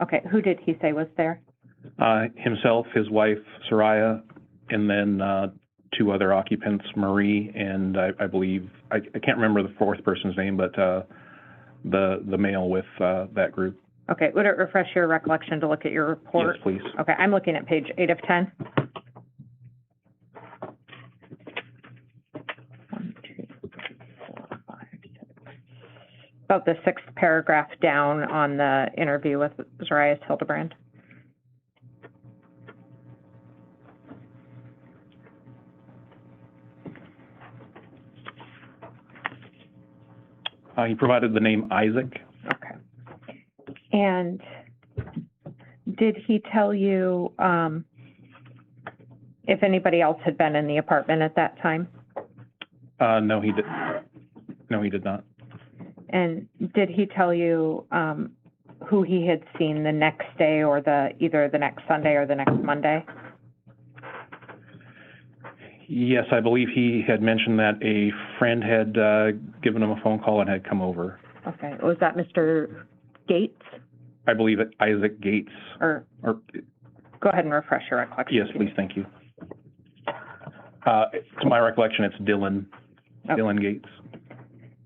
Okay, who did he say was there? Himself, his wife, Saria, and then two other occupants, Marie, and I believe, I can't remember the fourth person's name, but the male with that group. Okay, would it refresh your recollection to look at your report? Yes, please. Okay, I'm looking at page 8 of 10. 1, 2, 3, 4, 5, 6. About the 6th paragraph down on the interview with Zarrius Hildabrand. He provided the name Isaac. Okay. And did he tell you if anybody else had been in the apartment at that time? No, he did. No, he did not. And did he tell you who he had seen the next day, or either the next Sunday or the next Monday? Yes, I believe he had mentioned that a friend had given him a phone call and had come over. Okay. Was that Mr. Gates? I believe it, Isaac Gates. Or go ahead and refresh your recollection. Yes, please. Thank you. To my recollection, it's Dylan. Okay. Dylan Gates.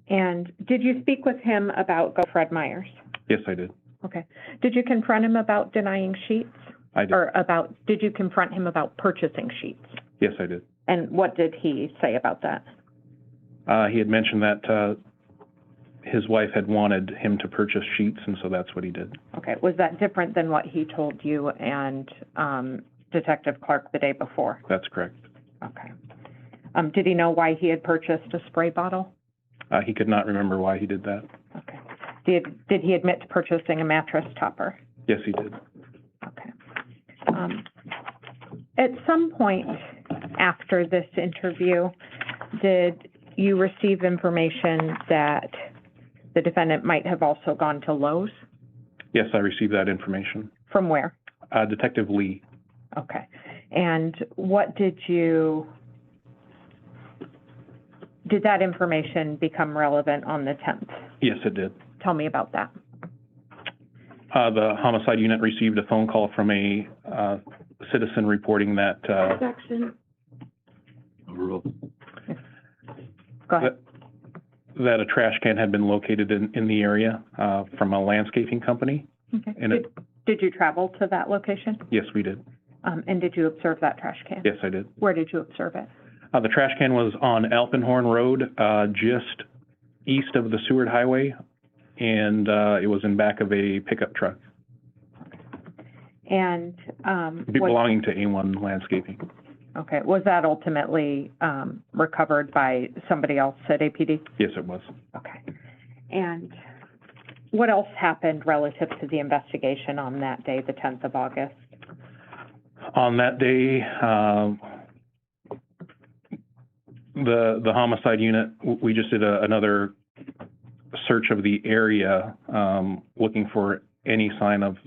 And did you speak with him about Fred Myers? Yes, I did. Okay. Did you confront him about denying sheets? I did. Or did you confront him about purchasing sheets? Yes, I did. And what did he say about that? He had mentioned that his wife had wanted him to purchase sheets, and so that's what he did. Okay. Was that different than what he told you and Detective Clark the day before? That's correct. Okay. Did he know why he had purchased a spray bottle? He could not remember why he did that. Okay. Did he admit to purchasing a mattress topper? Yes, he did. Okay. At some point after this interview, did you receive information that the defendant might have also gone to Lowe's? Yes, I received that information. From where? Detective Lee. Okay. And did that information become relevant on the 10th? Yes, it did. Tell me about that. The homicide unit received a phone call from a citizen reporting that Section. Go ahead. That a trash can had been located in the area from a landscaping company. Okay. Did you travel to that location? Yes, we did. And did you observe that trash can? Yes, I did. Where did you observe it? The trash can was on Alpenhorn Road, just east of the Seward Highway, and it was in back of a pickup truck. And belonging to A1 Landscaping. Okay. Was that ultimately recovered by somebody else at APD? Yes, it was. Okay. And what else happened relative to the investigation on that day, the 10th of August? On that day, the homicide unit, we just did another search of the area, looking for any sign of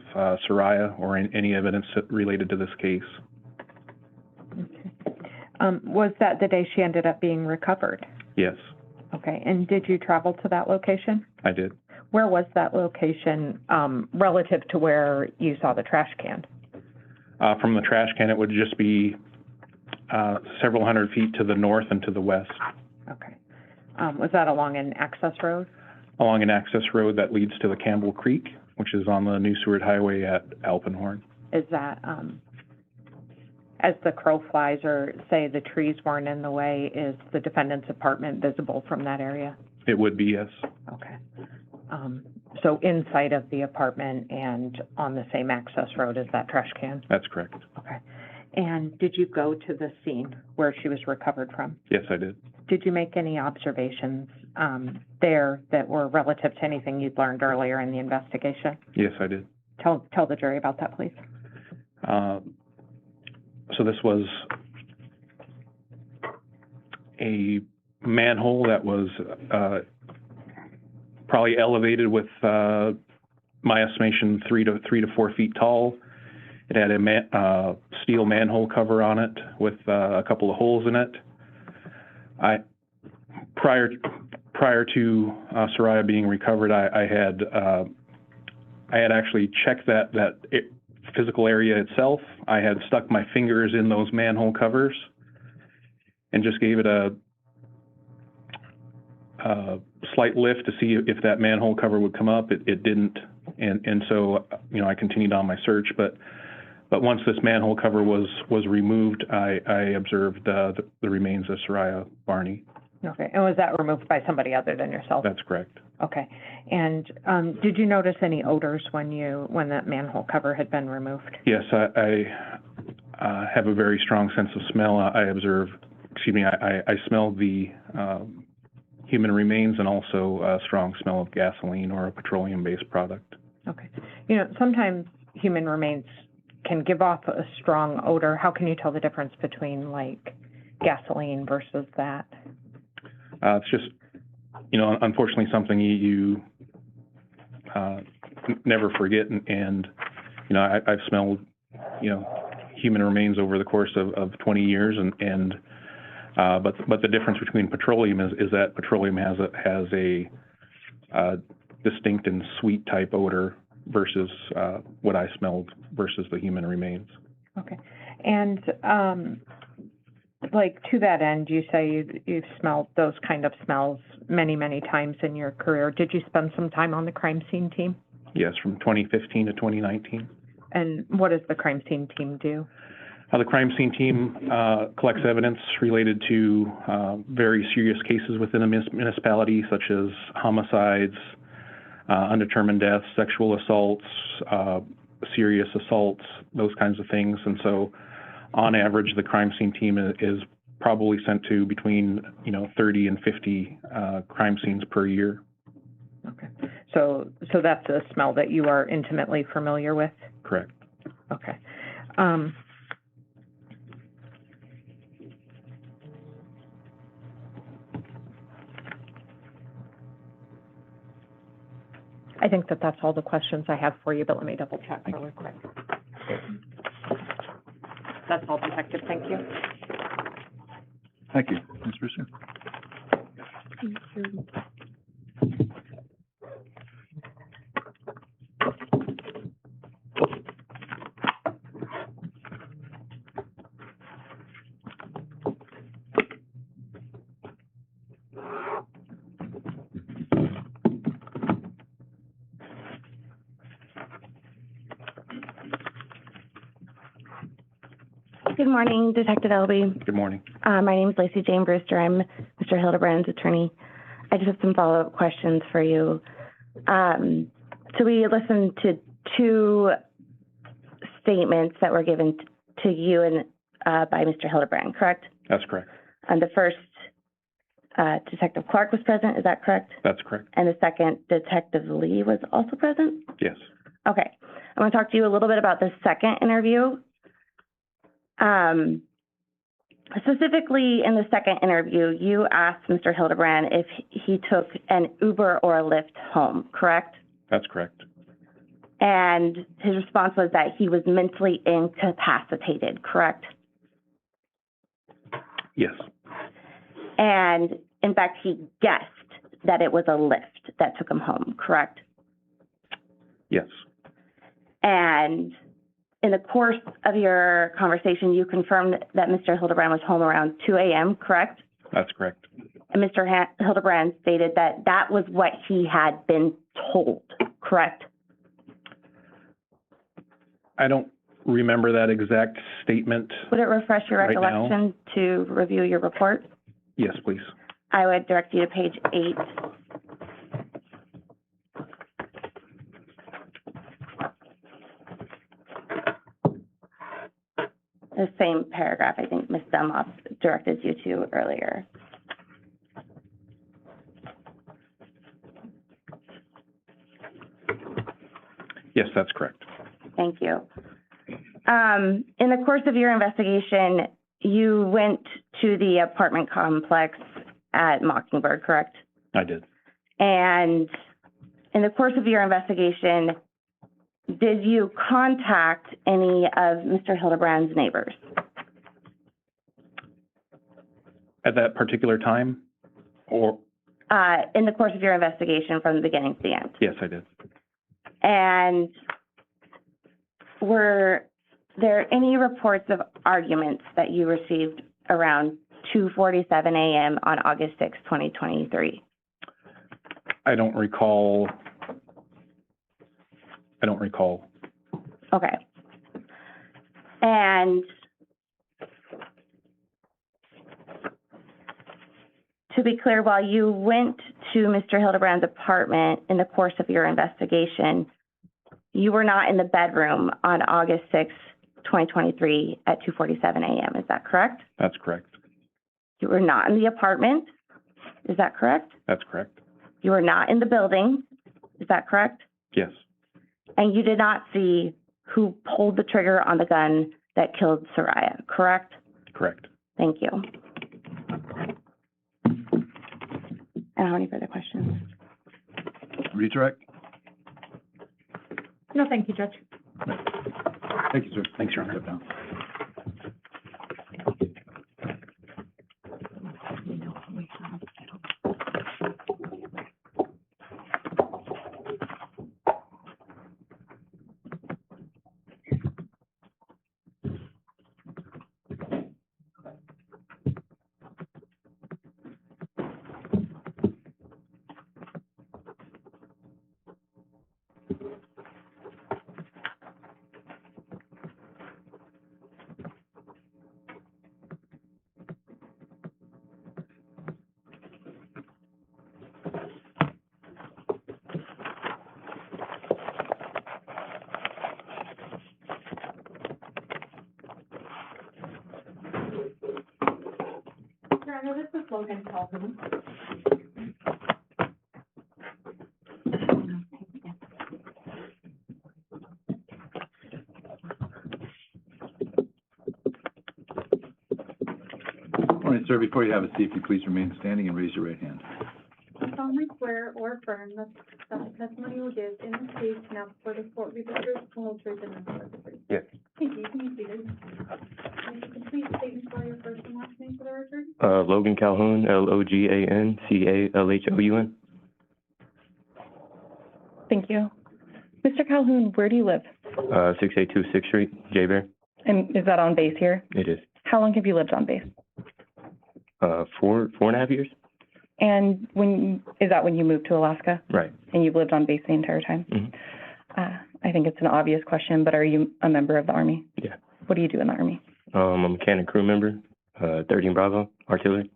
Saria or any evidence related to this case. Okay. Was that the day she ended up being recovered? Yes. Okay. And did you travel to that location? I did. Where was that location relative to where you saw the trash can? From the trash can, it would just be several hundred feet to the north and to the west. Okay. Was that along an access road? Along an access road that leads to the Campbell Creek, which is on the New Seward Highway at Alpenhorn. Is that, as the crow flies, or say the trees weren't in the way, is the defendant's apartment visible from that area? It would be, yes. Okay. So inside of the apartment and on the same access road as that trash can? That's correct. Okay. And did you go to the scene where she was recovered from? Yes, I did. Did you make any observations there that were relative to anything you'd learned earlier in the investigation? Yes, I did. Tell the jury about that, please. So this was a manhole that was probably elevated with, my estimation, 3 to 4 feet tall. It had a steel manhole cover on it with a couple of holes in it. Prior to Saria being recovered, I had I had actually checked that physical area itself. I had stuck my fingers in those manhole covers and just gave it a slight lift to see if that manhole cover would come up. It didn't, and so I continued on my search. But once this manhole cover was removed, I observed the remains of Saria Barney. Okay, and was that removed by somebody other than yourself? That's correct. Okay, and did you notice any odors when that manhole cover had been removed? Yes, I have a very strong sense of smell. I smelled the human remains and also a strong smell of gasoline or a petroleum-based product. Okay. Sometimes human remains can give off a strong odor. How can you tell the difference between, like, gasoline versus that? It's just, unfortunately something you never forget. And I've smelled, human remains over the course of 20 years. But the difference between petroleum is that petroleum has a distinct and sweet type odor versus what I smelled versus the human remains. Okay. And to that end, you say you've smelled those kind of smells many, many times in your career. Did you spend some time on the crime scene team? Yes, from 2015 to 2019. And what does the crime scene team do? The crime scene team collects evidence related to very serious cases within a municipality, such as homicides, undetermined deaths, sexual assaults, serious assaults, those kinds of things. And so, on average, the crime scene team is probably sent to between 30 and 50 crime scenes per year. Okay. So that's a smell that you are intimately familiar with? Correct. Okay. I think that's all the questions I have for you, but let me double check really quick. That's all, Detective. Thank you. Thank you. Ms. Brewster? Thank you. Good morning, Detective Elby. Good morning. My name is Lacey Jane Brewster. I'm Mr. Hildabrand's attorney. I just have some follow-up questions for you. So we listened to two statements that were given to you and by Mr. Hildabrand, correct? That's correct. And the first, Detective Clark was present, is that correct? That's correct. And the second, Detective Lee was also present? Yes. Okay. I want to talk to you a little bit about the second interview. Specifically in the second interview, you asked Mr. Hildabrand if he took an Uber or a Lyft home, correct? That's correct. And his response was that he was mentally incapacitated, correct? Yes. And in fact, he guessed that it was a Lyft that took him home, correct? Yes. And in the course of your conversation, you confirmed that Mr. Hildabrand was home around 2 a.m., correct? That's correct. And Mr. Hildabrand stated that that was what he had been told, correct? I don't remember that exact statement. Would it refresh your Right now? recollection to review your report? Yes, please. I would direct you to page 8. The same paragraph I think Ms. Dunlop directed you to earlier. Yes, that's correct. Thank you. In the course of your investigation, you went to the apartment complex at Mockingbird, correct? I did. And in the course of your investigation, did you contact any of Mr. Hildabrand's neighbors? At that particular time, or? In the course of your investigation from the beginning to the end? Yes, I did. And were there any reports of arguments that you received around 2:47 a.m. on August 6, 2023? I don't recall. Okay. And to be clear, while you went to Mr. Hildabrand's apartment in the course of your investigation, you were not in the bedroom on August 6, 2023 at 2:47 a.m. Is that correct? That's correct. You were not in the apartment. Is that correct? That's correct. You were not in the building. Is that correct? Yes. And you did not see who pulled the trigger on the gun that killed Saria, correct? Correct. Thank you. I don't have any further questions. Redirect? No, thank you, Judge. Thank you, sir. Thanks, Your Honor. Your Honor, this is Logan Calhoun. All right, sir, before you have a seat, if you please remain standing and raise your right hand. I solemnly swear or affirm that the testimony you will give in this case now before the court will be the truth, the whole truth, and nothing but the truth. Yes. Thank you. Can you see this? Can you complete statement for your first and last name for the record? Logan Calhoun, Logan-Calhoun. Thank you. Mr. Calhoun, where do you live? 682 6th Street, J-Bear. And is that on base here? It is. How long have you lived on base? 4.5 years? And is that when you moved to Alaska? Right. And you've lived on base the entire time? Mm-hmm. I think it's an obvious question, but are you a member of the Army? Yeah. What do you do in the Army? I'm a mechanic crew member, 13 Bravo, artillery.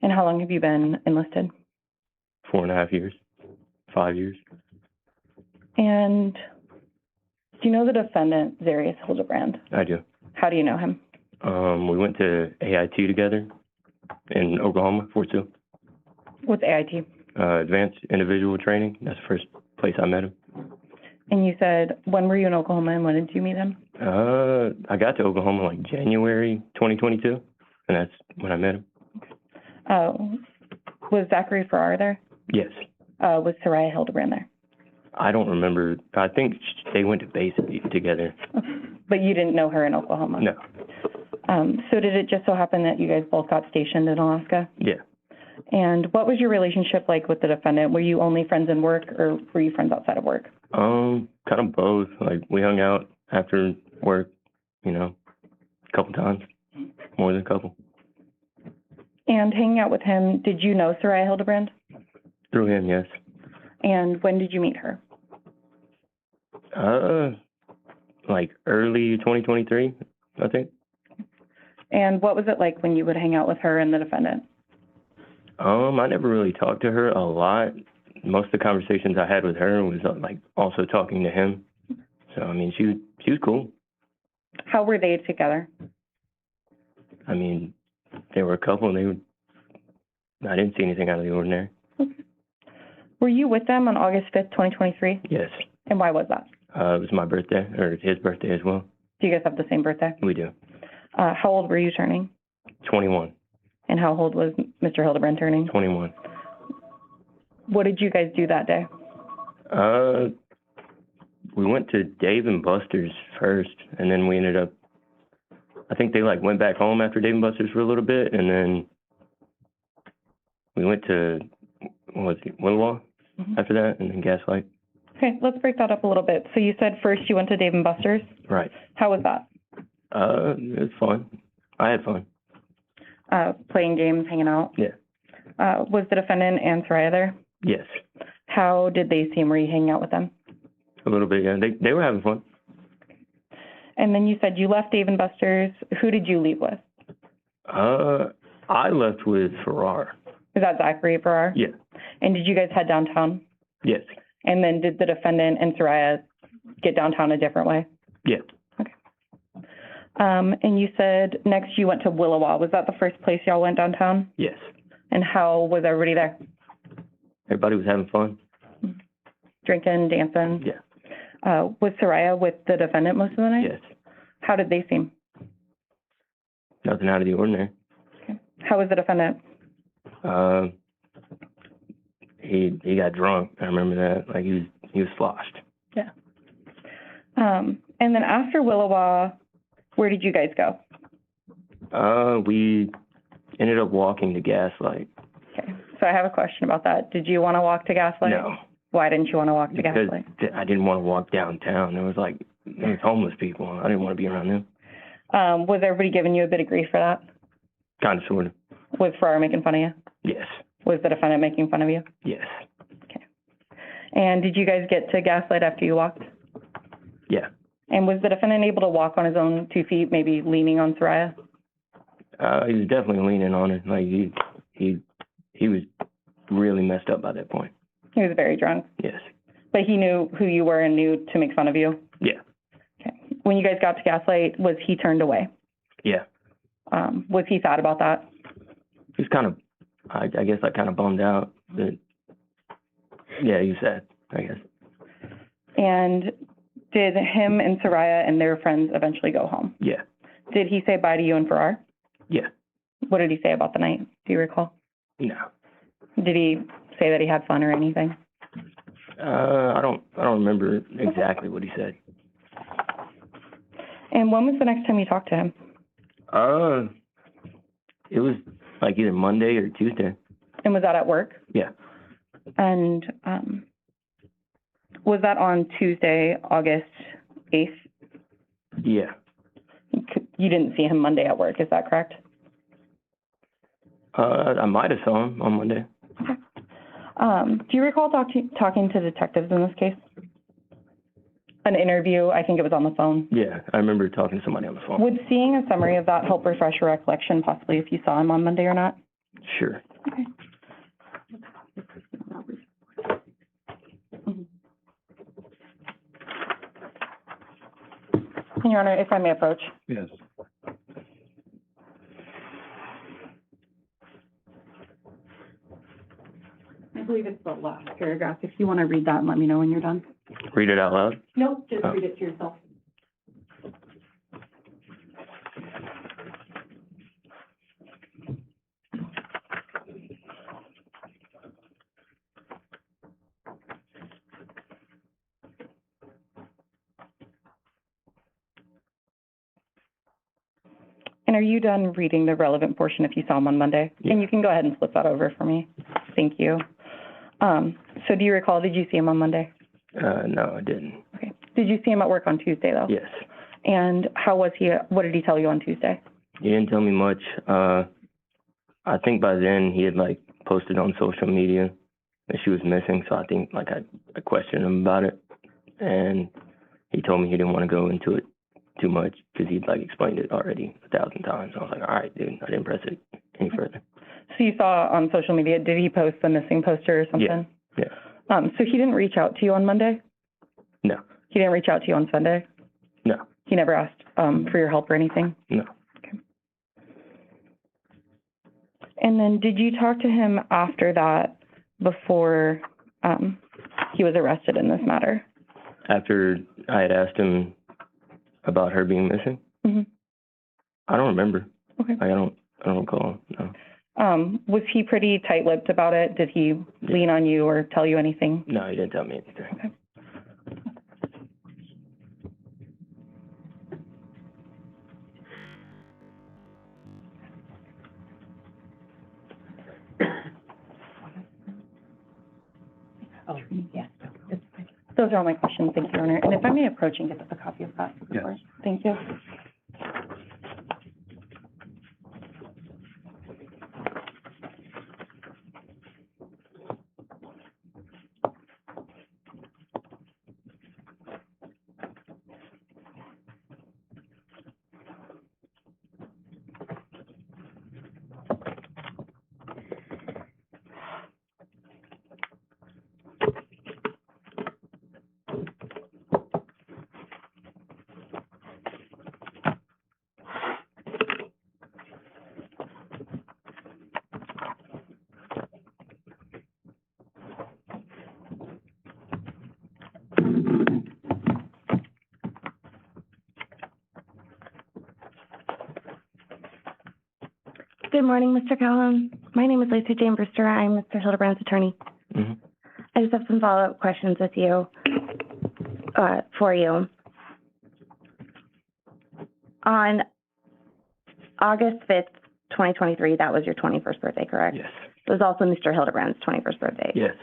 And how long have you been enlisted? 4.5 years, 5 years. And do you know the defendant, Zarrius Hildabrand? I do. How do you know him? We went to AIT together in Oklahoma, Fort Sill. What's AIT? Advanced Individual Training. That's the first place I met him. And you said, when were you in Oklahoma and when did you meet him? I got to Oklahoma like January 2022, and that's when I met him. Was Zachary Farrar there? Yes. Was Saria Hildabrand there? I don't remember. I think they went to base together. But you didn't know her in Oklahoma? No. So did it just so happen that you guys both got stationed in Alaska? Yeah. And what was your relationship like with the defendant? Were you only friends in work, or were you friends outside of work? Kind of both. Like, we hung out after work, a couple times, more than a couple. And hanging out with him, did you know Saria Hildabrand? Through him, yes. And when did you meet her? Like early 2023, I think. And what was it like when you would hang out with her and the defendant? I never really talked to her a lot. Most of the conversations I had with her was like also talking to him. So I mean, she was cool. How were they together? I mean, they were a couple, and I didn't see anything out of the ordinary. Okay. Were you with them on August 5th, 2023? Yes. And why was that? It was my birthday, or his birthday as well. Do you guys have the same birthday? We do. How old were you turning? 21. And how old was Mr. Hildabrand turning? 21. What did you guys do that day? We went to Dave and Buster's first, and then we ended up, I think they went back home after Dave and Buster's for a little bit, and then we went to, Willow after that, and then Gaslight. Okay, let's break that up a little bit. So you said first you went to Dave & Buster's. Right. How was that? It was fun. I had fun. Playing games, hanging out? Yeah. Was the defendant and Saria there? Yes. How did they seem? Were you hanging out with them? A little bit, yeah. They were having fun. And then you said you left Dave & Buster's. Who did you leave with? I left with Farrar. Is that Zachary Farrar? Yeah. And did you guys head downtown? Yes. And then did the defendant and Saria get downtown a different way? Yeah. Okay. And you said next you went to Willowa. Was that the first place y'all went downtown? Yes. And how was everybody there? Everybody was having fun. Drinking, dancing? Yeah. Was Saria with the defendant most of the night? Yes. How did they seem? Nothing out of the ordinary. Okay. How was the defendant? He got drunk. I remember that. Like he was sloshed. Yeah. And then after Willowa, where did you guys go? We ended up walking to Gaslight. Okay. So I have a question about that. Did you want to walk to Gaslight? No. Why didn't you want to walk to Because Gaslight? I didn't want to walk downtown. There was homeless people. I didn't want to be around them. Was everybody giving you a bit of grief for that? Kind of, sort of. Was Farrar making fun of you? Yes. Was the defendant making fun of you? Yes. Okay. And did you guys get to Gaslight after you walked? Yeah. And was the defendant able to walk on his own 2 feet, maybe leaning on Saria? He was definitely leaning on it. Like he was really messed up by that point. He was very drunk. Yes. But he knew who you were and knew to make fun of you? Yeah. Okay. When you guys got to Gaslight, was he turned away? Yeah. Was he sad about that? He was kind of, I guess, kind of bummed out. But yeah, he was sad, I guess. And did him and Saria and their friends eventually go home? Yeah. Did he say bye to you and Farrar? Yeah. What did he say about the night? Do you recall? No. Did he say that he had fun or anything? I don't remember exactly what he said. And when was the next time you talked to him? It was like either Monday or Tuesday. And was that at work? Yeah. And was that on Tuesday, August 8th? Yeah. You didn't see him Monday at work, is that correct? I might have saw him on Monday. Do you recall talking to detectives in this case? An interview, I think it was on the phone. Yeah, I remember talking to somebody on the phone. Would seeing a summary of that help refresh your recollection, possibly if you saw him on Monday or not? Sure. Okay. And Your Honor, if I may approach. Yes. I believe it's the last paragraph. If you want to read that and let me know when you're done. Read it out loud. Nope, just Oh. read it to yourself. And are you done reading the relevant portion if you saw him on Monday? Yeah. And you can go ahead and flip that over for me. Thank you. So do you recall, did you see him on Monday? No, I didn't. Okay. Did you see him at work on Tuesday, though? Yes. And how was he, what did he tell you on Tuesday? He didn't tell me much. I think by then he had posted on social media that she was missing, so I think I questioned him about it, and he told me he didn't want to go into it too much because he'd explained it already 1,000 times. I was like, all right, dude, I didn't press it any further. So you saw on social media, did he post the missing poster or something? Yeah. So he didn't reach out to you on Monday? No. He didn't reach out to you on Sunday? No. He never asked for your help or anything? No. Okay. And then did you talk to him after that before he was arrested in this matter? After I had asked him about her being missing? Mm-hmm. I don't remember. Okay. I don't recall, no. Was he pretty tight-lipped about it? Did he lean on you or tell you anything? No, he didn't tell me anything. Okay. Oh, yeah, it's fine. Those are all my questions. Thank you, Your Honor. And if I may approach and get a copy of that. Yes. Thank you. Good morning, Mr. Calhoun. My name is Lacey Jane Brewster. I'm Mr. Hildabrand's attorney. Mm-hmm. I just have some follow-up questions with you, for you. On August 5th, 2023, that was your 21st birthday, correct? Yes. It was also Mr. Hildabrand's 21st birthday. Yes.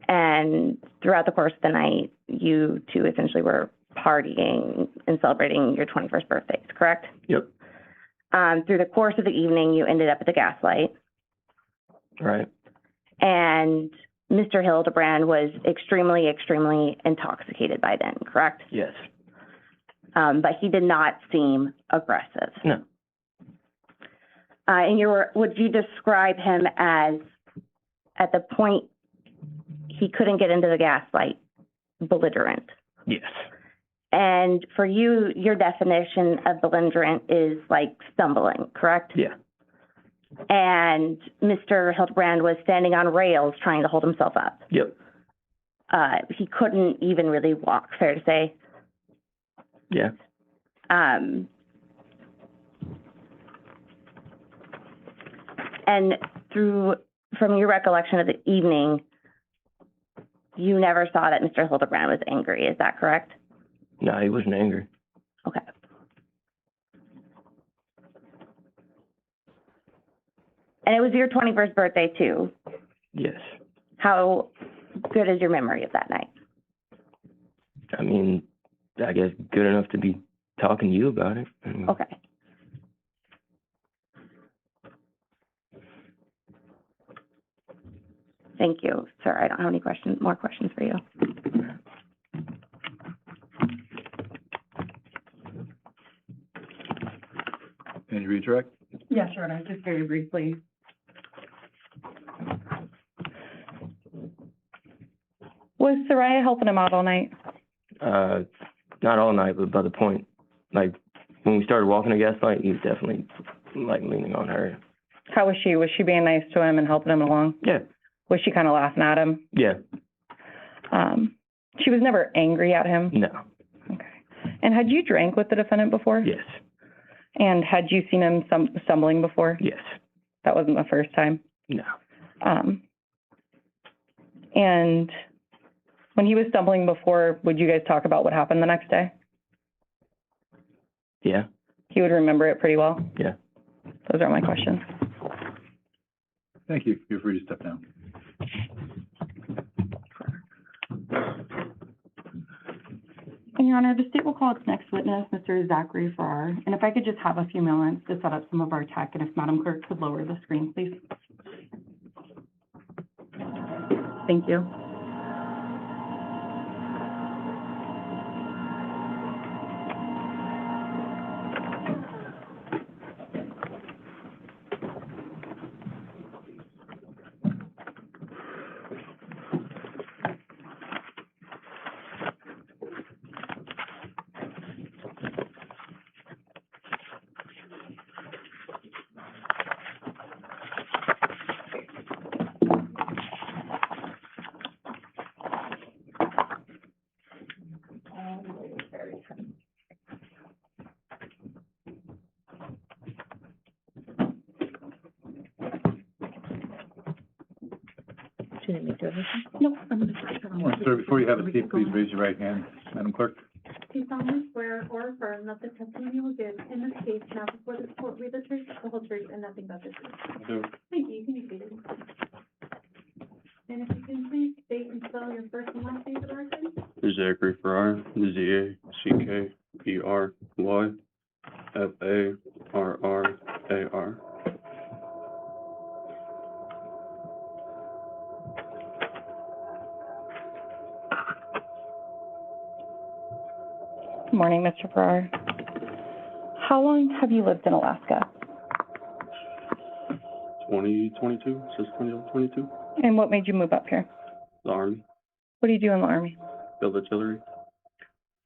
And throughout the course of the night, you two essentially were partying and celebrating your 21st birthdays, correct? Yep. Through the course of the evening, you ended up at the Gaslight, Right. and Mr. Hildabrand was extremely, extremely intoxicated by then, correct? Yes. But he did not seem aggressive. No. And would you describe him as, at the point he couldn't get into the Gaslight, belligerent? Yes. And for you, your definition of belligerent is like stumbling, correct? Yeah. And Mr. Hildebrand was standing on rails trying to hold himself up. Yep. He couldn't even really walk, fair to say. Yeah. And from your recollection of the evening, you never saw that Mr. Hildebrand was angry, is that correct? No, he wasn't angry. Okay. And it was your 21st birthday, too. Yes. How good is your memory of that night? I mean, I guess good enough to be talking to you about it. Okay. Thank you, sir. I don't have any more questions for you. Any redirect? Yeah, sure. And just very briefly. Was Saria helping him out all night? Not all night, but by the point, like, when we started walking to Gaslight, he was definitely, like, leaning on her. How was she? Was she being nice to him and helping him along? Yeah. Was she kind of laughing at him? Yeah. She was never angry at him? No. Okay. And had you drank with the defendant before? Yes. And had you seen him stumbling before? Yes. That wasn't the first time? No. And when he was stumbling before, would you guys talk about what happened the next day? Yeah. He would remember it pretty well? Yeah. Those are my questions. Thank you. You're free to step down. And Your Honor, the state will call its next witness, Mr. Zachary Farrar. And if I could just have a few moments to set up some of our tech, and if Madam Clerk could lower the screen, please. Thank you. She didn't need to do anything? No, I'm going to Sir, before you have a seat, please raise your right hand. Madam Clerk? Do you solemnly swear or affirm that the testimony you will give in this case now before this court will be the truth, the whole truth, and nothing but the truth? I do. Thank you. You can be seated. And if you can please state and spell your first and last name for the record? There's Zachary Farrar, ZACKY, Good morning, Mr. Farrar. How long have you lived in Alaska? 2022, since 2022. And what made you move up here? The Army, What do you do in the Army? field artillery,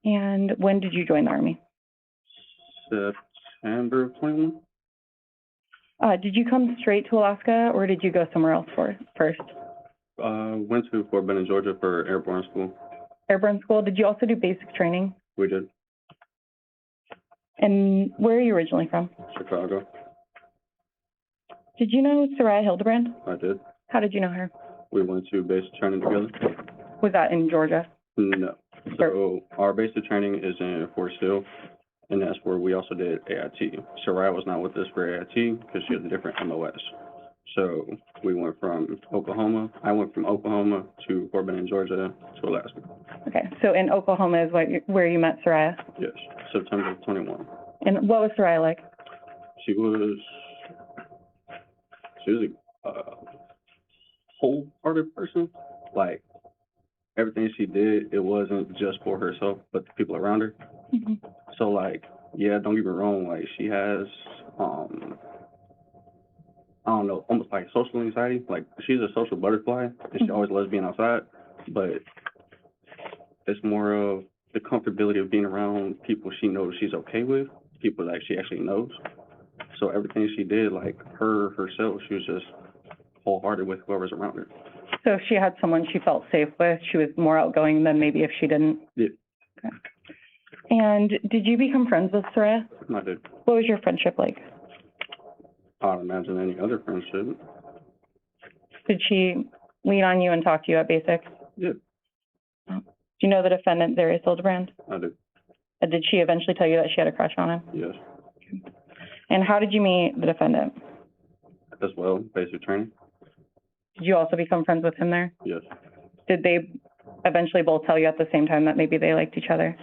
And when did you join the Army? September of 21. Did you come straight to Alaska, or did you go somewhere else first? Went to Fort Benning, Georgia for airborne school. Airborne school. Did you also do basic training? We did. And where are you originally from? Chicago. Did you know Saria Hildabrand? I did. How did you know her? We went to basic training together. Was that in Georgia? No. So our basic training is in Fort Sill, and that's where we also did AIT. Saria was not with us for AIT because she has a different MOS. So we went from Oklahoma. I went from Oklahoma to Fort Benning, Georgia to Alaska. Okay, so in Oklahoma is where you met Saria? Yes, September of 21. And what was Saria like? She was a wholehearted person. Like, everything she did, it wasn't just for herself, but the people around her. Mm-hmm. So, like, yeah, don't get me wrong, like, she has, I don't know, almost like social anxiety. Like, she's a social butterfly, and she always loves being outside, but it's more of the comfortability of being around people she knows she's okay with, people that she actually knows. So everything she did, like, herself, she was just wholehearted with whoever's around her. So if she had someone she felt safe with, she was more outgoing than maybe if she didn't? Yeah. Okay. And did you become friends with Saria? I did. What was your friendship like? I'd imagine any other friendship. Did she lean on you and talk to you at basic? Yeah. Do you know the defendant, Zarrius Hildabrand? I did. Did she eventually tell you that she had a crush on him? Yes. And how did you meet the defendant? As well, basic training. Did you also become friends with him there? Yes. Did they eventually both tell you at the same time that maybe they liked each other?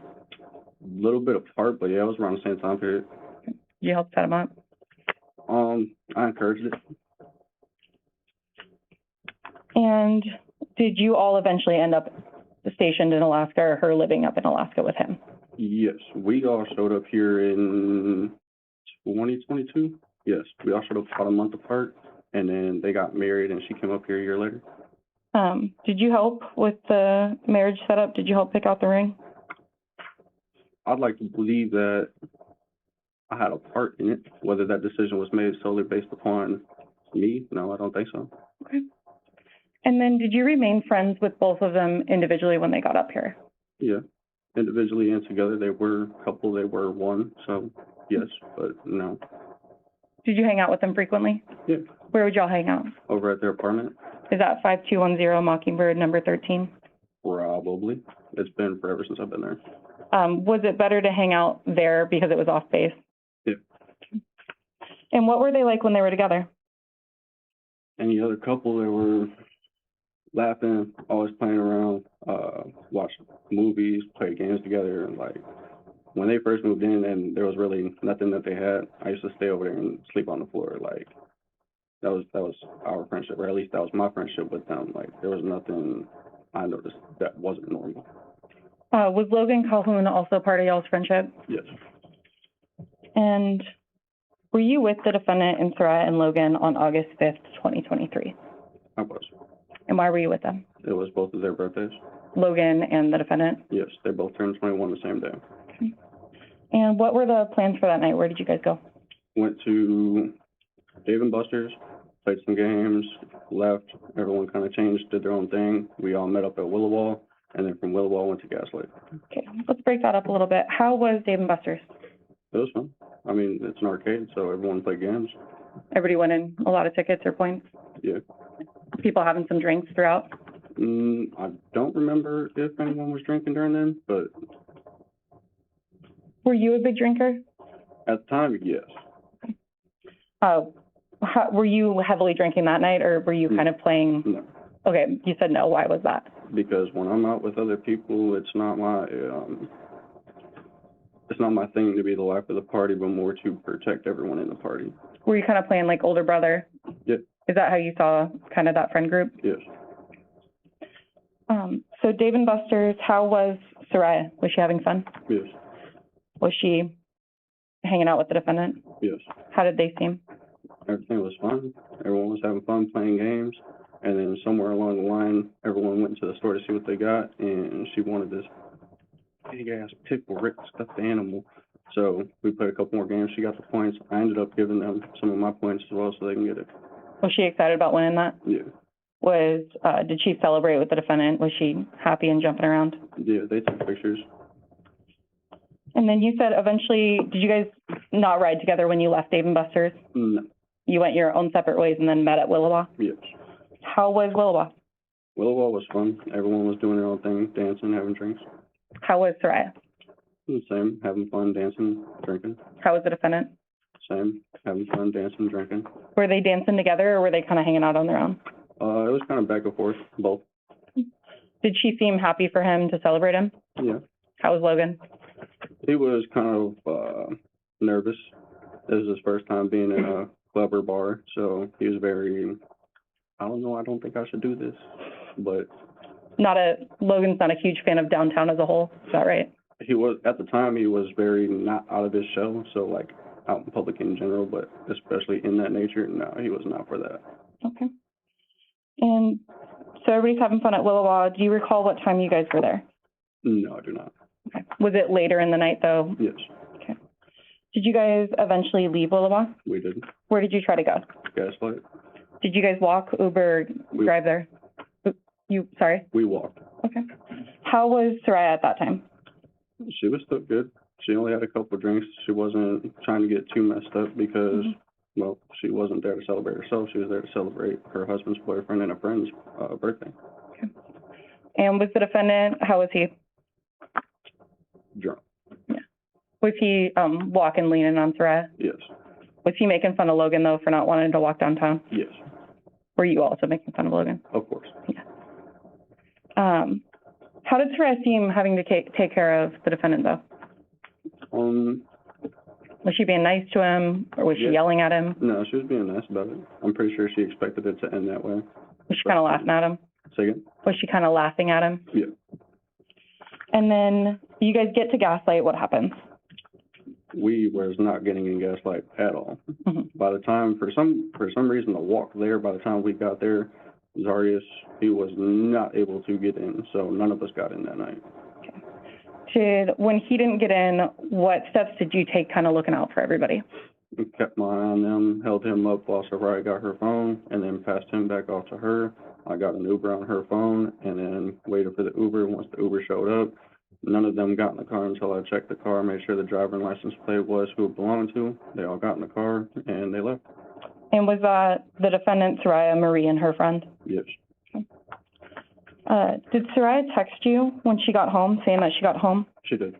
A little bit apart, but yeah, it was around the same time period. Did you help set him up? I encouraged it. And did you all eventually end up stationed in Alaska, or her living up in Alaska with him? Yes, we all showed up here in 2022. Yes, we all showed up about a month apart, and then they got married, and she came up here a year later. Did you help with the marriage setup? Did you help pick out the ring? I'd like to believe that I had a part in it. Whether that decision was made solely based upon me, no, I don't think so. Okay. And then did you remain friends with both of them individually when they got up here? Yeah, individually and together, they were a couple, they were one, so yes, but no. Did you hang out with them frequently? Yeah. Where would y'all hang out? Over at their apartment? Is that 5210 Mockingbird, number 13? Probably. It's been forever since I've been there. Was it better to hang out there because it was off base? Yeah. And what were they like when they were together? Any other couple, they were laughing, always playing around, watch movies, play games together. And like, when they first moved in and there was really nothing that they had, I used to stay over there and sleep on the floor. Like, that was our friendship, or at least that was my friendship with them. Like, there was nothing I noticed that wasn't normal. Was Logan Calhoun also part of y'all's friendship? Yes. And were you with the defendant and Saria and Logan on August 5th, 2023? I was. And why were you with them? It was both of their birthdays. Logan and the defendant? Yes, they both turned 21 the same day. Okay. And what were the plans for that night? Where did you guys go? Went to Dave & Buster's, played some games, left. Everyone kind of changed, did their own thing. We all met up at Willowall, and then from Willowall went to Gaslight. Okay, let's break that up a little bit. How was Dave & Buster's? It was fun. I mean, it's an arcade, so everyone played games. Everybody went in, a lot of tickets or points? Yeah. People having some drinks throughout? I don't remember if anyone was drinking during then, but Were you a big drinker? at the time, yes. Were you heavily drinking that night, or were you kind of playing? No. Okay, you said no. Why was that? Because when I'm out with other people, it's not my thing to be the life of the party, but more to protect everyone in the party. Were you kind of playing like older brother? Yeah. Is that how you saw kind of that friend group? Yes. So Dave and Buster's, how was Saria? Was she having fun? Yes. Was she hanging out with the defendant? Yes. How did they seem? Everything was fun. Everyone was having fun playing games. And then somewhere along the line, everyone went to the store to see what they got, and she wanted this big-ass pickle Rick stuffed animal. So we played a couple more games. She got the points. I ended up giving them some of my points as well so they can get it. Was she excited about winning that? Yeah. Did she celebrate with the defendant? Was she happy and jumping around? Yeah, they took pictures. And then you said eventually, did you guys not ride together when you left Dave and Buster's? No. You went your own separate ways and then met at Willowa? Yes. How was Willowa? Willowa was fun. Everyone was doing their own thing, dancing, having drinks. How was Saria? The same, having fun, dancing, drinking. How was the defendant? Same, having fun, dancing, drinking. Were they dancing together or were they kind of hanging out on their own? It was kind of back and forth, both. Did she seem happy for him to celebrate him? Yeah. How was Logan? He was kind of nervous. This was his first time being in a club or bar, so he was very, I don't think I should do this, but... Logan's not a huge fan of downtown as a whole, is that right? He was, at the time, he was very not out of his shell, so like out in public in general, but especially in that nature, no, he was not for that. Okay. And so everybody's having fun at Willowa. Do you recall what time you guys were there? No, I do not. Okay. Was it later in the night, though? Yes, Okay. Did you guys eventually leave Willowa? we did. Where did you try to go? Gaslight. Did you guys walk, Uber, drive there? Sorry? We walked. Okay. How was Saria at that time? She was still good. She only had a couple of drinks. She wasn't trying to get too messed up because, well, she wasn't there to celebrate herself. She was there to celebrate her husband's boyfriend and a friend's birthday. Okay. And was the defendant, how was he? Drunk. Yeah. Was he walking, leaning on Saria? Yes. Was he making fun of Logan, though, for not wanting to walk downtown? Yes. Were you also making fun of Logan? Of course. Yeah. How did Saria seem having to take care of the defendant, though? Was she being nice to him, or was she yelling at him? No, she was being nice about it. I'm pretty sure she expected it to end that way. Was she kind of laughing at him? Say again? Was she kind of laughing at him? Yeah. And then you guys get to Gaslight, what happens? We was not getting in Gaslight at all. Mm-hmm. By the time, for some reason, the walk there, by the time we got there, Zarrius, he was not able to get in, so none of us got in that night. When he didn't get in, what steps did you take kind of looking out for everybody? We kept my eye on them, held him up while Saria got her phone, and then passed him back off to her. I got an Uber on her phone, and then waited for the Uber. Once the Uber showed up, none of them got in the car until I checked the car, made sure the driver and license plate was who it belonged to. They all got in the car, and they left. And was that the defendant, Saria, Marie, and her friend? Yes. Did Saria text you when she got home, saying that she got home? She did.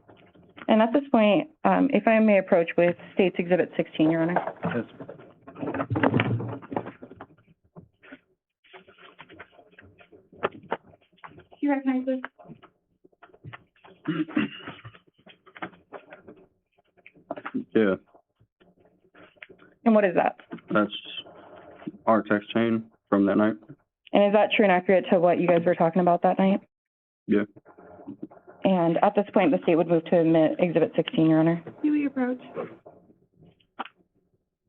And at this point, if I may approach with State's Exhibit 16, Your Honor. Yes. Do you recognize this? Yeah, And what is that? that's our text chain from that night. And is that true and accurate to what you guys were talking about that night? Yeah. And at this point, the state would move to admit Exhibit 16, Your Honor. You may approach.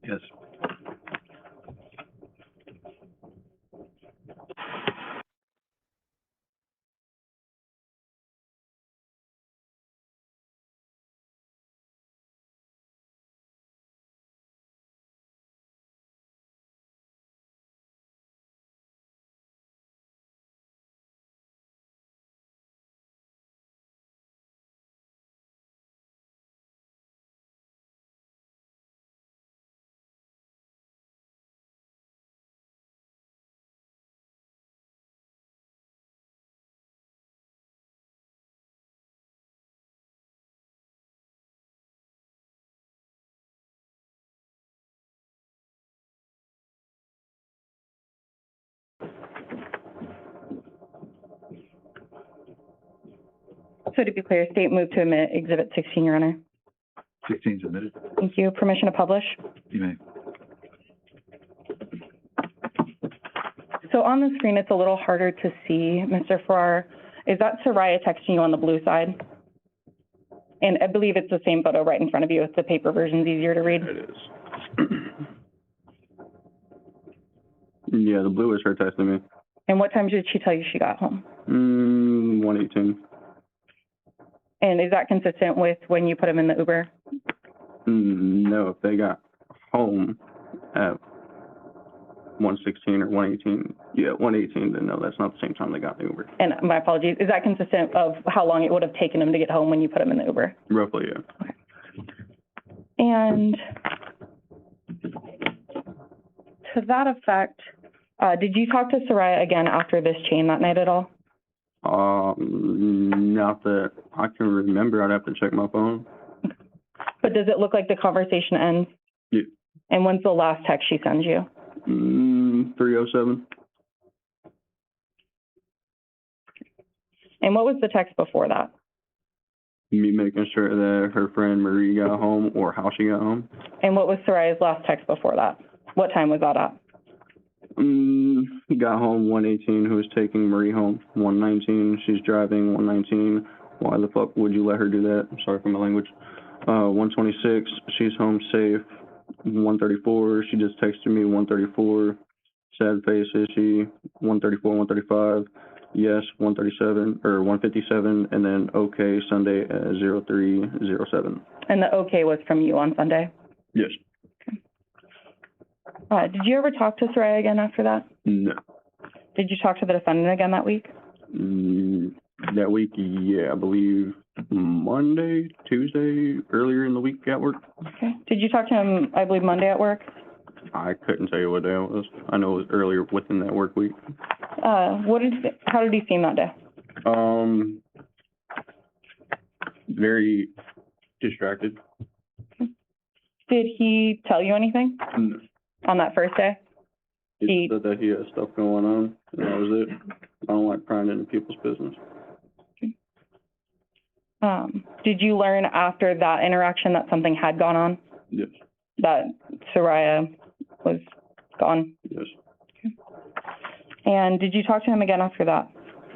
Yes. So to be clear, state moved to admit Exhibit 16, Your Honor. 16 submitted. Thank you. Permission to publish? You may. So on the screen, it's a little harder to see, Mr. Farrar. Is that Saria texting you on the blue side? And I believe it's the same photo right in front of you. If the paper version's easier to read. It is. Yeah, the blue is her texting me. And what time did she tell you she got home? 1:18. And is that consistent with when you put him in the Uber? No, if they got home at 1:16 or 1:18, yeah, 1:18, then no, that's not the same time they got in the Uber. And my apologies, is that consistent of how long it would have taken him to get home when you put him in the Uber? Roughly, yeah. Okay. And to that effect, did you talk to Saria again after this chain that night at all? Not that I can remember. I'd have to check my phone. But does it look like the conversation ends? Yeah. And when's the last text she sends you? 3:07. And what was the text before that? Me making sure that her friend Marie got home or how she got home. And what was Saria's last text before that? What time was that at? Got home 1:18. Who was taking Marie home? 1:19. She's driving 1:19. Why the fuck would you let her do that? I'm sorry for my language. 1:26. She's home safe. 1:34. She just texted me 1:34. Sad face, is she? 1:34, 1:35. Yes, 1:37 or 1:57, and then okay Sunday at 03:07. And the okay was from you on Sunday? Yes. Did you ever talk to Saria again after that? No. Did you talk to the defendant again that week? That week, yeah, I believe Monday, Tuesday, earlier in the week at work. Okay. Did you talk to him, I believe, Monday at work? I couldn't tell you what day it was. I know it was earlier within that work week. How did he seem that day? Very distracted. Did he tell you anything No. on that first day? He said that he had stuff going on, and that was it. I don't like prying into people's business. Did you learn after that interaction that something had gone on? Yes. That Saria was gone? Yes. And did you talk to him again after that?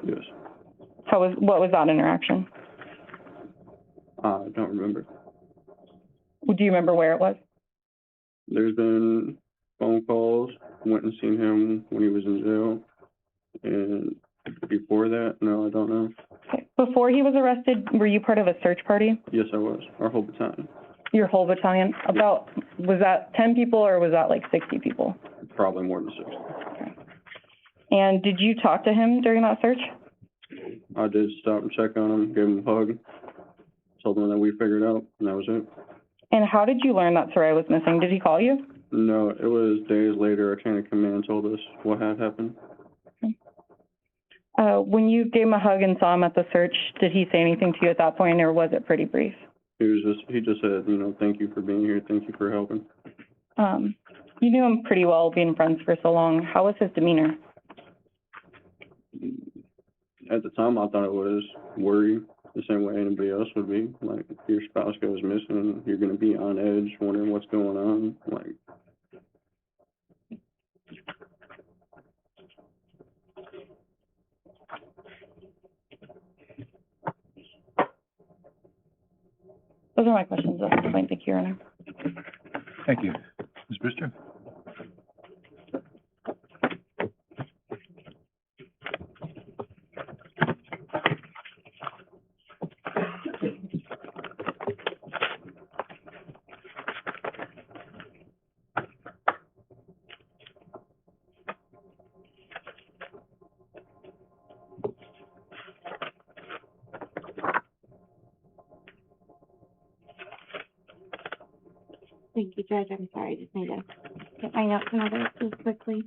Yes. What was that interaction? I don't remember. Do you remember where it was? There's been phone calls. Went and seen him when he was in jail. And before that, no, I don't know. Okay. Before he was arrested, were you part of a search party? Yes, I was. Our whole battalion. Your whole battalion? Was that 10 people or was that like 60 people? Probably more than 60. Okay. And did you talk to him during that search? I did stop and check on him, gave him a hug, told him that we figured it out, and that was it. And how did you learn that Saria was missing? Did he call you? No, it was days later. Our chain of command told us what had happened. When you gave him a hug and saw him at the search, did he say anything to you at that point, or was it pretty brief? He just said, thank you for being here, thank you for helping. You knew him pretty well, being friends for so long. How was his demeanor? At the time, I thought it was worry, the same way anybody else would be. Like, if your spouse goes missing, you're going to be on edge, wondering what's going on. Like, Those are my questions at this point. Thank you, Your Honor. Thank you. Ms. Brewster? Thank you, Judge. I'm sorry. I just need to get my notes in order really quickly.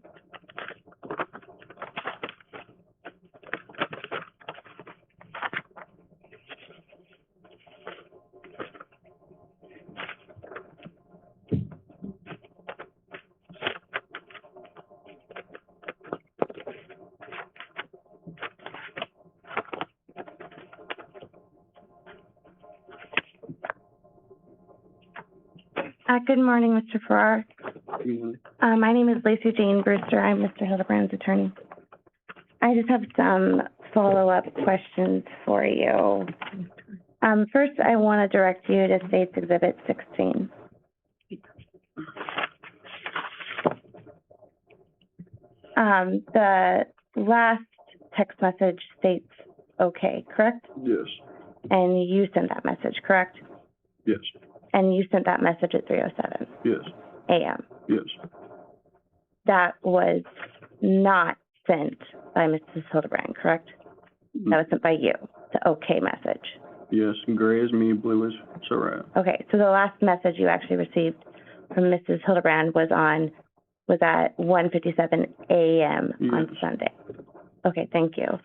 Good morning, Mr. Farrar. Mhm. My name is Lacey Jane Brewster. I'm Mr. Hildebrand's attorney. I just have some follow-up questions for you. First, I want to direct you to State's Exhibit 16. The last text message states okay, correct? Yes. And you sent that message, correct? Yes. And you sent that message at 3:07 Yes. a.m. Yes. That was not sent by Mrs. Hildebrand, correct? That was sent by you, the okay message. Yes. Gray is me, blue is Saria. Okay, so the last message you actually received from Mrs. Hildebrand was at 1:57 a.m. on Yes. Sunday. Okay, thank you.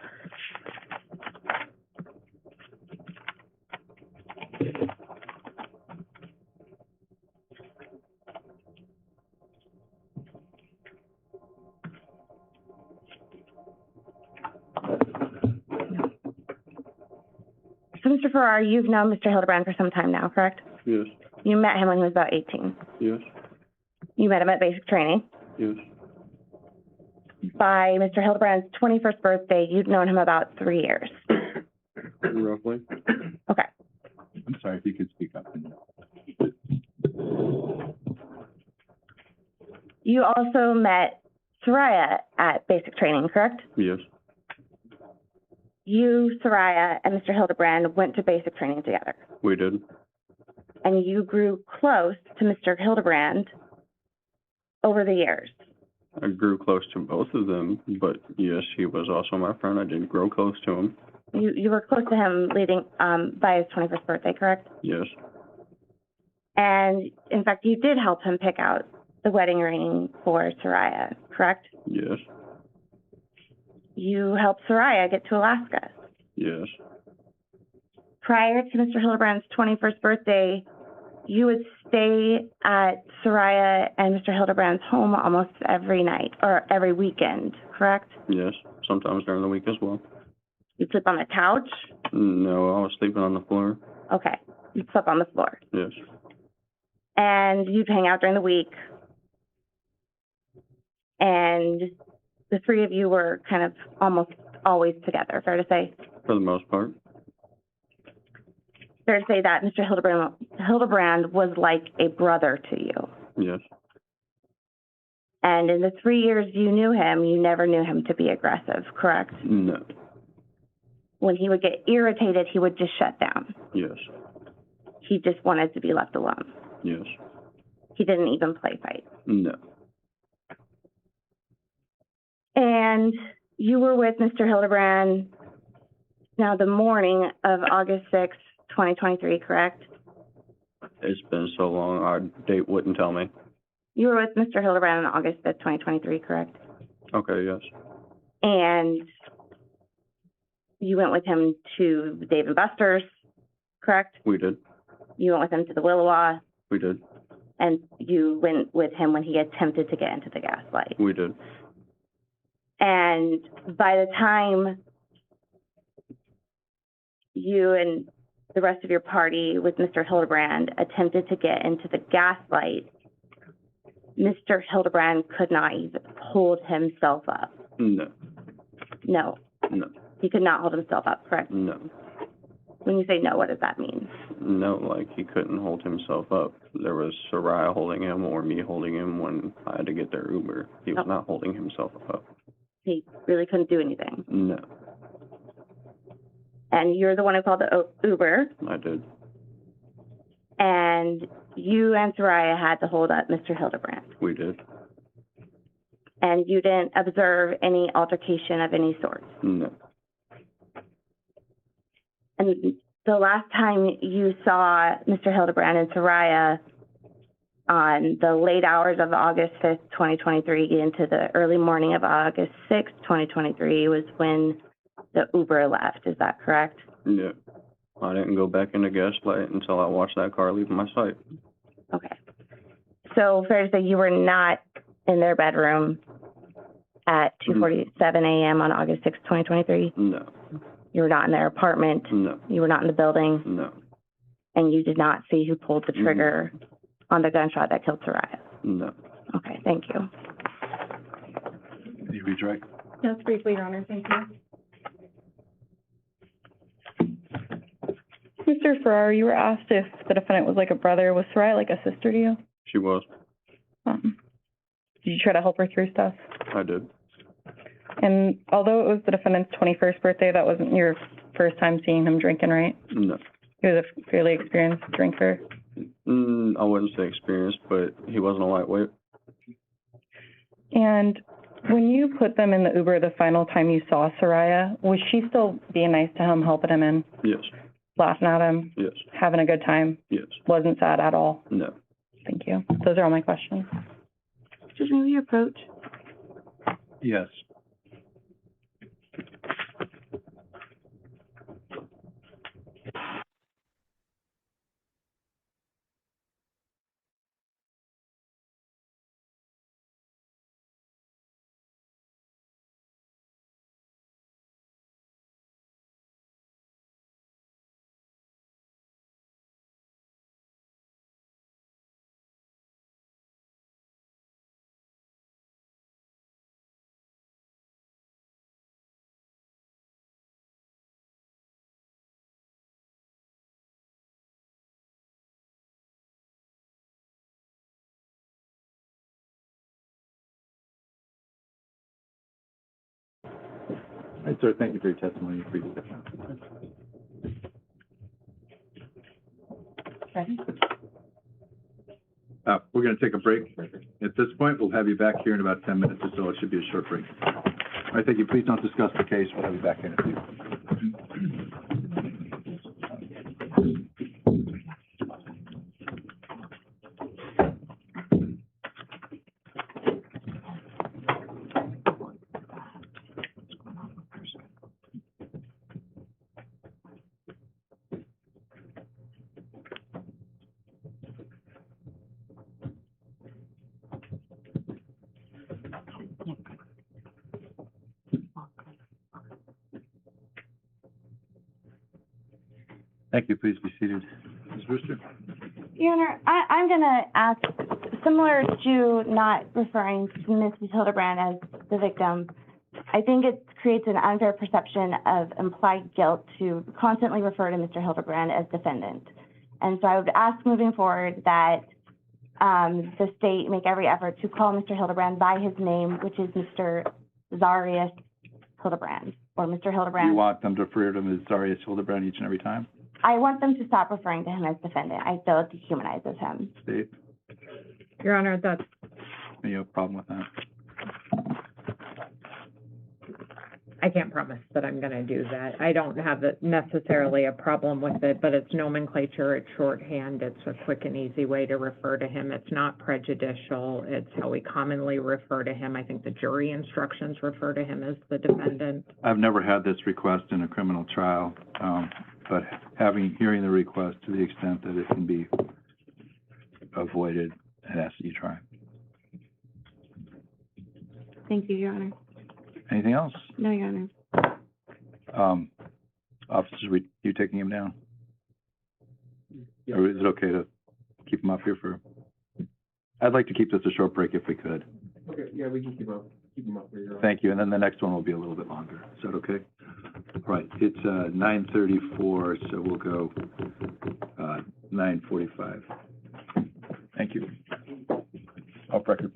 So, Mr. Farrar, you've known Mr. Hildebrand for some time now, correct? Yes. You met him when he was about 18. Yes. You met him at basic training. Yes. By Mr. Hildebrand's 21st birthday, you'd known him about 3 years. Roughly. Okay. I'm sorry, if you could speak up. You also met Saria at basic training, correct? Yes. You, Saria, and Mr. Hildebrand went to basic training together. We did. And you grew close to Mr. Hildebrand over the years. I grew close to both of them, but yes, he was also my friend. I did grow close to him. You were close to him leading by his 21st birthday, correct? Yes. And in fact, you did help him pick out the wedding ring for Saria, correct? Yes. You helped Saria get to Alaska. Yes. Prior to Mr. Hildebrand's 21st birthday, you would stay at Saria and Mr. Hildebrand's home almost every night or every weekend, correct? Yes. Sometimes during the week as well. You'd sleep on the couch? No, I was sleeping on the floor. Okay. You'd sleep on the floor. Yes. And you'd hang out during the week. And the three of you were kind of almost always together, fair to say? For the most part. Fair to say that Mr. Hildebrand was like a brother to you. Yes. And in the 3 years you knew him, you never knew him to be aggressive, correct? No. When he would get irritated, he would just shut down. Yes. He just wanted to be left alone. Yes. He didn't even play fight. No. And you were with Mr. Hildebrand now the morning of August 6th, 2023, correct? It's been so long, our date wouldn't tell me. You were with Mr. Hildebrand on August 5th, 2023, correct? Okay, yes. And you went with him to Dave and Buster's, correct? We did. You went with him to the Willowa, We did. and you went with him when he attempted to get into the gas light. We did. And by the time you and the rest of your party with Mr. Hildebrand attempted to get into the gas light, Mr. Hildebrand could not even hold himself up. No. No, No. he could not hold himself up, correct? No. When you say no, what does that mean? No, like he couldn't hold himself up. There was Saria holding him or me holding him when I had to get their Uber. He was not holding himself up. He really couldn't do anything. No. And you're the one who called the Uber, I did. and you and Saria had to hold up Mr. Hildebrand. We did. And you didn't observe any altercation of any sort. No. And the last time you saw Mr. Hildebrand and Saria on the late hours of August 5th, 2023, into the early morning of August 6th, 2023, was when the Uber left. Is that correct? Yeah. I didn't go back into Gaslight until I watched that car leave my sight. Okay. So fair to say you were not in their bedroom at 2:47 a.m. on August 6th, 2023? No. You were not in their apartment? No. You were not in the building? No. And you did not see who pulled the trigger on the gunshot that killed Saria? No. Okay, thank you. Can you redirect? Yes, briefly, Your Honor, thank you. Mr. Farrar, you were asked if the defendant was like a brother. Was Saria like a sister to you? She was. Did you try to help her through stuff? I did. And although it was the defendant's 21st birthday, that wasn't your first time seeing him drinking, right? No. He was a fairly experienced drinker. I wouldn't say experienced, but he wasn't a lightweight. And when you put them in the Uber the final time you saw Saria, was she still being nice to him, helping him in, Yes. laughing at him, Yes. having a good time? Yes. Wasn't sad at all? No. Thank you. Those are all my questions. Judge, may we approach? Yes. All right, sir, thank you for your testimony. Appreciate it. Ready? We're going to take a break. At this point, we'll have you back here in about 10 minutes or so. It should be a short break. All right, thank you. Please don't discuss the case. We'll have you back in a few. Thank you. Please be seated. Ms. Brewster? Your Honor, I'm gonna ask, similar to not referring to Mrs. Hildebrand as the victim, I think it creates an unfair perception of implied guilt to constantly refer to Mr. Hildebrand as defendant. And so I would ask moving forward that the state make every effort to call Mr. Hildebrand by his name, which is Mr. Zarrius Hildabrand, or Mr. Hildebrand. You want them to refer to him as Zarrius Hildabrand each and every time? I want them to stop referring to him as defendant. I feel it dehumanizes him. State, Your Honor, that's, you have a problem with that? I can't promise that I'm gonna do that. I don't have necessarily a problem with it, but it's nomenclature, it's shorthand, it's a quick and easy way to refer to him. It's not prejudicial, it's how we commonly refer to him. I think the jury instructions refer to him as the defendant. I've never had this request in a criminal trial, but hearing the request to the extent that it can be avoided, I'd ask that you try. Thank you, Your Honor. Anything else? No, Your Honor. Officers, you taking him down? Or is it okay to keep him up here for? I'd like to keep this a short break if we could. Okay, yeah, we can keep him up here. Thank you, and then the next one will be a little bit longer. Is that okay? All right, it's 9:34, so we'll go 9:45. Thank you. Off record.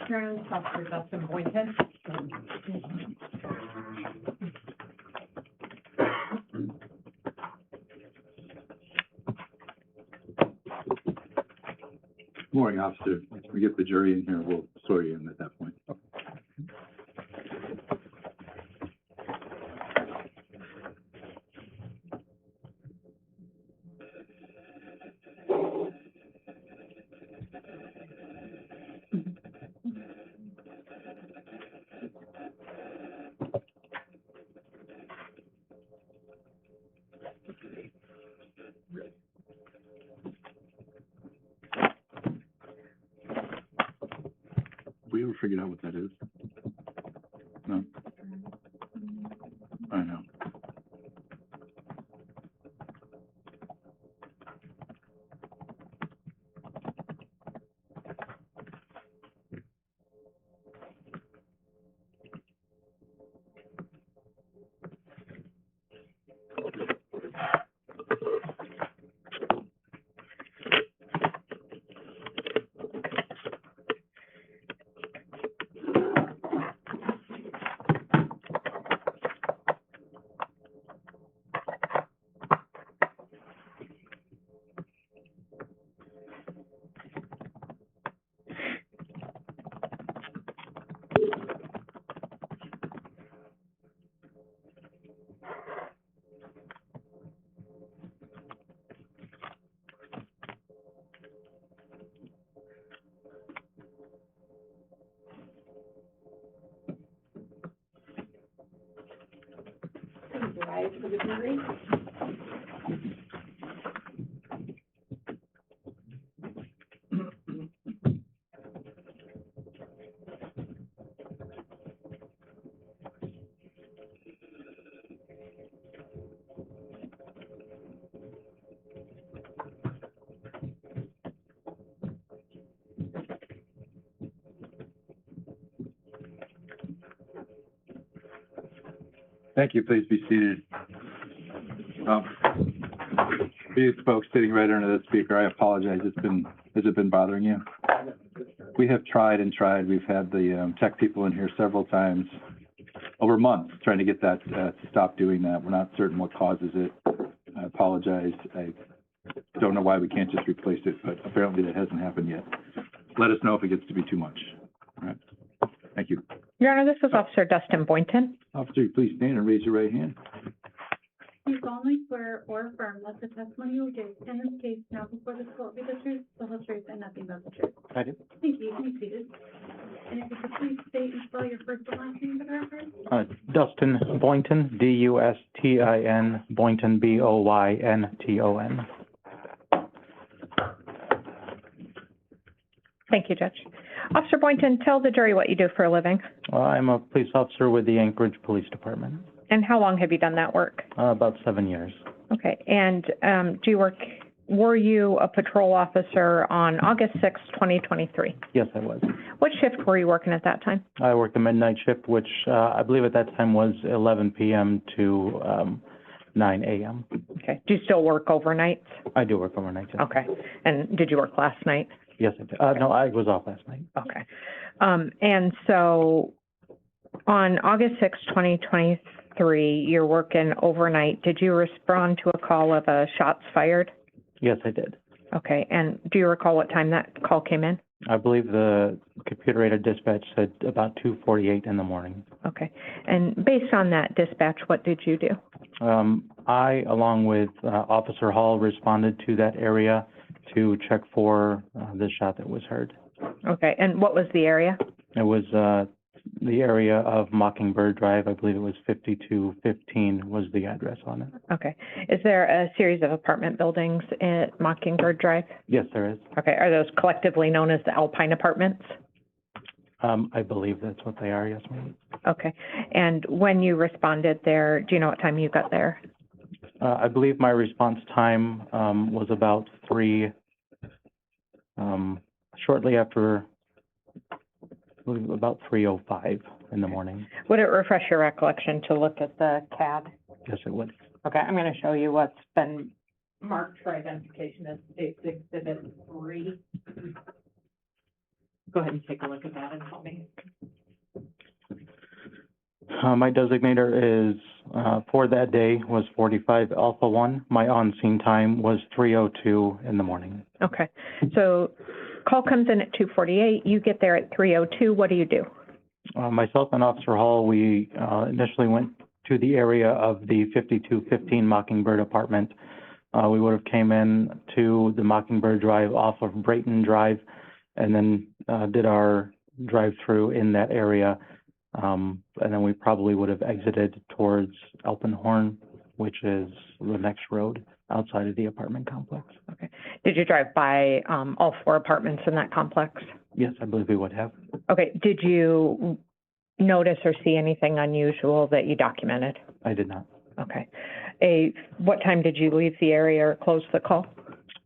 Hearing Officer Dustin Boynton. Morning, officer. We get the jury in here, we'll swear you in at that point. We ever figured out what that is? No? I know. Rise for the jury. Thank you. Please be seated. These folks sitting right under the speaker, I apologize. Has it been bothering you? We have tried and tried. We've had the tech people in here several times over months trying to get that to stop doing that. We're not certain what causes it. I apologize. I don't know why we can't just replace it, but apparently that hasn't happened yet. Let us know if it gets to be too much. All right. Thank you. Your Honor, this is Officer Dustin Boynton. Officer, please stand and raise your right hand. Do you solemnly swear or affirm that the testimony you will give in this case now before this court will be the truth, the whole truth, and nothing but the truth? I do. Thank you. You can be seated. And if you could please state and spell your first and last name for the record? Dustin Boynton, D-U-S-T-I-N, Boynton, B-O-Y-N-T-O-N. Thank you, Judge. Officer Boynton, tell the jury what you do for a living. I'm a police officer with the Anchorage Police Department. And how long have you done that work? About 7 years. Okay, and were you a patrol officer on August 6, 2023? Yes, I was. What shift were you working at that time? I worked the midnight shift, which I believe at that time was 11 p.m. to 9 a.m. Okay, do you still work overnights? I do work overnight, yes. Okay, and did you work last night? Yes, I did. No, I was off last night. Okay. And so on August 6, 2023, you're working overnight. Did you respond to a call of shots fired? Yes, I did. Okay, and do you recall what time that call came in? I believe the computer-aided dispatch said about 2:48 in the morning. Okay, and based on that dispatch, what did you do? I, along with Officer Hall, responded to that area to check for the shot that was heard. Okay, and what was the area? It was the area of Mockingbird Drive. I believe it was 5215 was the address on it. Okay. Is there a series of apartment buildings at Mockingbird Drive? Yes, there is. Okay, are those collectively known as the Alpine Apartments? I believe that's what they are, yes, ma'am. Okay, and when you responded there, do you know what time you got there? I believe my response time was about shortly after, I believe about 3:05. in the morning. Would it refresh your recollection to look at the CAD? Yes, it would. Okay, I'm gonna show you what's been marked for identification as State's Exhibit 3. Go ahead and take a look at that and tell me. My designator is, for that day was 45 Alpha 1. My on-scene time was 3:02 in the morning. Okay, so call comes in at 2:48, you get there at 3:02, what do you do? Myself and Officer Hall, we initially went to the area of the 5215 Mockingbird apartment. We would have came in to the Mockingbird Drive off of Brayton Drive, and then did our drive-through in that area. And then we probably would have exited towards Alpenhorn, which is the next road outside of the apartment complex. Okay, did you drive by all 4 apartments in that complex? Yes, I believe we would have. Okay, did you notice or see anything unusual that you documented? I did not. Okay. What time did you leave the area or close the call?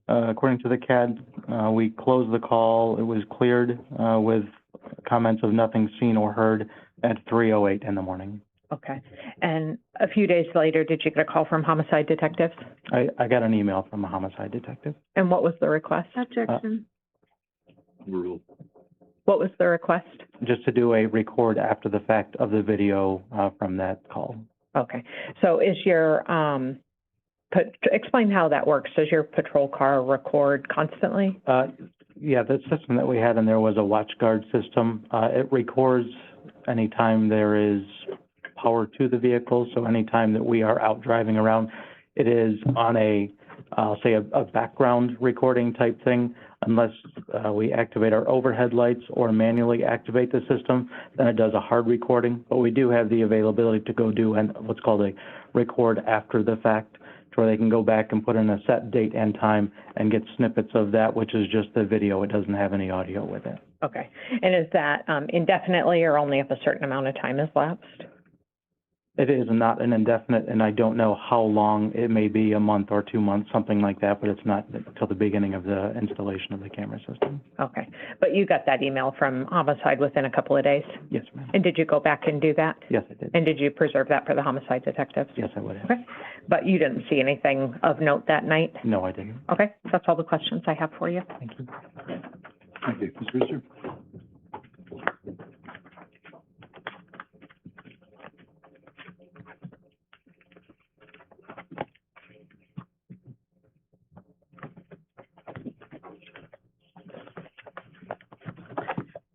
According to the CAD, we closed the call. It was cleared with comments of nothing seen or heard at 3:08 in the morning. Okay. And a few days later, did you get a call from homicide detectives? I got an email from a homicide detective. And what was the request? Objection. What was the request? Just to do a record after the fact of the video from that call. Okay. So is your, explain how that works. Does your patrol car record constantly? Yeah, the system that we had in there was a watch guard system. It records anytime there is power to the vehicle, so anytime that we are out driving around, it is on a, I'll say a background recording type thing. Unless we activate our overhead lights or manually activate the system, then it does a hard recording. But we do have the availability to go do what's called a record after the fact, where they can go back and put in a set date and time and get snippets of that, which is just the video. It doesn't have any audio with it. Okay. And is that indefinitely or only if a certain amount of time has lapsed? It is not an indefinite, and I don't know how long. It may be a month or 2 months, something like that, but it's not until the beginning of the installation of the camera system. Okay. But you got that email from homicide within a couple of days? Yes, ma'am. And did you go back and do that? Yes, I did. And did you preserve that for the homicide detectives? Yes, I would have. Okay. But you didn't see anything of note that night? No, I didn't. Okay. That's all the questions I have for you. Thank you. Thank you. Mr. Brewster?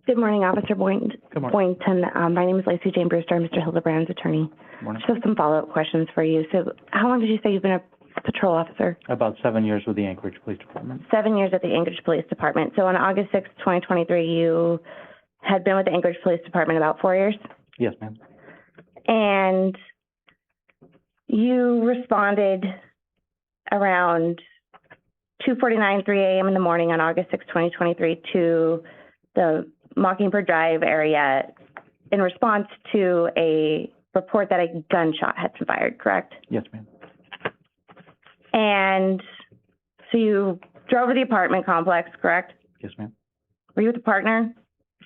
Good morning, Officer Boynton. Good morning. My name is Lacey Jane Brewster. I'm Mr. Hildabrand's attorney. Good morning. Just have some follow-up questions for you. So how long did you say you've been a patrol officer? About 7 years with the Anchorage Police Department. 7 years at the Anchorage Police Department. So on August 6th, 2023, you had been with the Anchorage Police Department about 4 years? Yes, ma'am. And you responded around 2:49, 3 a.m. in the morning on August 6th, 2023 to the Mockingbird Drive area in response to a report that a gunshot had been fired, correct? Yes, ma'am. And so you drove to the apartment complex, correct? Yes, ma'am. Were you with a partner?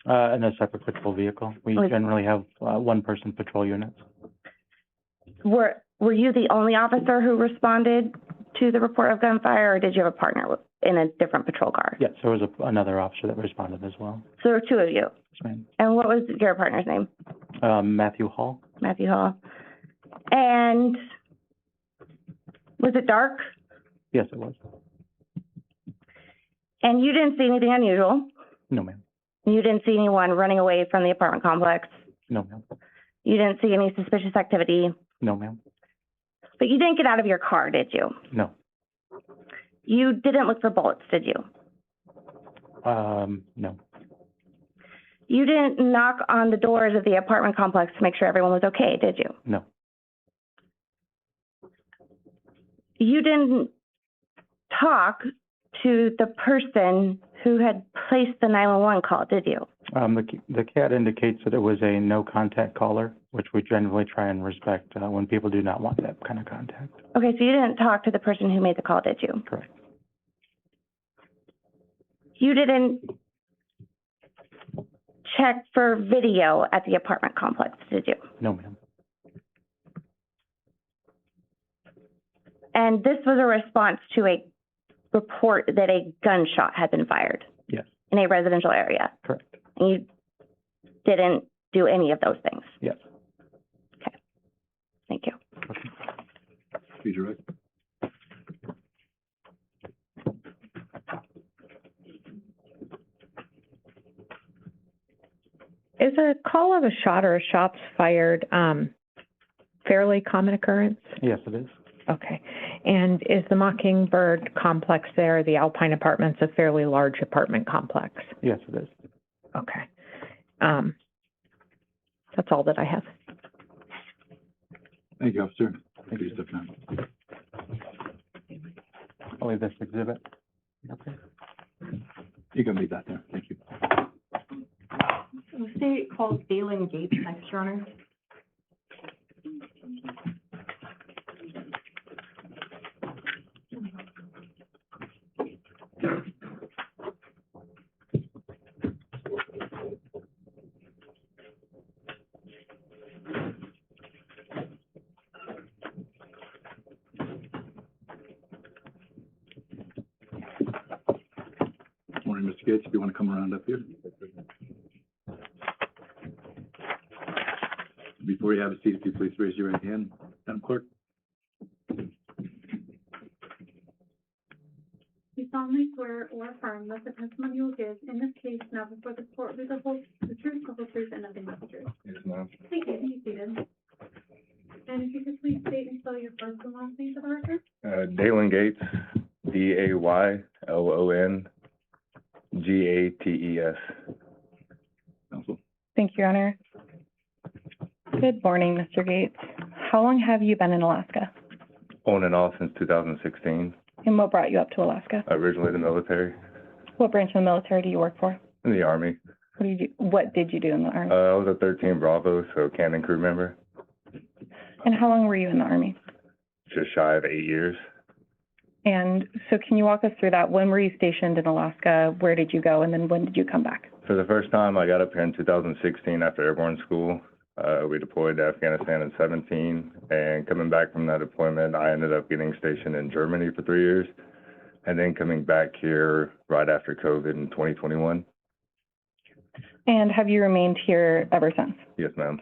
In a separate patrol vehicle. We generally have one-person patrol units. Were you the only officer who responded to the report of gunfire, or did you have a partner in a different patrol car? Yes, there was another officer that responded as well. So there were 2 of you. Yes, ma'am. And what was your partner's name? Matthew Hall. Matthew Hall. And was it dark? Yes, it was. And you didn't see anything unusual? No, ma'am. You didn't see anyone running away from the apartment complex? No, ma'am. You didn't see any suspicious activity? No, ma'am. But you didn't get out of your car, did you? No. You didn't look for bullets, did you? No. You didn't knock on the doors of the apartment complex to make sure everyone was okay, did you? No. You didn't talk to the person who had placed the 911 call, did you? The CAD indicates that it was a no-contact caller, which we generally try and respect when people do not want that kind of contact. Okay, so you didn't talk to the person who made the call, did you? Correct. You didn't check for video at the apartment complex, did you? No, ma'am. And this was a response to a report that a gunshot had been fired Yes, in a residential area. correct. And you didn't do any of those things. Yes. Okay. Thank you. Please, you're right. Is a call of a shot or a shots fired, fairly common occurrence? Yes, it is. Okay. And is the Mockingbird complex there, the Alpine Apartments, a fairly large apartment complex? Yes, it is. Okay. That's all that I have. Thank you, officer. Thank you, Stefan. I'll leave this exhibit. Okay. You can leave that there. Thank you. The state calls Dalen Gates next, Your Honor. Morning, Mr. Gates, if you want to come around up here. Before you have a seat, if you please raise your right hand, Madam Clerk. You solemnly swear or affirm that the testimony you will give in this case now before the court will be the whole, the truth, the whole truth, and nothing but the truth. Yes, ma'am. Thank you. Be seated. And if you could please state and spell your first and last name for the record? Dalen Gates, DAYLONGATES. Counsel. Thank you, Your Honor. Good morning, Mr. Gates. How long have you been in Alaska? On and off since 2016. And what brought you up to Alaska? Originally the military, What branch of the military do you work for? in the Army. What did you do in the Army? I was a 13 Bravo, so cannon crew member. And how long were you in the Army? Just shy of 8 years. And so can you walk us through that? When were you stationed in Alaska? Where did you go? And then when did you come back? For the first time, I got up here in 2016 after airborne school. We deployed to Afghanistan in 17, and coming back from that deployment, I ended up getting stationed in Germany for 3 years, and then coming back here right after COVID in 2021. And have you remained here ever since? Yes, ma'am.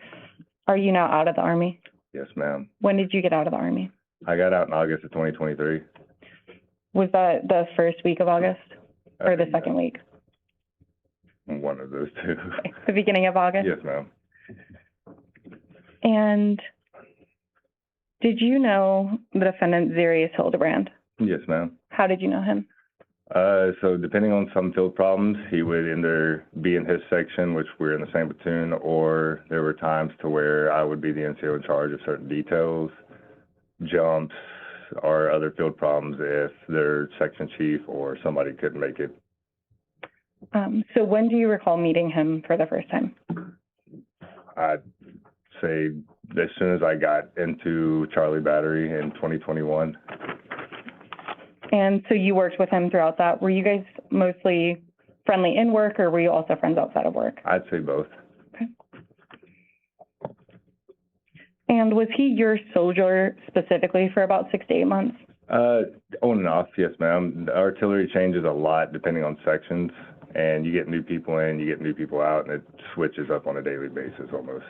Are you now out of the Army? Yes, ma'am. When did you get out of the Army? I got out in August of 2023. Was that the first week of August or the second week? One of those two. The beginning of August? Yes, ma'am. And did you know the defendant, Zarrius Hildabrand? Yes, ma'am. How did you know him? So depending on some field problems, he would either be in his section, which we're in the same platoon, or there were times to where I would be the NCO in charge of certain details, jumps, or other field problems if their section chief or somebody couldn't make it. So when do you recall meeting him for the first time? I'd say as soon as I got into Charlie Battery in 2021. And so you worked with him throughout that. Were you guys mostly friendly in work, or were you also friends outside of work? I'd say both. Okay. And was he your soldier specifically for about 6 to 8 months? On and off, yes, ma'am. The artillery changes a lot depending on sections, and you get new people in, you get new people out, and it switches up on a daily basis almost.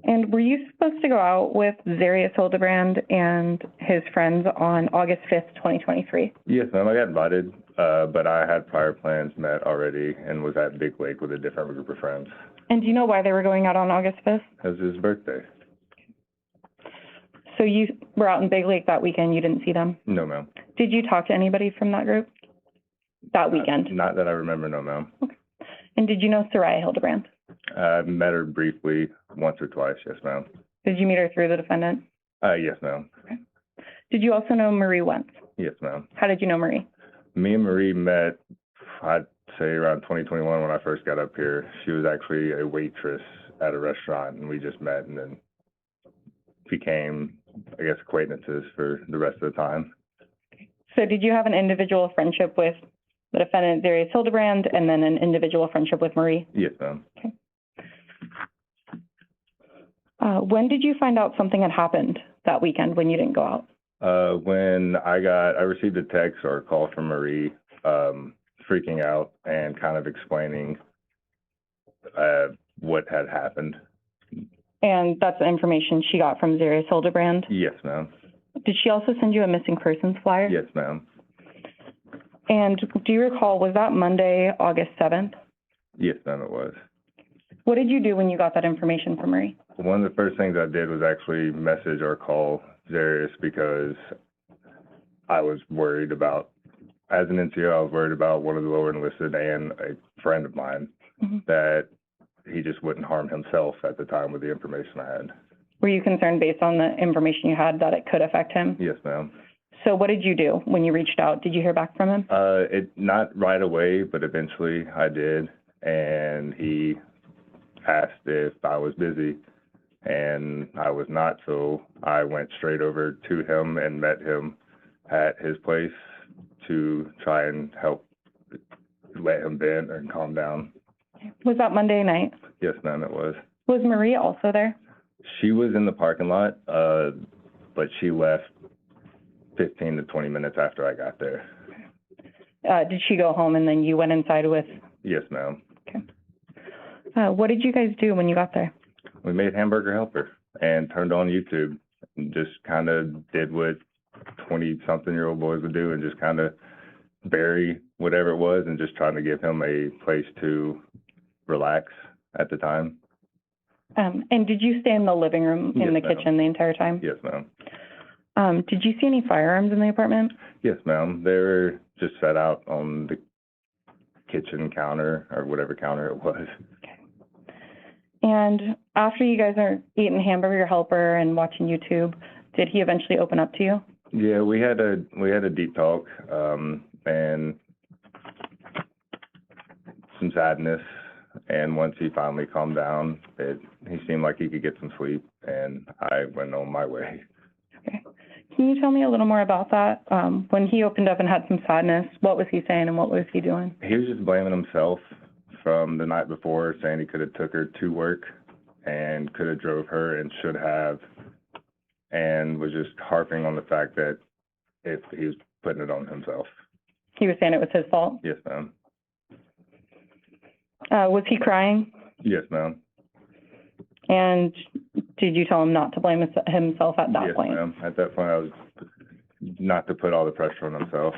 And were you supposed to go out with Zarrius Hildabrand and his friends on August 5th, 2023? Yes, ma'am. I got invited, but I had prior plans met already and was at Big Lake with a different group of friends. And do you know why they were going out on August 5th? It was his birthday. So you were out in Big Lake that weekend, you didn't see them? No, ma'am. Did you talk to anybody from that group that weekend? Not that I remember, no, ma'am. Okay. And did you know Saria Hildabrand? I met her briefly once or twice, yes, ma'am. Did you meet her through the defendant? Yes, ma'am. Okay. Did you also know Marie Wentz? Yes, ma'am. How did you know Marie? Me and Marie met, I'd say around 2021 when I first got up here. She was actually a waitress at a restaurant, and we just met and then became, I guess, acquaintances for the rest of the time. So did you have an individual friendship with the defendant, Zarrius Hildabrand, and then an individual friendship with Marie. Yes, ma'am. Okay. When did you find out something had happened that weekend when you didn't go out? When I received a text or a call from Marie, freaking out and kind of explaining, what had happened. And that's the information she got from Zarrius Hildabrand? Yes, ma'am. Did she also send you a missing persons flyer? Yes, ma'am. And do you recall, was that Monday, August 7th? Yes, ma'am, it was. What did you do when you got that information from Marie? One of the first things I did was actually message or call Zarrius because I was worried about, as an NCO, I was worried about one of the lower enlisted and a friend of mine, that he just wouldn't harm himself at the time with the information I had. Were you concerned based on the information you had that it could affect him? Yes, ma'am. So what did you do when you reached out? Did you hear back from him? Not right away, but eventually I did, and he asked if I was busy, and I was not, so I went straight over to him and met him at his place to try and help let him vent and calm down. Was that Monday night? Yes, ma'am, it was. Was Marie also there? She was in the parking lot, but she left 15 to 20 minutes after I got there. Did she go home and then you went inside with? Yes, ma'am. Okay. What did you guys do when you got there? We made Hamburger Helper and turned on YouTube and just kind of did what 20-something-year-old boys would do and just kind of bury whatever it was and just trying to give him a place to relax at the time. And did you stay in the living room, in the kitchen the entire time? Yes, ma'am. Did you see any firearms in the apartment? Yes, ma'am. They were just set out on the kitchen counter or whatever counter it was. Okay. And after you guys are eating Hamburger Helper and watching YouTube, did he eventually open up to you? Yeah, we had a deep talk, and some sadness. And once he finally calmed down, he seemed like he could get some sleep, and I went on my way. Okay. Can you tell me a little more about that? When he opened up and had some sadness, what was he saying and what was he doing? He was just blaming himself from the night before, saying he could have took her to work and could have drove her and should have, and was just harping on the fact that if he was putting it on himself. He was saying it was his fault? Yes, ma'am. Was he crying? Yes, ma'am. And did you tell him not to blame himself at that point? Yes, ma'am. At that point, I was not to put all the pressure on himself.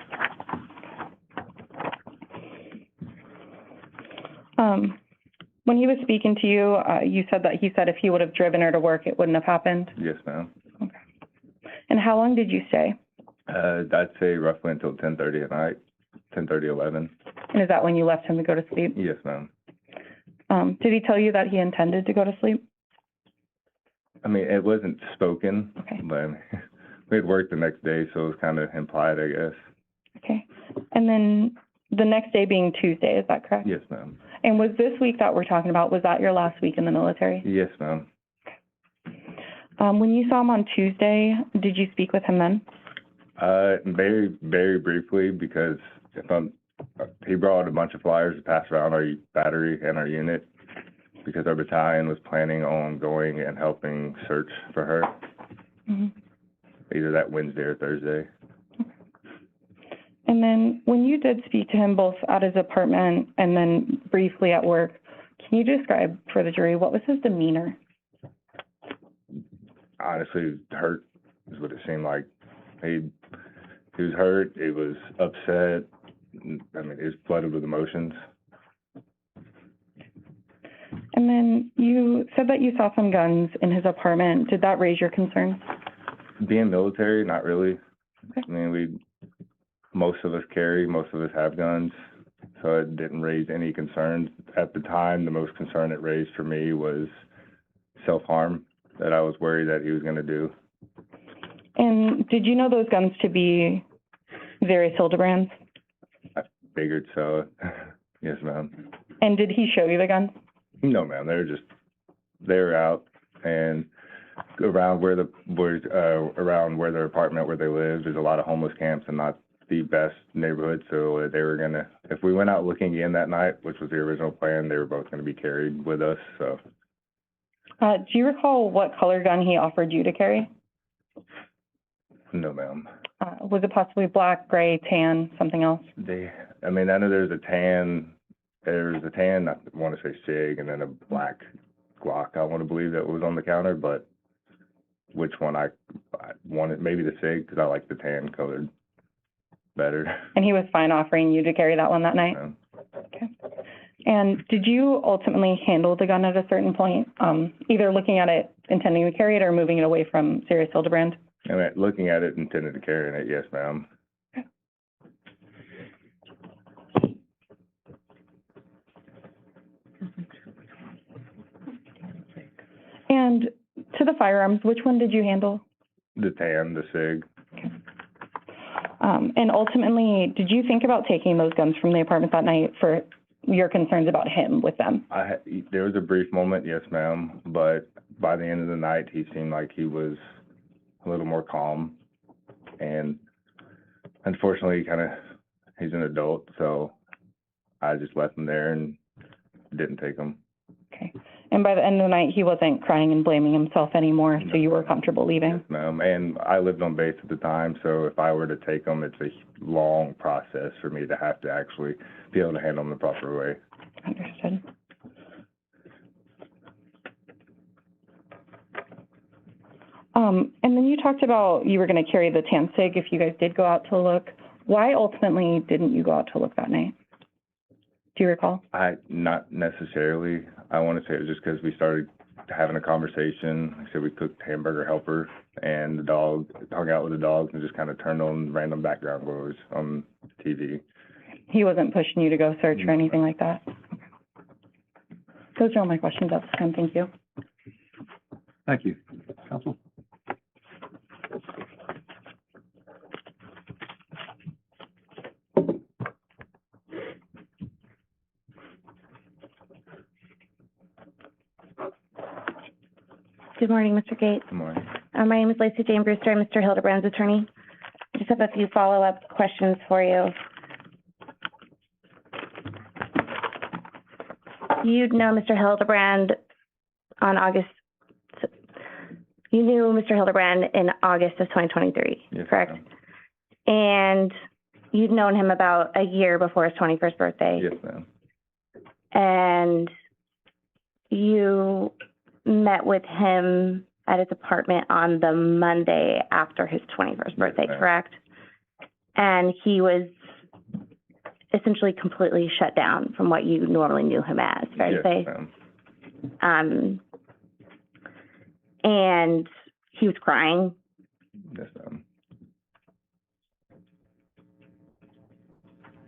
When he was speaking to you, you said that he said if he would have driven her to work, it wouldn't have happened? Yes, ma'am. Okay. And how long did you stay? I'd say roughly until 10:30 at night, 10:30, 11. And is that when you left him to go to sleep? Yes, ma'am. Did he tell you that he intended to go to sleep? I mean, it wasn't spoken, Okay. but I mean, we had work the next day, so it was kind of implied, I guess. Okay. And then the next day being Tuesday, is that correct? Yes, ma'am. And was this week that we're talking about, was that your last week in the military? Yes, ma'am. When you saw him on Tuesday, did you speak with him then? Very, very briefly, because he brought a bunch of flyers to pass around our battery and our unit, because our battalion was planning on going and helping search for her, either that Wednesday or Thursday. And then when you did speak to him both at his apartment and then briefly at work, can you describe for the jury, what was his demeanor? Honestly, hurt is what it seemed like. He was hurt, he was upset. I mean, he was flooded with emotions. And then you said that you saw some guns in his apartment. Did that raise your concerns? Being military, not really. Okay. I mean, most of us have guns, so it didn't raise any concerns. At the time, the most concern it raised for me was self-harm, that I was worried that he was going to do. And did you know those guns to be Zarrius Hildabrand's? I figured so. Yes, ma'am. And did he show you the guns? No, ma'am. They were out and around where their apartment where they lived. There's a lot of homeless camps and not the best neighborhood, so they were gonna, if we went out looking again that night, which was the original plan, they were both gonna be carried with us, so. Do you recall what color gun he offered you to carry? No, ma'am. Was it possibly black, gray, tan, something else? I mean, I know there's a tan, I wanna say SIG, and then a black Glock, I wanna believe that was on the counter, but which one I wanted, maybe the SIG, because I like the tan colored better. And he was fine offering you to carry that one that night? Okay. And did you ultimately handle the gun at a certain point, either looking at it, intending to carry it, or moving it away from Zarrius Hildabrand? I mean, looking at it, intended to carry it, yes, ma'am. And to the firearms, which one did you handle? The tan, the SIG. Okay. And ultimately, did you think about taking those guns from the apartment that night for your concerns about him with them? There was a brief moment, yes, ma'am, but by the end of the night, he seemed like he was a little more calm. And unfortunately, he's an adult, so I just left him there and didn't take him. Okay. And by the end of the night, he wasn't crying and blaming himself anymore, so you were comfortable leaving? Yes, ma'am. And I lived on base at the time, so if I were to take him, it's a long process for me to have to actually be able to handle him the proper way. Understood. And then you talked about you were going to carry the tan SIG if you guys did go out to look. Why ultimately didn't you go out to look that night? Do you recall? Not necessarily. I want to say it was just because we started having a conversation. Like I said, we cooked hamburger helper, and the dog hung out with the dogs and just kind of turned on random background noise on TV. He wasn't pushing you to go search or anything like that? Okay. Those are all my questions at this time. Thank you. Thank you. Counsel? Good morning, Mr. Gates. Good morning. My name is Lacey Jane Brewster. I'm Mr. Hildabrand's attorney. I just have a few follow-up questions for you. You'd know Mr. Hildabrand you knew Mr. Hildabrand in August of 2023, Yes, correct? ma'am. And you'd known him about a year before his 21st birthday. Yes, ma'am. And you met with him at his apartment on the Monday after his 21st birthday, ma'am. Correct? And he was essentially completely shut down from what you normally knew him as, fair to say? Yes, ma'am. And he was crying. Yes, ma'am.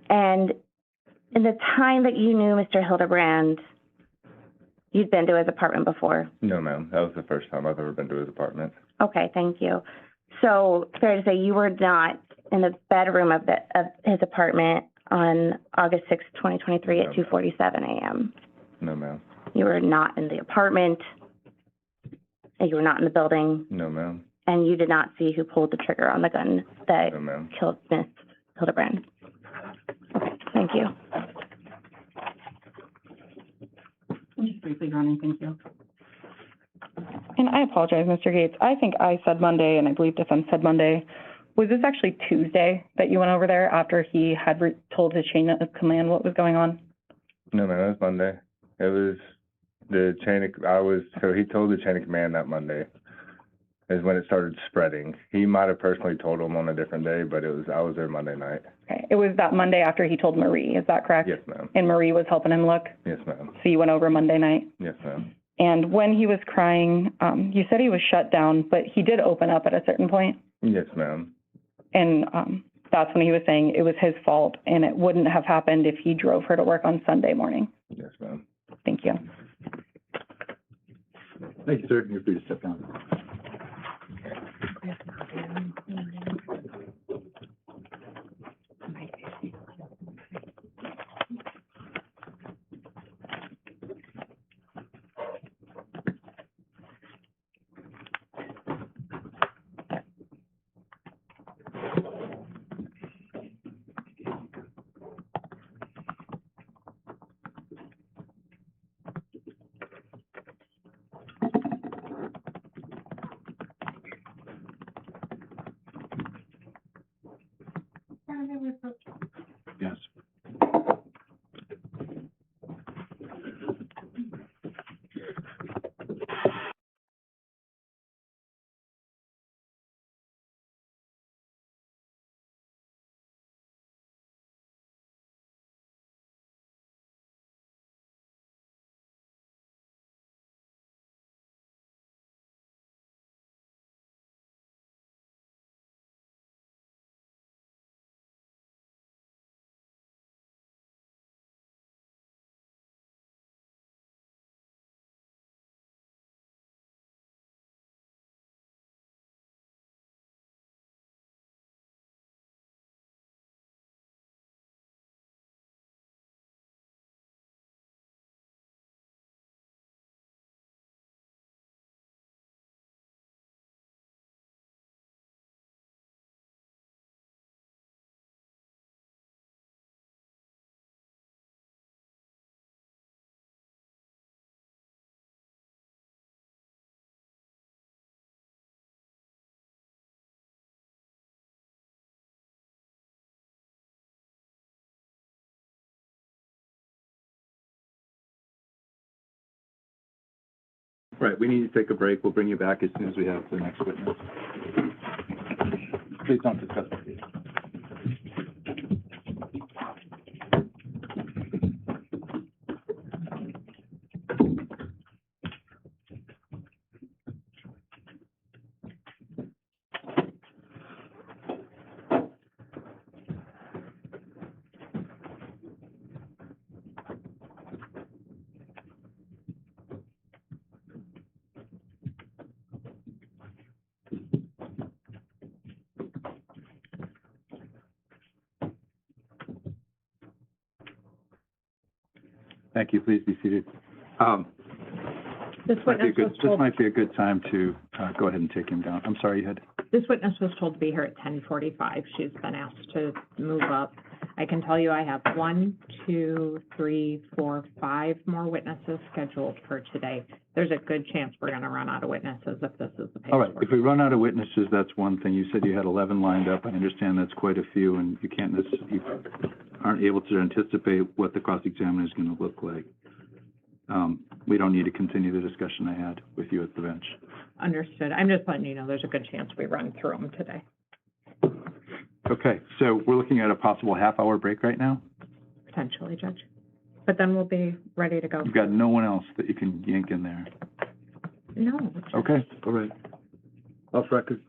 And in the time that you knew Mr. Hildabrand, you'd been to his apartment before? No, ma'am. That was the first time I've ever been to his apartment. Okay, thank you. So fair to say you were not in the bedroom of his apartment on August 6, 2023 at 2:47 a.m.? No, ma'am. You were not in the apartment, and you were not in the building, No, ma'am. and you did not see who pulled the trigger on the gun that No, ma'am. killed Miss Hildabrand? Okay, thank you. Just briefly, Ronnie, thank you. And I apologize, Mr. Gates. I think I said Monday, and I believe defense said Monday. Was this actually Tuesday that you went over there after he had told his chain of command what was going on? No, ma'am. It was Monday. It was so he told the chain of command that Monday is when it started spreading. He might have personally told him on a different day, but I was there Monday night. Okay. It was that Monday after he told Marie, is that correct? Yes, ma'am. And Marie was helping him look? Yes, ma'am. So you went over Monday night? Yes, ma'am. And when he was crying, you said he was shut down, but he did open up at a certain point? Yes, ma'am. And that's when he was saying it was his fault and it wouldn't have happened if he drove her to work on Sunday morning. Yes, ma'am. Thank you. Thank you, sir. You're free to step down. Right, we need to take a break. We'll bring you back as soon as we have the next witness. Please don't discuss the case. Thank you. Please be seated. This witness was This told, might be a good time to go ahead and take him down. I'm sorry, you had. this witness was told to be here at 10:45. She's been asked to move up. I can tell you I have 1, 2, 3, 4, 5 more witnesses scheduled for today. There's a good chance we're gonna run out of witnesses if this is the pace. All right, we're if we run out of witnesses, that's one thing. You said you had 11 lined up. I understand that's quite a few, and you can't you aren't able to anticipate what the cross-examiner is going to look like. We don't need to continue the discussion I had with you at the bench. Understood. I'm just letting you know there's a good chance we run through them today. Okay, so we're looking at a possible half-hour break right now? Potentially, Judge. But then we'll be ready to go. You've got no one else that you can yank in there? No. Okay, all right. Off record.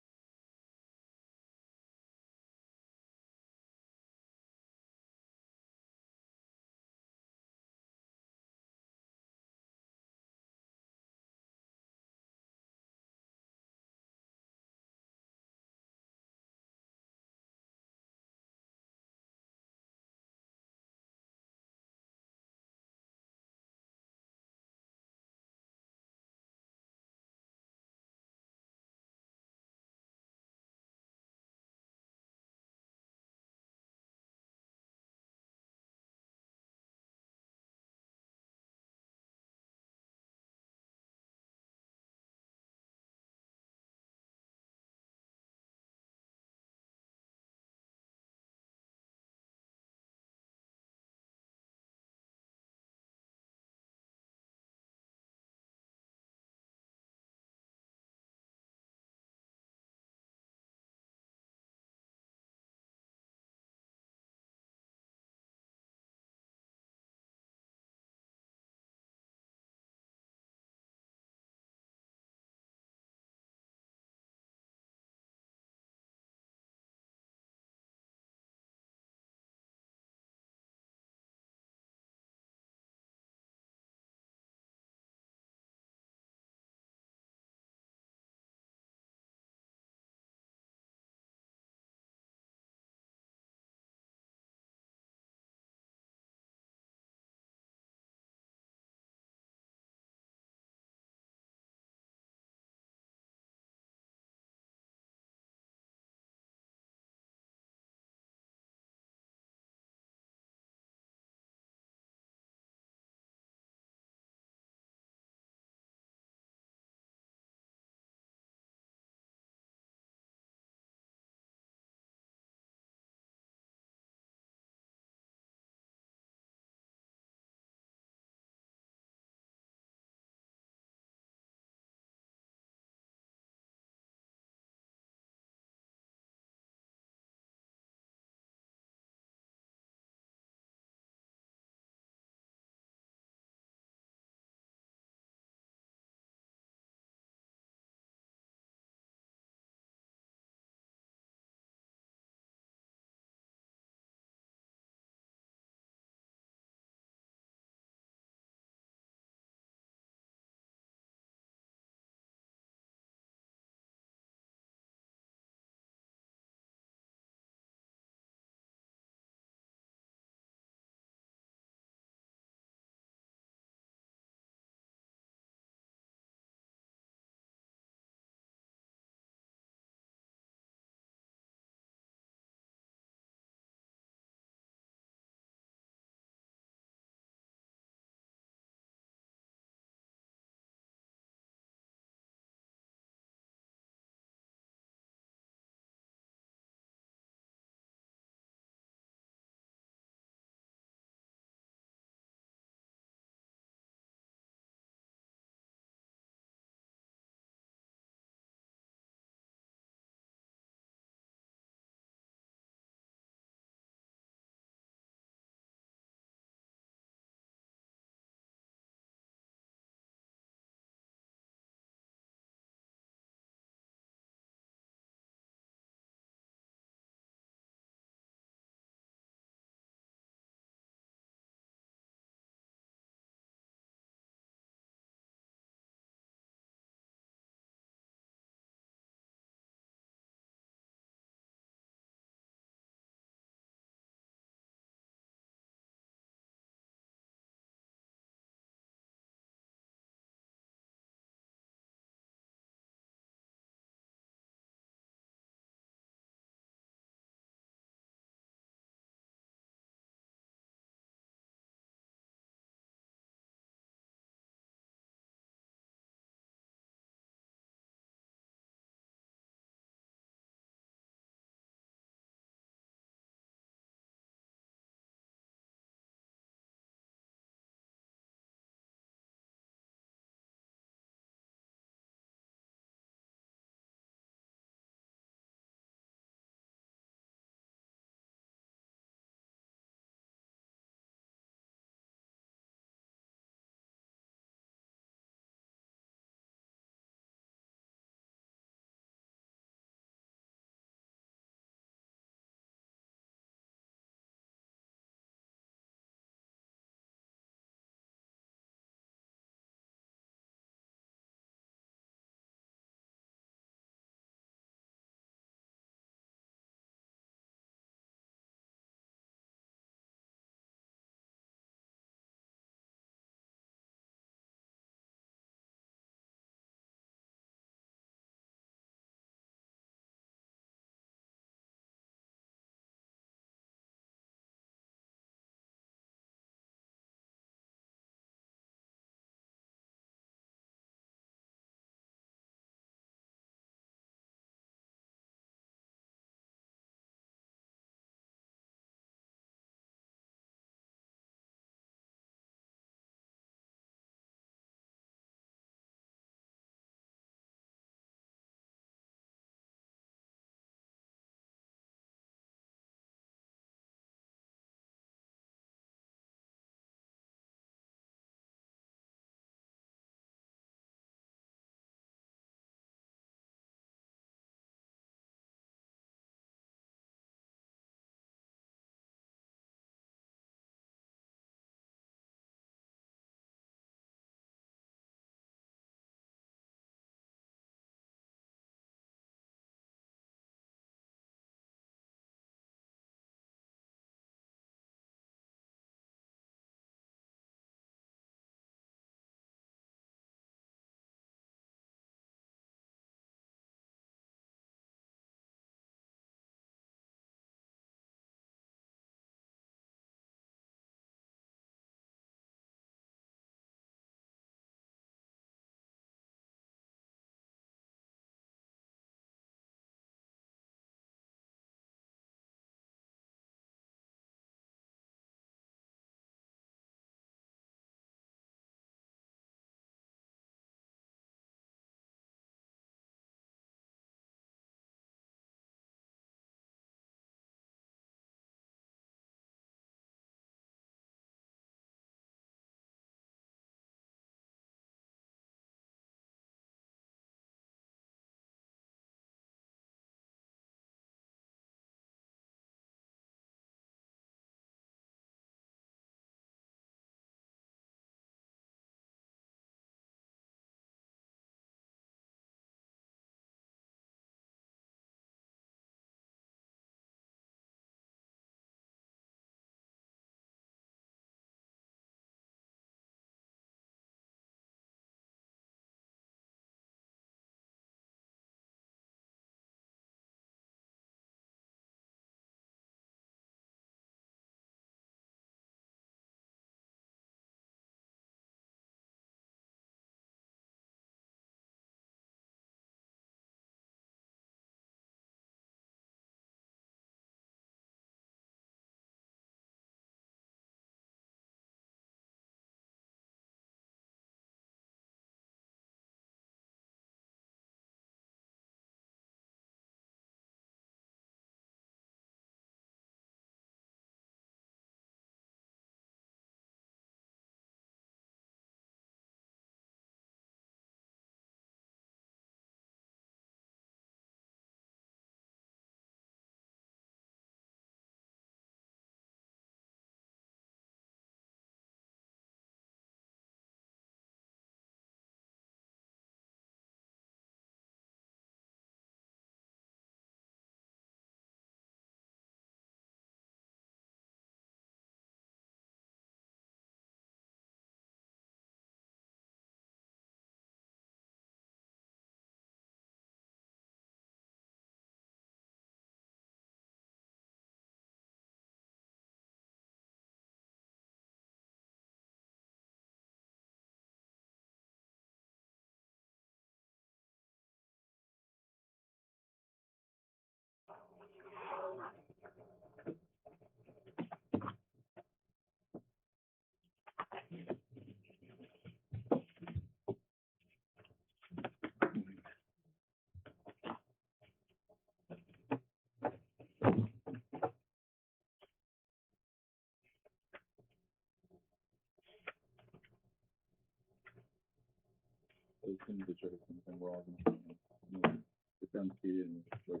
as soon as the jury comes in, we're all gonna, sit down, seated and wait.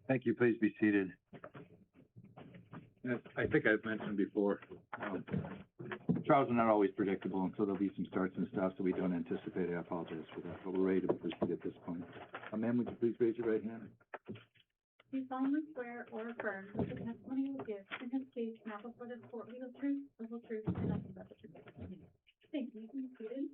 Thank you. Please be seated. As I think I've mentioned before, trials are not always predictable, and so there'll be some starts and stops that we don't anticipate. I apologize for that, but we're ready to proceed at this point. Ma'am, would you please raise your right hand? Do you solemnly swear or affirm that the testimony you will give in this case now before this court will be the truth, the whole truth, and nothing but the truth? Thank you. You can be seated.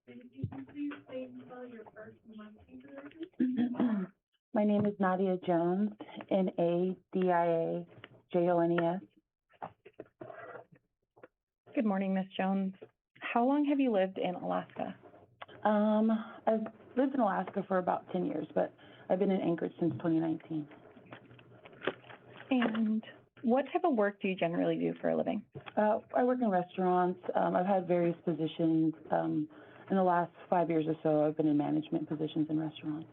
And if you can please state and spell your first and last name for the record. My name is Nadia Jones, Nadiajones. Good morning, Ms. Jones. How long have you lived in Alaska? I've lived in Alaska for about 10 years, but I've been in Anchorage since 2019. And what type of work do you generally do for a living? I work in restaurants. I've had various positions. In the last 5 years or so, I've been in management positions in restaurants.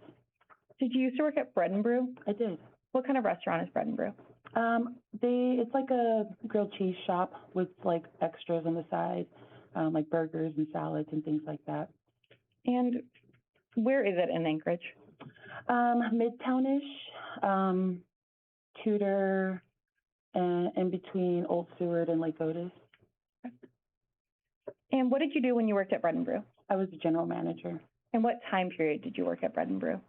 Did you used to work at Bread and Brew? I did. What kind of restaurant is Bread and Brew? It's like a grilled cheese shop with like extras on the side, like burgers and salads and things like that. And where is it in Anchorage? Midtownish, Tudor, and in between Old Seward and Lake Otis. And what did you do when you worked at Bread and Brew? I was the general manager. And what time period did you work at Bread and Brew?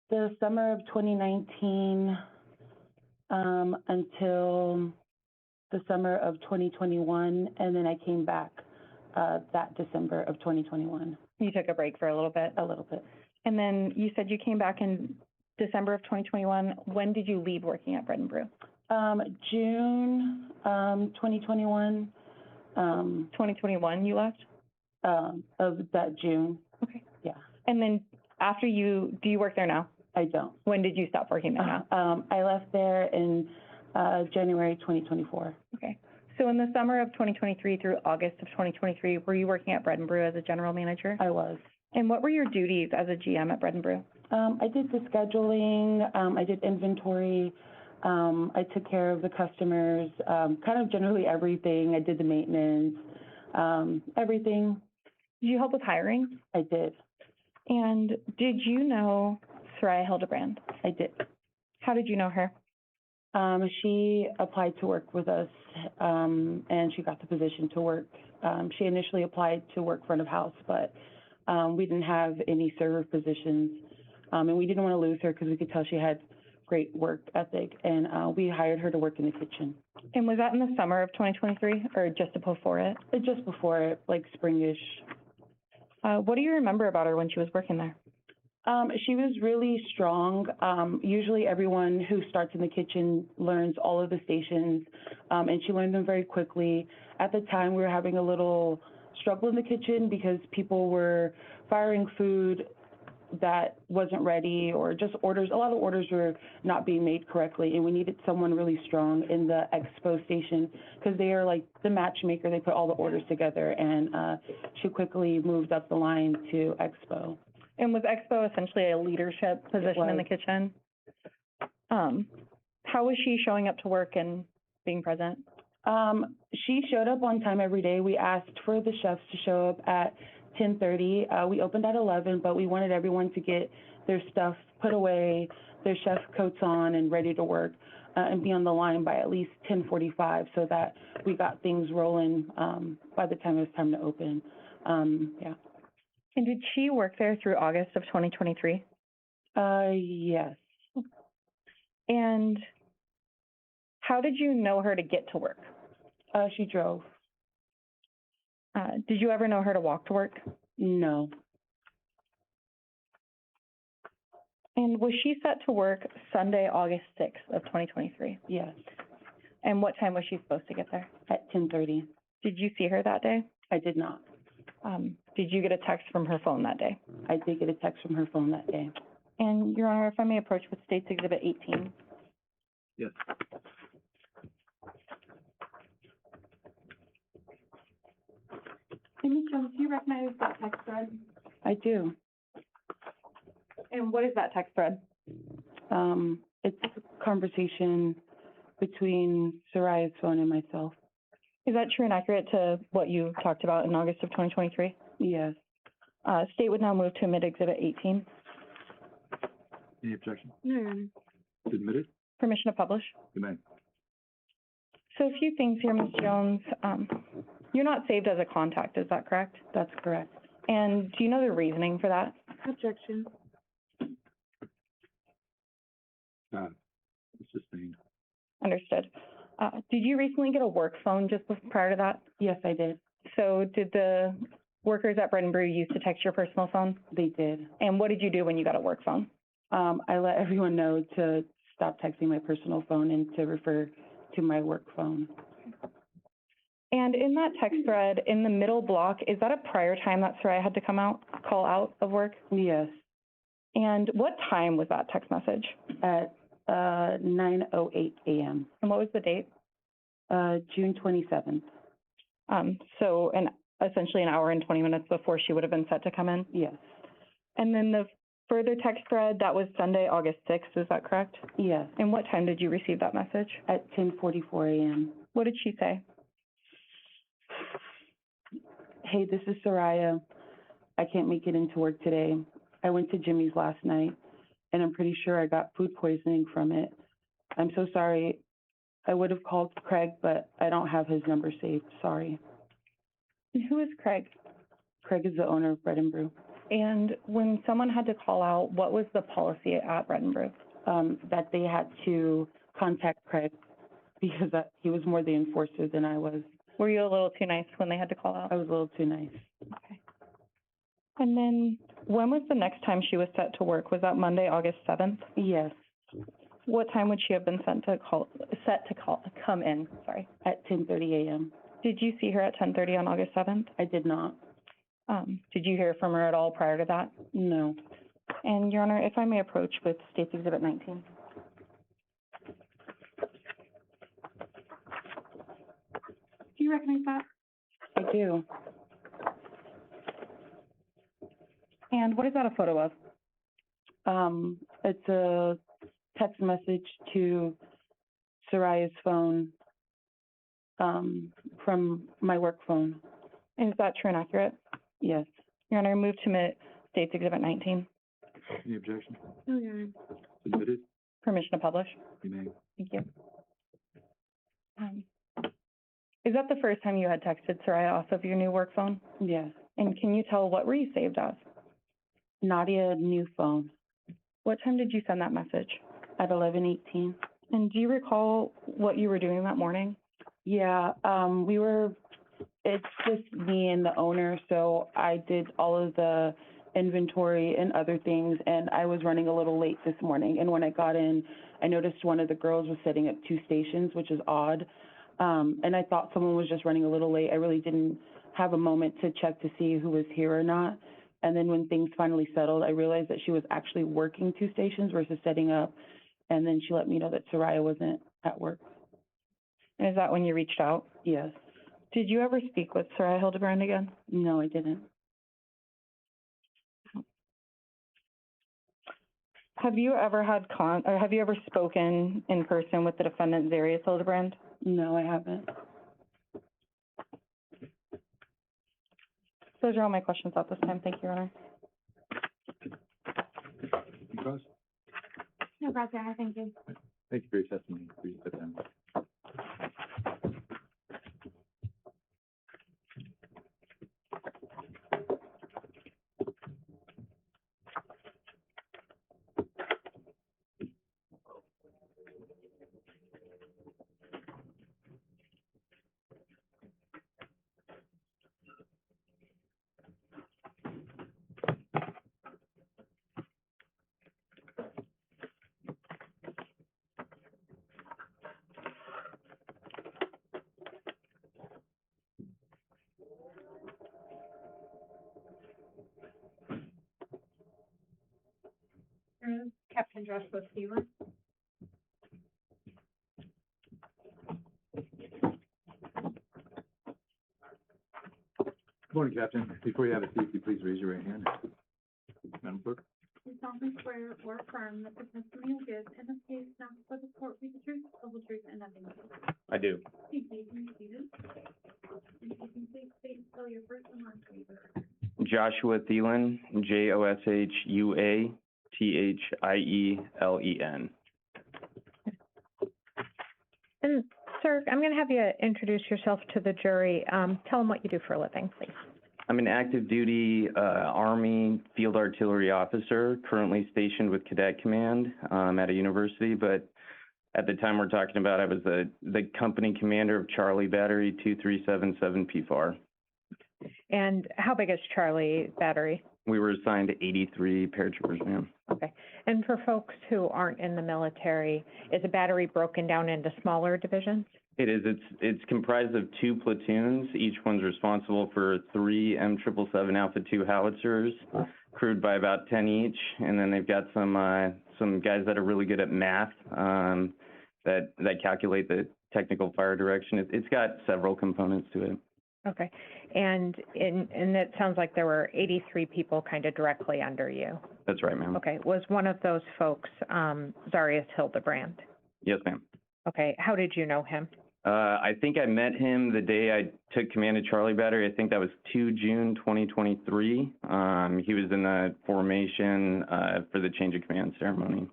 The summer of 2019 until the summer of 2021, and then I came back that December of 2021. You took a break for a little bit? A little bit. And then you said you came back in December of 2021. When did you leave working at Bread and Brew? June 2021. 2021 you left? Of that June. Okay. Yeah. And then after do you work there now? I don't. When did you stop working there now? I left there in January 2024. Okay. So in the summer of 2023 through August of 2023, were you working at Bread and Brew as a general manager? I was. And what were your duties as a GM at Bread and Brew? I did the scheduling, I did inventory, I took care of the customers, kind of generally everything. I did the maintenance, everything. Did you help with hiring? I did. And did you know Saria Hildabrand? I did. How did you know her? She applied to work with us, and she got the position to work. She initially applied to work front of house, but we didn't have any server positions, and we didn't want to lose her because we could tell she had great work ethic, and we hired her to work in the kitchen. And was that in the summer of 2023, or just before it? Just before it, like springish. What do you remember about her when she was working there? She was really strong. Usually everyone who starts in the kitchen learns all of the stations, and she learned them very quickly. At the time, we were having a little struggle in the kitchen because people were firing food that wasn't ready, or just orders. A lot of orders were not being made correctly, and we needed someone really strong in the expo station because they are like the matchmaker. They put all the orders together, and she quickly moved up the line to expo. And was expo essentially a leadership position in the kitchen? How was she showing up to work and being present? She showed up on time every day. We asked for the chefs to show up at 10:30. We opened at 11, but we wanted everyone to get their stuff put away, their chef coats on and ready to work, and be on the line by at least 10:45 so that we got things rolling by the time it was time to open. Yeah. And did she work there through August of 2023? Yes. And how did you know her to get to work? She drove. Did you ever know her to walk to work? No. And was she set to work Sunday, August 6th of 2023? Yes. And what time was she supposed to get there? At 10:30. Did you see her that day? I did not. Did you get a text from her phone that day? I did get a text from her phone that day. And, Your Honor, if I may approach with State's Exhibit 18. Yes. And Ms. Jones, do you recognize that text thread? I do. And what is that text thread? It's a conversation between Saria's phone and myself. Is that true and accurate to what you talked about in August of 2023? Yes. State would now move to admit Exhibit 18. Any objection? No, Your Honor. Admitted? Permission to publish. You may. So a few things here, Ms. Jones. You're not saved as a contact, is that correct? That's correct. And do you know the reasoning for that? Objection. It's sustained. Understood. Did you recently get a work phone just prior to that? Yes, I did. So did the workers at Bread and Brew use to text your personal phone? They did. And what did you do when you got a work phone? I let everyone know to stop texting my personal phone and to refer to my work phone. And in that text thread, in the middle block, is that a prior time that Saria had to call out of work? Yes. And what time was that text message? At 9:08 a.m. And what was the date? June 27th. So essentially an hour and 20 minutes before she would have been set to come in? Yes. And then the further text thread, that was Sunday, August 6th, is that correct? Yes. And what time did you receive that message? At 10:44 a.m. What did she say? Hey, this is Saria. I can't make it into work today. I went to Jimmy's last night, and I'm pretty sure I got food poisoning from it. I'm so sorry. I would have called Craig, but I don't have his number saved. Sorry. And who is Craig? Craig is the owner of Bread and Brew. And when someone had to call out, what was the policy at Bread and Brew? That they had to contact Craig because he was more the enforcer than I was. Were you a little too nice when they had to call out? I was a little too nice. Okay. And then when was the next time she was set to work? Was that Monday, August 7th? Yes. What time would she have been set to come in? Sorry. At 10:30 a.m. Did you see her at 10:30 on August 7th? I did not. Did you hear from her at all prior to that? No. And Your Honor, if I may approach with State's Exhibit 19. Do you recognize that? I do. And what is that a photo of? It's a text message to Saria's phone from my work phone. And is that true and accurate? Yes. Your Honor, move to admit State's Exhibit 19. Any objection? No, Your Honor. Admitted? Permission to publish. You may. Thank you. Is that the first time you had texted Saria off of your new work phone? Yes. And can you tell what were you saved as? Nadia, new phone. What time did you send that message? At 11:18. And do you recall what you were doing that morning? Yeah, it's just me and the owner, so I did all of the inventory and other things, and I was running a little late this morning. And when I got in, I noticed one of the girls was setting up 2 stations, which is odd. And I thought someone was just running a little late. I really didn't have a moment to check to see who was here or not. And then when things finally settled, I realized that she was actually working 2 stations versus setting up. And then she let me know that Saria wasn't at work. And is that when you reached out? Yes. Did you ever speak with Saria Hildabrand again? No, I didn't. Have you ever had or have you ever spoken in person with the defendant, Zarrius Hildabrand? No, I haven't. Those are all my questions at this time. Thank you, Your Honor. No, Graziano, thank you. Thank you for your testimony. Please sit down. Captain Joshua Stevens. Good morning, Captain. Before you have a seat, could you please raise your right hand? Madam Clerk? You solemnly swear or affirm that the testimony you give in this case now before the court will be the truth, the whole truth, and nothing but the truth. I do. Thank you. You may be seated. And if you can please state and spell your first and last name. Joshua Thielen, Joshuathielen. And sir, I'm going to have you introduce yourself to the jury. Tell them what you do for a living, please. I'm an active duty Army field artillery officer, currently stationed with Cadet Command at a university, but at the time we're talking about, I was the company commander of Charlie Battery 2377 PFAR. And how big is Charlie Battery? We were assigned to 83 paratroopers, ma'am. Okay. And for folks who aren't in the military, is a battery broken down into smaller divisions? It is. It's comprised of 2 platoons. Each one's responsible for 3 M777 Alpha 2 howitzers, crewed by about 10 each. And then they've got some guys that are really good at math that calculate the technical fire direction. It's got several components to it. Okay. And it sounds like there were 83 people kind of directly under you. That's right, ma'am. Okay. Was one of those folks Zarrius Hildabrand? Yes, ma'am. Okay. How did you know him? I think I met him the day I took command of Charlie Battery. I think that was 2 June 2023. He was in the formation for the change of command ceremony.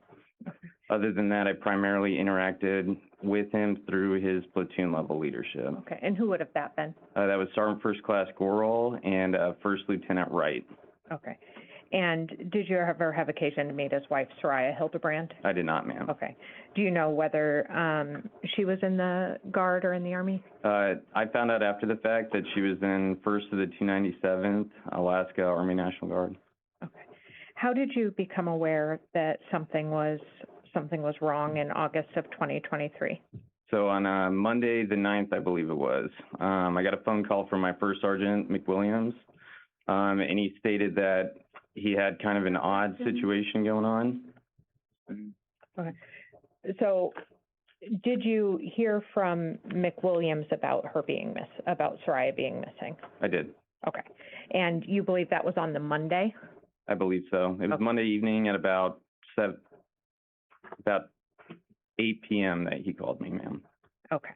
Other than that, I primarily interacted with him through his platoon level leadership. Okay. And who would have that been? That was Sergeant First Class Gorel and First Lieutenant Wright. Okay. And did you ever have occasion to meet his wife, Saria Hildabrand? I did not, ma'am. Okay. Do you know whether she was in the Guard or in the Army? I found out after the fact that she was in 1st of the 297th Alaska Army National Guard. Okay. How did you become aware that something was wrong in August of 2023? So on Monday the 9th, I believe it was, I got a phone call from my first sergeant, McWilliams, and he stated that he had kind of an odd situation going on. Okay. So did you hear from McWilliams about her being about Saria being missing? I did. Okay. And you believe that was on the Monday? I believe so. It was Okay. Monday evening at about 8 p.m. that he called me, ma'am. Okay.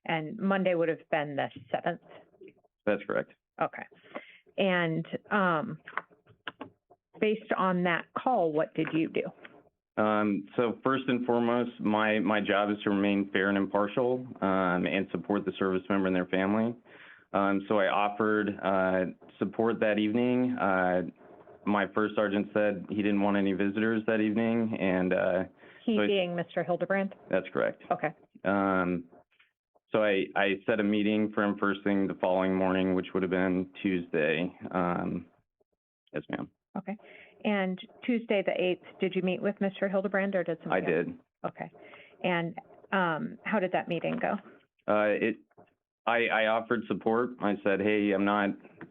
And Monday would have been the 7th? That's correct. Okay. And based on that call, what did you do? So first and foremost, my job is to remain fair and impartial and support the service member and their family. So I offered support that evening. My first sergeant said he didn't want any visitors that evening, and He being Mr. Hildabrand? That's correct. Okay. So I set a meeting for him first thing the following morning, which would have been Tuesday. Yes, ma'am. Okay. And Tuesday, the 8th, did you meet with Mr. Hildebrand, or did I somebody else? did. Okay. And how did that meeting go? I offered support. I said, hey, I'm not,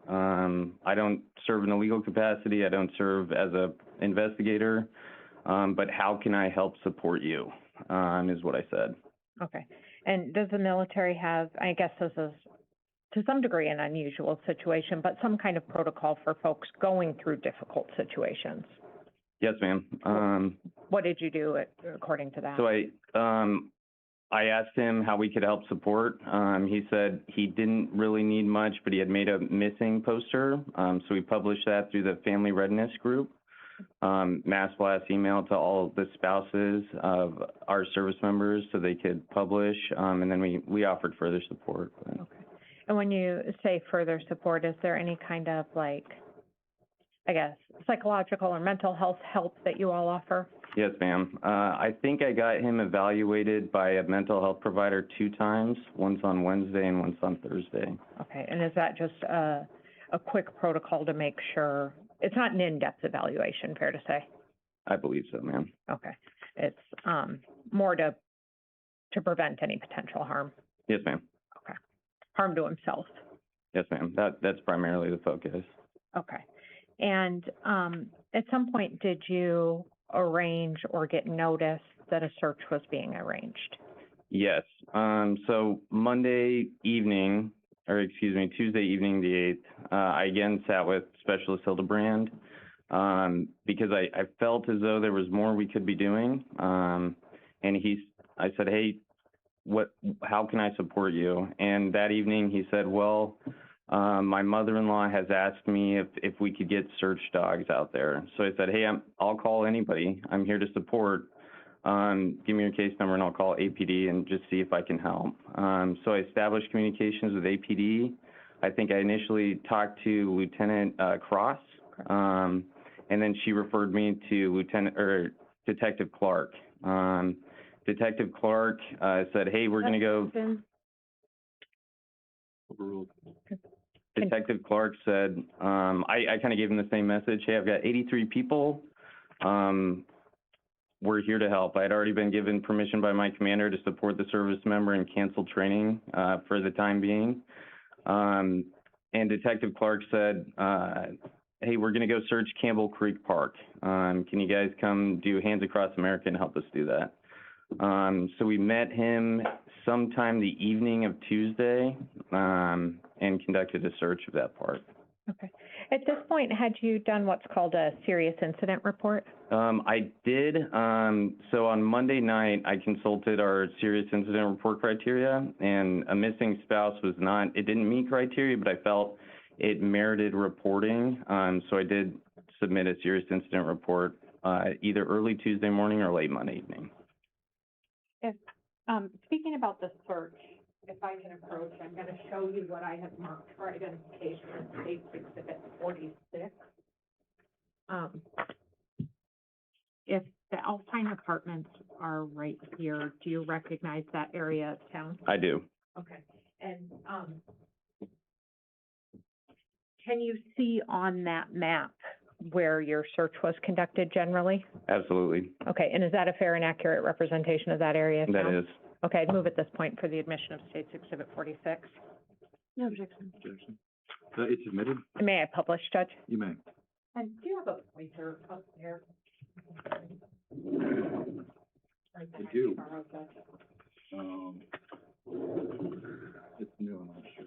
I don't serve in a legal capacity. I don't serve as a investigator. But how can I help support you, is what I said. Okay. And does the military have, I guess this is to some degree an unusual situation, but some kind of protocol for folks going through difficult situations? Yes, ma'am. What did you do according to that? So I asked him how we could help support. He said he didn't really need much, but he had made a missing poster. So we published that through the Family Readiness Group. Mass blast email to all the spouses of our service members so they could publish. And then we offered further support. Okay. And when you say further support, is there any kind of like, I guess, psychological or mental health help that you all offer? Yes, ma'am. I think I got him evaluated by a mental health provider 2 times, once on Wednesday and once on Thursday. Okay, and is that just a quick protocol to make sure, it's not an in-depth evaluation, fair to say? I believe so, ma'am. Okay, it's more to prevent any potential harm? Yes, ma'am. Okay, harm to himself? Yes, ma'am. That's primarily the focus. Okay, and at some point, did you arrange or get notice that a search was being arranged? Yes. So Tuesday evening, the 8th, I again sat with Specialist Hildabrand because I felt as though there was more we could be doing. And I said, hey, how can I support you? And that evening he said, well, my mother-in-law has asked me if we could get search dogs out there. So I said, hey, I'll call anybody. I'm here to support. Give me your case number and I'll call APD and just see if I can help. So I established communications with APD. I think I initially talked to Lieutenant Cross, and then she referred me to Detective Clark. Detective Clark said, hey, we're going to go. Overruled. Detective Clark said, I kind of gave him the same message. Hey, I've got 83 people. We're here to help. I had already been given permission by my commander to support the service member and cancel training for the time being. And Detective Clark said, hey, we're going to go search Campbell Creek Park. Can you guys come do Hands Across America and help us do that? So we met him sometime the evening of Tuesday and conducted a search of that park. Okay. At this point, had you done what's called a serious incident report? I did. So on Monday night, I consulted our serious incident report criteria, and a missing spouse it didn't meet criteria, but I felt it merited reporting. So I did submit a serious incident report either early Tuesday morning or late Monday evening. If, speaking about the search, if I can approach, I'm going to show you what I have marked for identification in State Exhibit 46. If the Alpine Apartments are right here, do you recognize that area of town? I do. Okay. And can you see on that map where your search was conducted generally? Absolutely. Okay, and is that a fair and accurate representation of that area of town? That is. Okay, I'd move at this point for the admission of State's Exhibit 46. No objection. It's admitted? May I publish, Judge? You may. And do you have a pointer up there? I do. It's new, I'm not sure.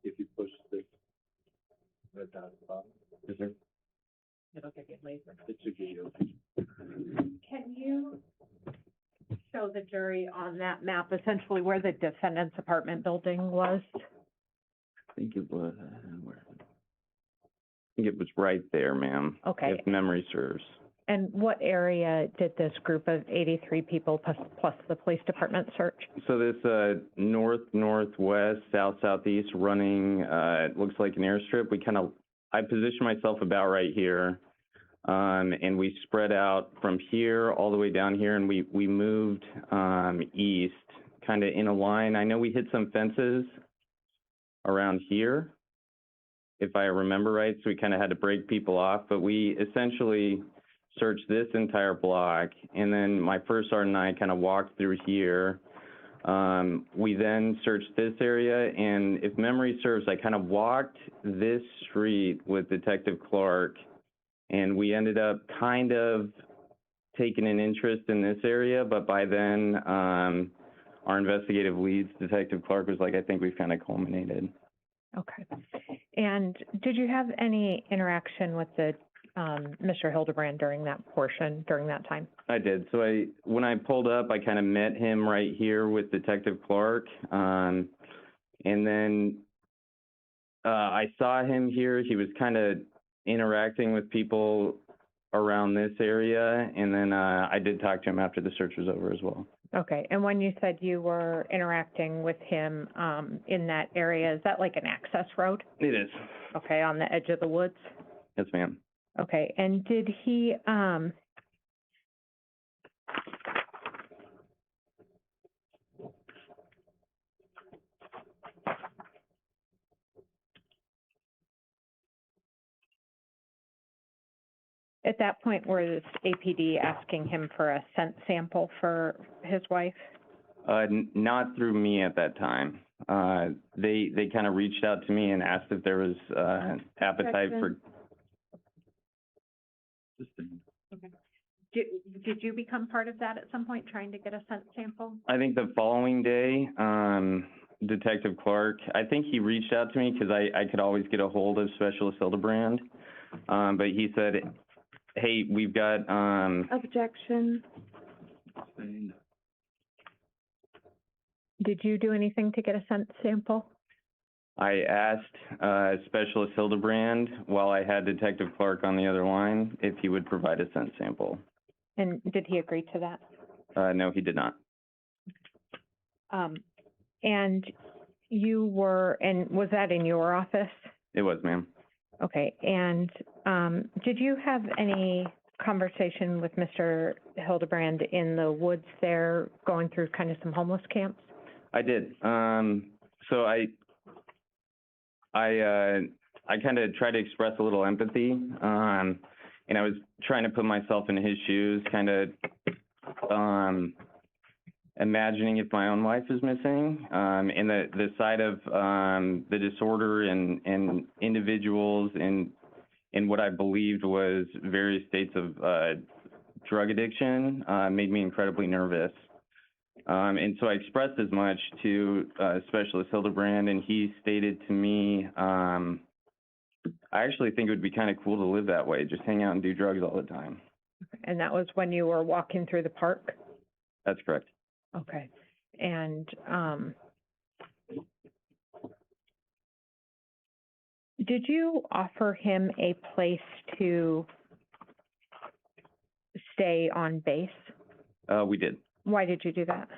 If you push this red dot at the bottom. Yes, sir. It'll get you laser. It should give you. Can you show the jury on that map essentially where the defendant's apartment building was? I think it was, right there, ma'am. Okay. If memory serves. And what area did this group of 83 people plus the police department search? So this north, northwest, south, southeast running, it looks like an airstrip. We kind of I positioned myself about right here, and we spread out from here all the way down here, and we moved east, kind of in a line. I know we hit some fences around here, if I remember right, so we kind of had to break people off, but we essentially searched this entire block, and then my first sergeant and I kind of walked through here. We then searched this area, and if memory serves, I kind of walked this street with Detective Clark, and we ended up kind of taking an interest in this area, but by then, our investigative leads, Detective Clark, was like, I think we've kind of culminated. Okay. And did you have any interaction with the Mr. Hildebrand during that time? I did. So when I pulled up, I kind of met him right here with Detective Clark. And then I saw him here. He was kind of interacting with people around this area. And then I did talk to him after the search was over as well. Okay. And when you said you were interacting with him in that area, is that like an access road? It is. Okay, on the edge of the woods? Yes, ma'am. Okay, and did he, at that point, were this APD asking him for a scent sample for his wife? Not through me at that time. They kind of reached out to me and asked if there was appetite for. Okay. Did you become part of that at some point, trying to get a scent sample? I think the following day, Detective Clark, I think he reached out to me because I could always get a hold of Specialist Hildabrand. But he said, hey, we've got. Objection. Did you do anything to get a scent sample? I asked Specialist Hildabrand, while I had Detective Clark on the other line, if he would provide a scent sample. And did he agree to that? No, he did not. And was that in your office? It was, ma'am. Okay, and did you have any conversation with Mr. Hildebrand in the woods there, going through kind of some homeless camps? I did. So I kind of tried to express a little empathy, and I was trying to put myself in his shoes, kind of imagining if my own wife is missing, and the side of the disorder and individuals in what I believed was various states of drug addiction made me incredibly nervous. And so I expressed as much to Specialist Hildabrand, and he stated to me, I actually think it would be kind of cool to live that way, just hang out and do drugs all the time. And that was when you were walking through the park? That's correct. Okay. And did you offer him a place to stay on base? We did. Why did you do that?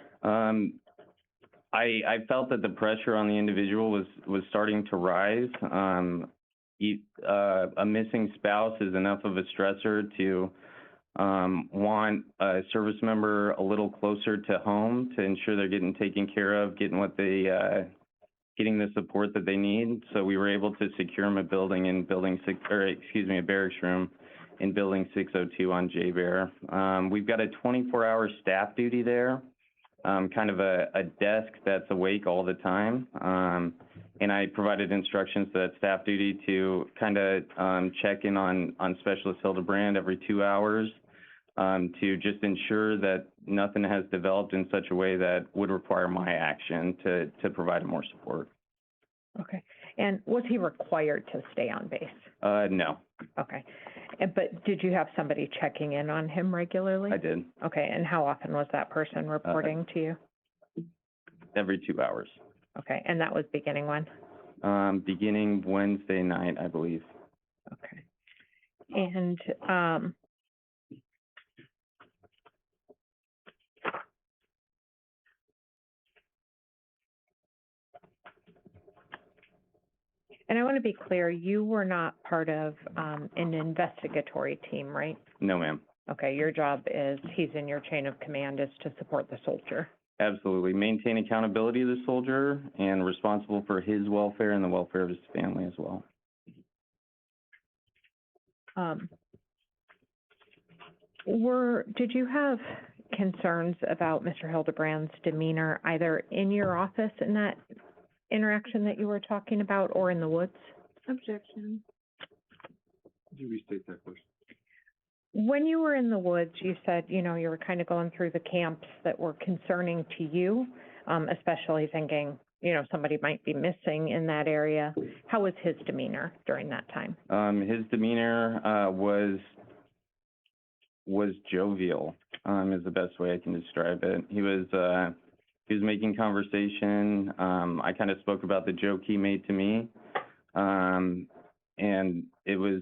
I felt that the pressure on the individual was starting to rise. A missing spouse is enough of a stressor to want a service member a little closer to home to ensure they're getting taken care of, getting the support that they need. So we were able to secure him a building in a barracks room in building 602 on J Bear. We've got a 24-hour staff duty there, kind of a desk that's awake all the time. And I provided instructions to that staff duty to kind of check in on Specialist Hildabrand every 2 hours to just ensure that nothing has developed in such a way that would require my action to provide more support. Okay. And was he required to stay on base? No. Okay. But did you have somebody checking in on him regularly? I did. Okay. And how often was that person reporting to you? Every 2 hours. Okay. And that was beginning when? Beginning Wednesday night, I believe. Okay. And And I want to be clear, you were not part of an investigatory team, right? No, ma'am. Okay, your job is, he's in your chain of command, is to support the soldier. Absolutely. Maintain accountability of the soldier and responsible for his welfare and the welfare of his family as well. Did you have concerns about Mr. Hildebrand's demeanor either in your office in that interaction that you were talking about or in the woods? Objection. Could you restate that question? When you were in the woods, you said, you know, you were kind of going through the camps that were concerning to you, especially thinking, you know, somebody might be missing in that area. How was his demeanor during that time? His demeanor was jovial, is the best way I can describe it. He was making conversation. I kind of spoke about the joke he made to me. And it was,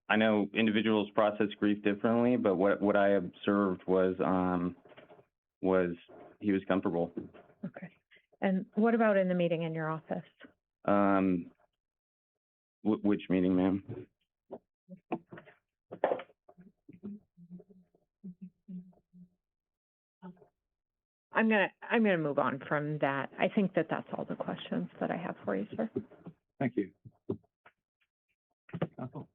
I know individuals process grief differently, but what I observed was he was comfortable. Okay. And what about in the meeting in your office? Which meeting, ma'am? I'm gonna move on from that. I think that that's all the questions that I have for you, sir. Thank you. Counsel?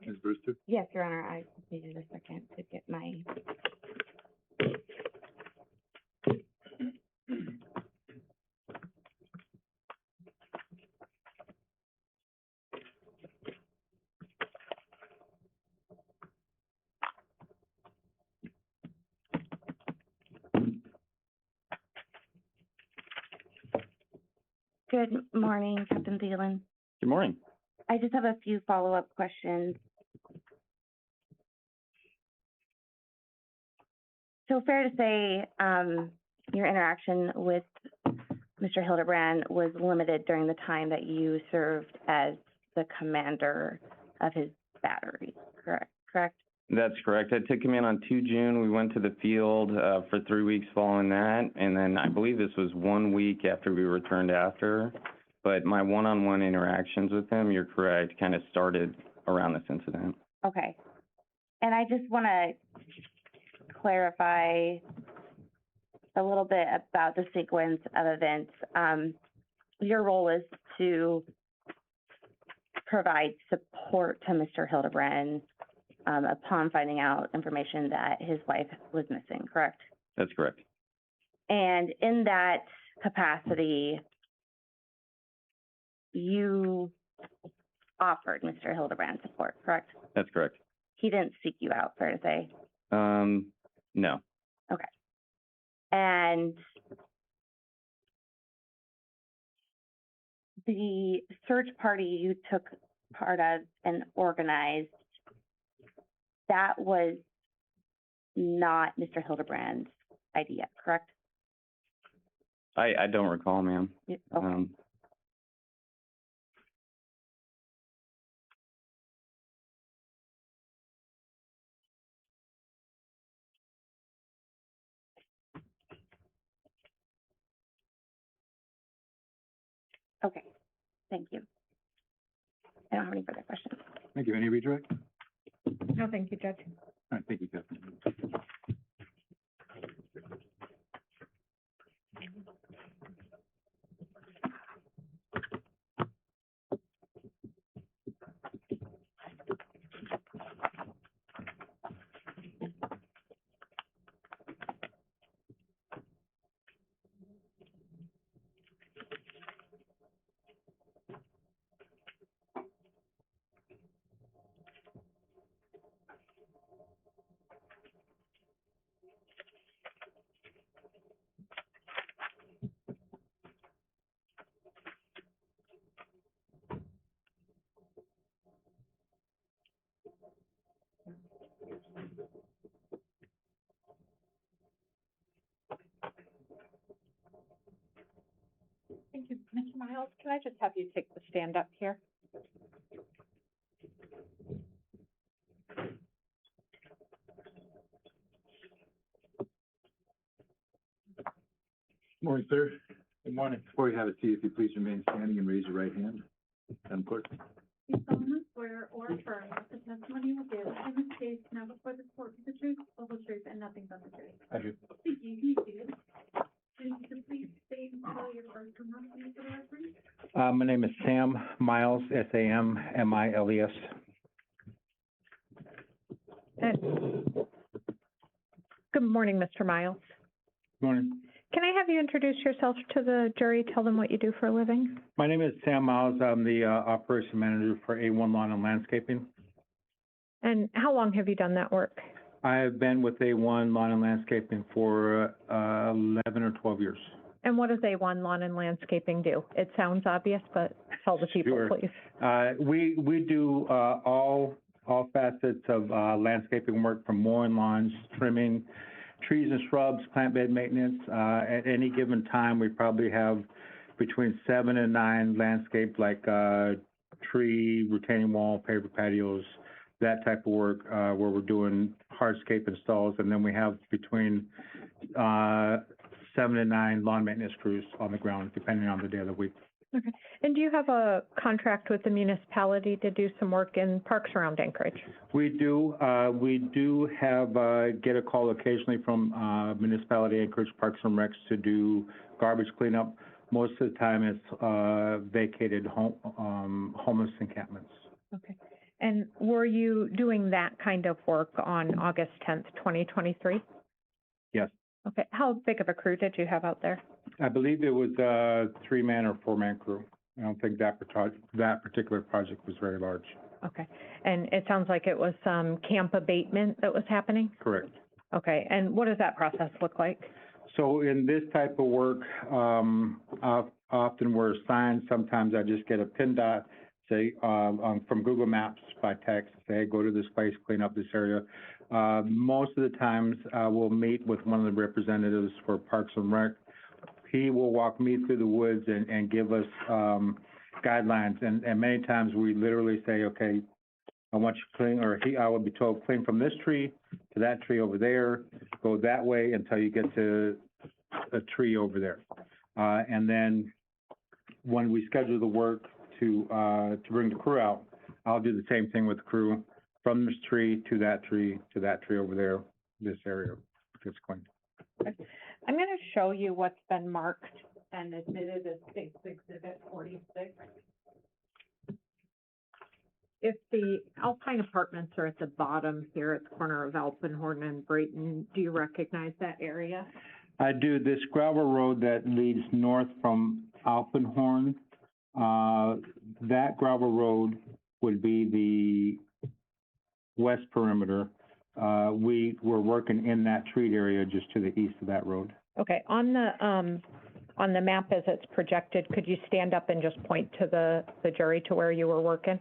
Ms. Brewster? Yes, Your Honor, I needed a second to get my. Good morning, Captain Thielen. Good morning. I just have a few follow-up questions. So fair to say, your interaction with Mr. Hildebrand was limited during the time that you served as the commander of his battery, correct? That's correct. I took him in on 2 June. We went to the field for 3 weeks following that, and then I believe this was 1 week after we returned after. But my one-on-one interactions with him, you're correct, kind of started around this incident. Okay. And I just want to clarify a little bit about the sequence of events. Your role is to provide support to Mr. Hildebrand upon finding out information that his wife was missing, correct? That's correct. And in that capacity, you offered Mr. Hildebrand support, correct? That's correct. He didn't seek you out, fair to say? No. Okay. And the search party you took part of and organized, that was not Mr. Hildebrand's idea, correct? I don't recall, ma'am. Yeah, okay. Okay, thank you. I don't have any further questions. Thank you. Any redirect? No, thank you, Judge. All right, thank you, Captain. Miles, can I just have you take the stand up here? Morning, sir. Good morning. Before you have a seat, if you please remain standing and raise your right hand. Madam Clerk. You solemnly swear or affirm that the testimony you will give in this case now before the court is the truth, the whole truth, and nothing but the truth. I do. Thank you. You may be seated. And you can please state and spell your first and last name for the record. My name is Sam Miles, Sam-Miles. Good morning, Mr. Miles. Morning. Can I have you introduce yourself to the jury? Tell them what you do for a living. My name is Sam Miles. I'm the operation manager for A1 Lawn and Landscaping. And how long have you done that work? I have been with A1 Lawn and Landscaping for 11 or 12 years. And what does A1 Lawn and Landscaping do? It sounds obvious, but tell the people, Sure. please. We do all facets of landscaping work, from mowing lawns, trimming trees and shrubs, plant bed maintenance. At any given time, we probably have between 7 and 9 landscaped, like tree, retaining wall, paver patios, that type of work, where we're doing hardscape installs. And then we have between 7 and 9 lawn maintenance crews on the ground, depending on the day of the week. Okay. And do you have a contract with the municipality to do some work in parks around Anchorage? We do. We do have, get a call occasionally from municipality, Anchorage Parks and Recs, to do garbage cleanup. Most of the time it's vacated homeless encampments. Okay. And were you doing that kind of work on August 10th, 2023? Yes. Okay. How big of a crew did you have out there? I believe it was a 3-man or 4-man crew. I don't think that particular project was very large. Okay. And it sounds like it was some camp abatement that was happening? Correct. Okay. And what does that process look like? So in this type of work, often we're assigned, sometimes I just get a pin dot, say, from Google Maps by text, say, hey, go to this place, clean up this area. Most of the times, we'll meet with one of the representatives for Parks and Rec. He will walk me through the woods and give us guidelines. And many times we literally say, okay, I want you to clean, or I will be told, clean from this tree to that tree over there, go that way until you get to a tree over there. And then when we schedule the work to bring the crew out, I'll do the same thing with the crew, from this tree to that tree over there, this area gets cleaned. I'm going to show you what's been marked and admitted as State's Exhibit 46. If the Alpine Apartments are at the bottom here at the corner of Alpenhorn and Brayton, do you recognize that area? I do. This gravel road that leads north from Alpenhorn, that gravel road would be the west perimeter. We were working in that treat area just to the east of that road. Okay, on the map as it's projected, could you stand up and just point to the jury to where you were working?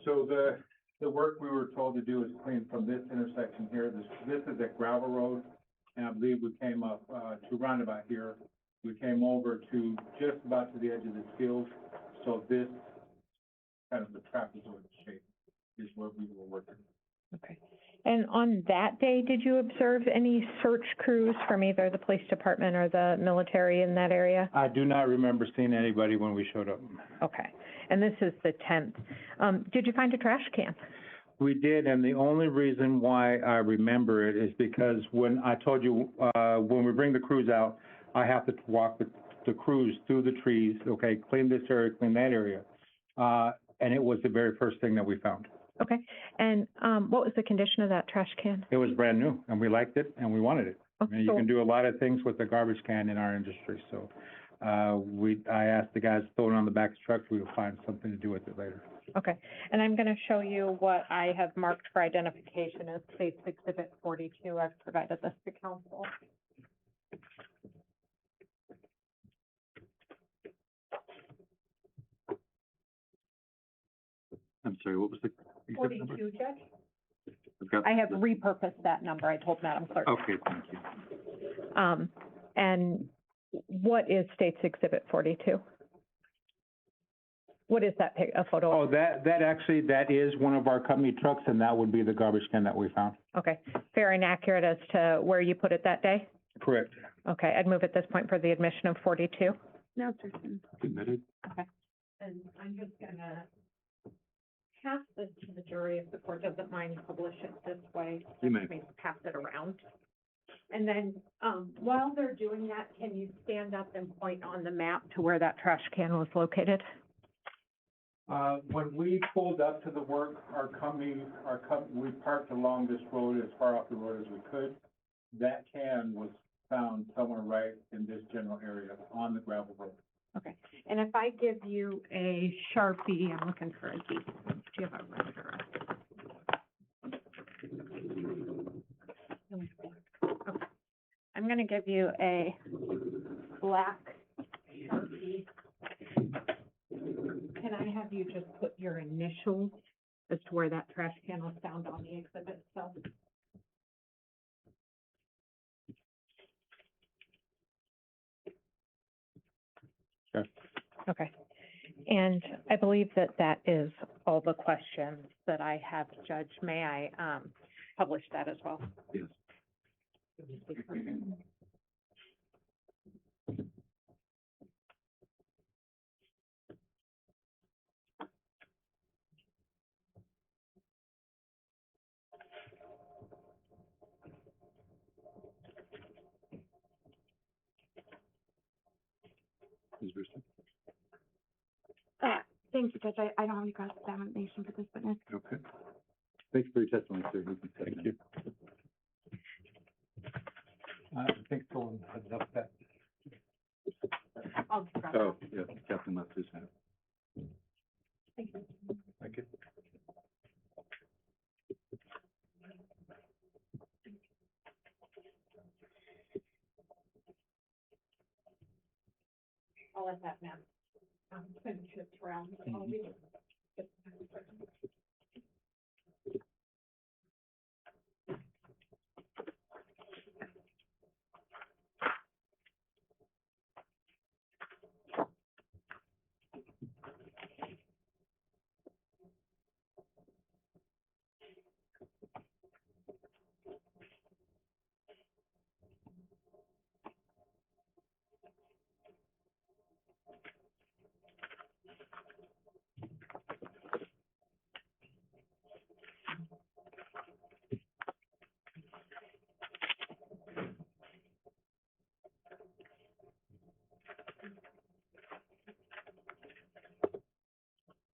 So the work we were told to do is clean from this intersection here. This is a gravel road, and I believe we came up to roundabout here. We came over to just about to the edge of this field. So this kind of the trapezoid shape is where we were working. Okay. And on that day, did you observe any search crews from either the police department or the military in that area? I do not remember seeing anybody when we showed up. Okay. And this is the 10th. Did you find a trash can? We did, and the only reason why I remember it is because when I told you, when we bring the crews out, I have to walk the crews through the trees, okay, clean this area, clean that area. And it was the very first thing that we found. Okay. And what was the condition of that trash can? It was brand new, and we liked it, and we wanted it. Oh, I mean, you can do a lot of things with a garbage can in our industry. So I asked the guys to throw it on the back of the truck. We will find something to do with it later. Okay. And I'm going to show you what I have marked for identification as State's Exhibit 42. I've provided this to council. I'm sorry, what was the exhibit number? 42, Judge? I have repurposed that number. I told Madam Clerk. Okay, thank you. And what is State's Exhibit 42? What is that a photo Oh, of? that is one of our company trucks, and that would be the garbage can that we found. Okay, fair and accurate as to where you put it that day? Correct. Okay, I'd move at this point for the admission of 42. No, certain. Submitted. Okay. And I'm just gonna pass this to the jury if the court doesn't mind, publish it this way. You may. Pass it around. And then, while they're doing that, can you stand up and point on the map to where that trash can was located? When we pulled up to the work, we parked along this road as far off the road as we could. That can was found somewhere right in this general area on the gravel road. Okay, and if I give you a Sharpie, I'm looking for a D. Do you have a ruler? Okay. I'm gonna give you a black Sharpie. Can I have you just put your initials as to where that trash can was found on the exhibit itself? Sure. Okay. And I believe that that is all the questions that I have, Judge. May I publish that as well? Yes. Ms. Brewster? Thank you, Judge. I don't have any cross-examination for this witness. Okay. Thank you for your testimony, sir. Thank you. I think someone had enough that. I'll grab Oh, yeah, Captain left his hand. Thank you. Thank you. I'll let that man finish it around. I'll be-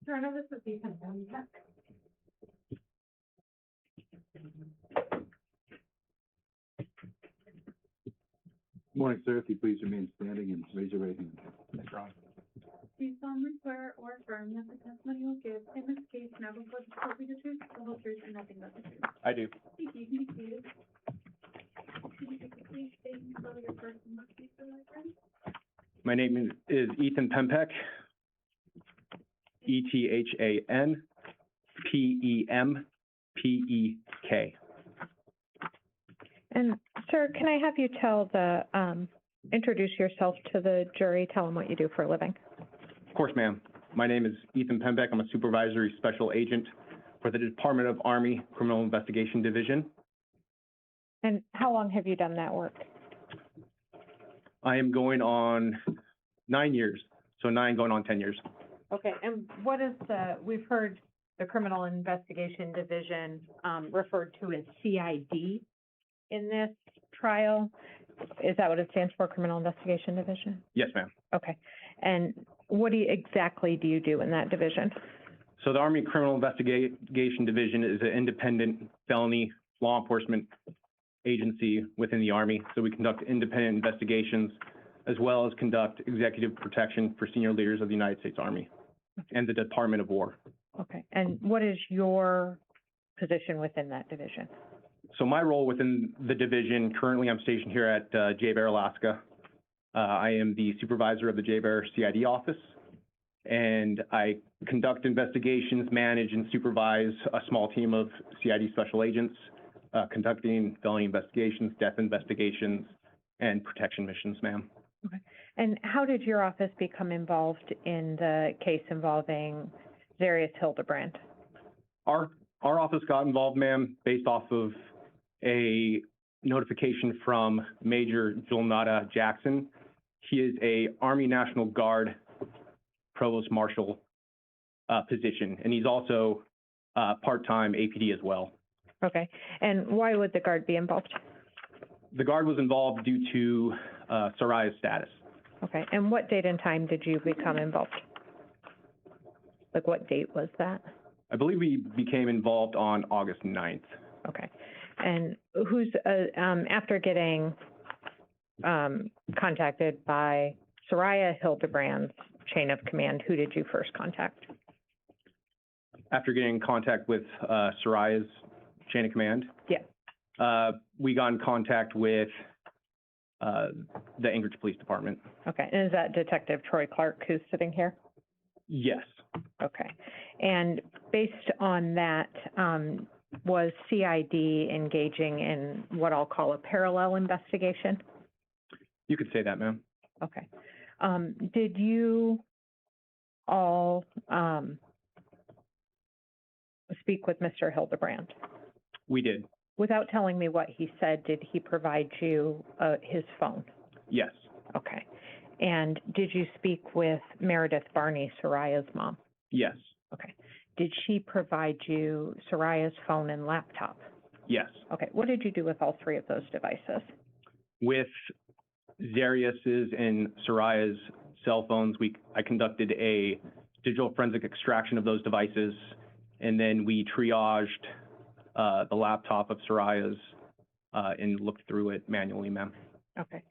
Sure, I know this is Ethan Penpack. Morning, sir. If you please remain standing and raise your right hand. That's wrong. Do you solemnly swear or affirm that the testimony you will give in this case now before the court will be the truth, the whole truth, and nothing but the truth? I do. Thank you. You can be seated. Can you please state and spell your first and last name for the record? My name is Ethan Pempek. ETHANPEMPEK. And sir, can I have you introduce yourself to the jury, tell them what you do for a living? Of course, ma'am. My name is Ethan Pempek. I'm a supervisory special agent for the Department of Army Criminal Investigation Division. And how long have you done that work? I am going on 9 years, so 9 going on 10 years. Okay, and what is we've heard the Criminal Investigation Division referred to as CID in this trial. Is that what it stands for, Criminal Investigation Division? Yes, ma'am. Okay, and what exactly do you do in that division? So the Army Criminal Investigation Division is an independent felony law enforcement agency within the Army. So we conduct independent investigations as well as conduct executive protection for senior leaders of the United States Army and the Department of War. Okay, and what is your position within that division? So my role within the division, currently I'm stationed here at J-Bear, Alaska. I am the supervisor of the J-Bear CID office, and I conduct investigations, manage, and supervise a small team of CID special agents, conducting felony investigations, death investigations, and protection missions, ma'am. Okay. And how did your office become involved in the case involving Zarrius Hildabrand? Our office got involved, ma'am, based off of a notification from Major Julnada Jackson. He is a Army National Guard Provost Marshal position, and he's also part-time APD as well. Okay. And why would the Guard be involved? The Guard was involved due to Saria's status. Okay. And what date and time did you become involved? Like, what date was that? I believe we became involved on August 9th. Okay. And who's, after getting contacted by Saria Hildabrand's chain of command, who did you first contact? After getting in contact with Saria's chain of command? Yeah. We got in contact with the Anchorage Police Department. Okay. And is that Detective Troy Clark who's sitting here? Yes. Okay. And based on that, was CID engaging in what I'll call a parallel investigation? You could say that, ma'am. Okay. Did you all speak with Mr. Hildabrand? We did. Without telling me what he said, did he provide you his phone? Yes. Okay. And did you speak with Meredith Barney, Saria's mom? Yes. Okay. Did she provide you Saria's phone and laptop? Yes. Okay. What did you do with all three of those devices? With Zarrius's and Saria's cell phones, I conducted a digital forensic extraction of those devices, and then we triaged the laptop of Saria's and looked through it manually, ma'am. Okay.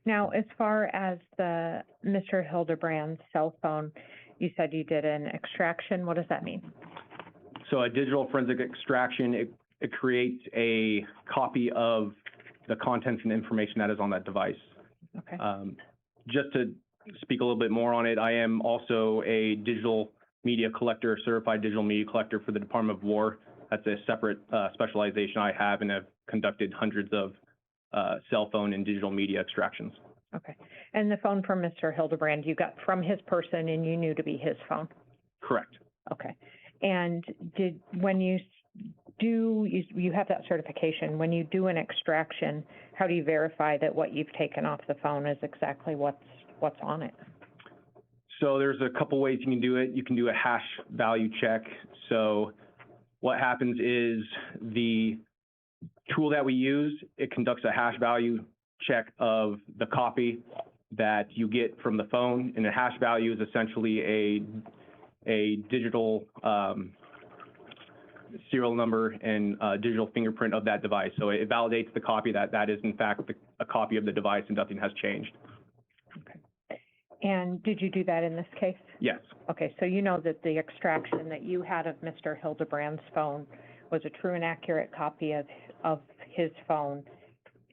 Now, as far as the Mr. Hildabrand's cell phone, you said you did an extraction. What does that mean? So a digital forensic extraction, it creates a copy of the contents and information that is on that device. Okay. Just to speak a little bit more on it, I am also a digital media collector, certified digital media collector for the Department of War. That's a separate specialization I have, and have conducted hundreds of cell phone and digital media extractions. Okay. And the phone from Mr. Hildabrand you got from his person and you knew to be his phone? Correct. Okay. And when you do, you have that certification, when you do an extraction, how do you verify that what you've taken off the phone is exactly what's on it? So there's a couple ways you can do it. You can do a hash value check. So what happens is the tool that we use, it conducts a hash value check of the copy that you get from the phone, and the hash value is essentially a digital serial number and digital fingerprint of that device. So it validates the copy that is in fact a copy of the device and nothing has changed. Okay. And did you do that in this case? Yes. Okay, so you know that the extraction that you had of Mr. Hildabrand's phone was a true and accurate copy of his phone,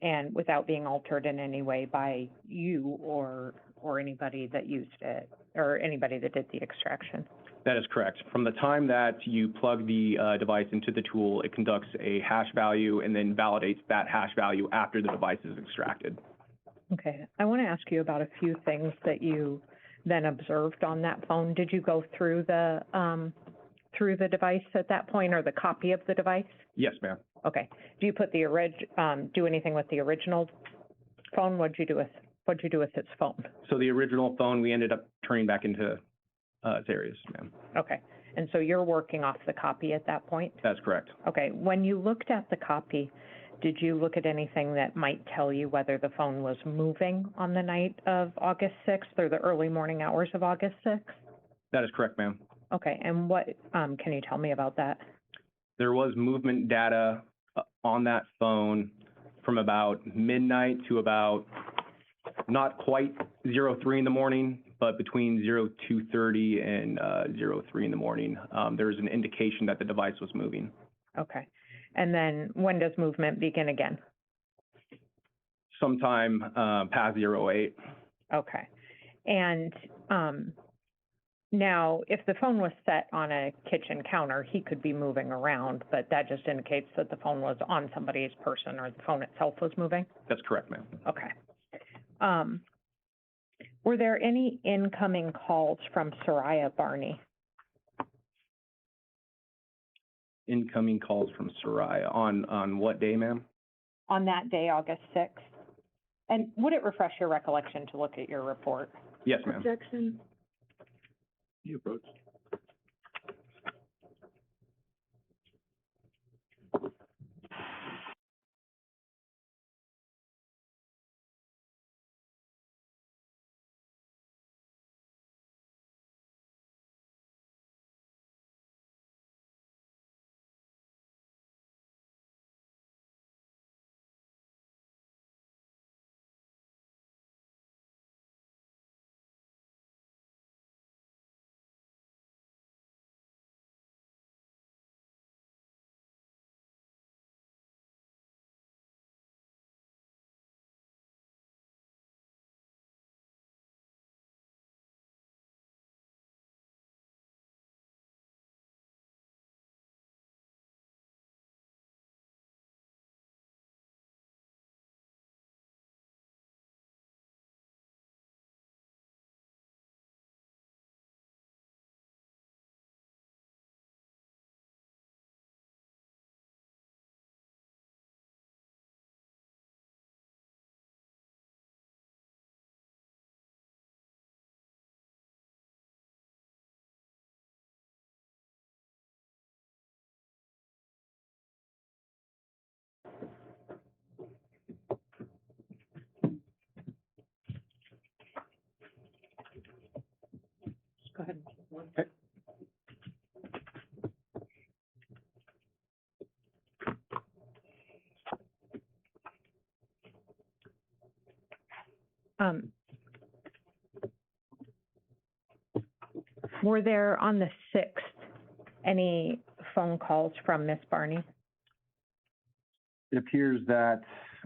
and without being altered in any way by you or anybody that used it, or anybody that did the extraction. That is correct. From the time that you plug the device into the tool, it conducts a hash value and then validates that hash value after the device is extracted. Okay, I want to ask you about a few things that you then observed on that phone. Did you go through the device at that point, or the copy of the device? Yes, ma'am. Okay. Do you put do anything with the original phone? What'd you do with its phone? So the original phone we ended up turning back into Zarrius, ma'am. Okay. And so you're working off the copy at that point? That's correct. Okay. When you looked at the copy, did you look at anything that might tell you whether the phone was moving on the night of August 6th or the early morning hours of August 6th? That is correct, ma'am. Okay. And what can you tell me about that? There was movement data on that phone from about midnight to about not quite 03 in the morning, but between 02:30 and 03 in the morning. There's an indication that the device was moving. Okay. And then when does movement begin again? Sometime past 08. Okay. And now, if the phone was set on a kitchen counter, he could be moving around, but that just indicates that the phone was on somebody's person or the phone itself was moving? That's correct, ma'am. Okay. Were there any incoming calls from Saria Barney? Incoming calls from Saria on what day, ma'am? On that day, August 6th? And would it refresh your recollection to look at your report? Yes, ma'am. Objection. You approach. Go ahead. Okay. Were there on the 6th any phone calls from Miss Barney? It appears that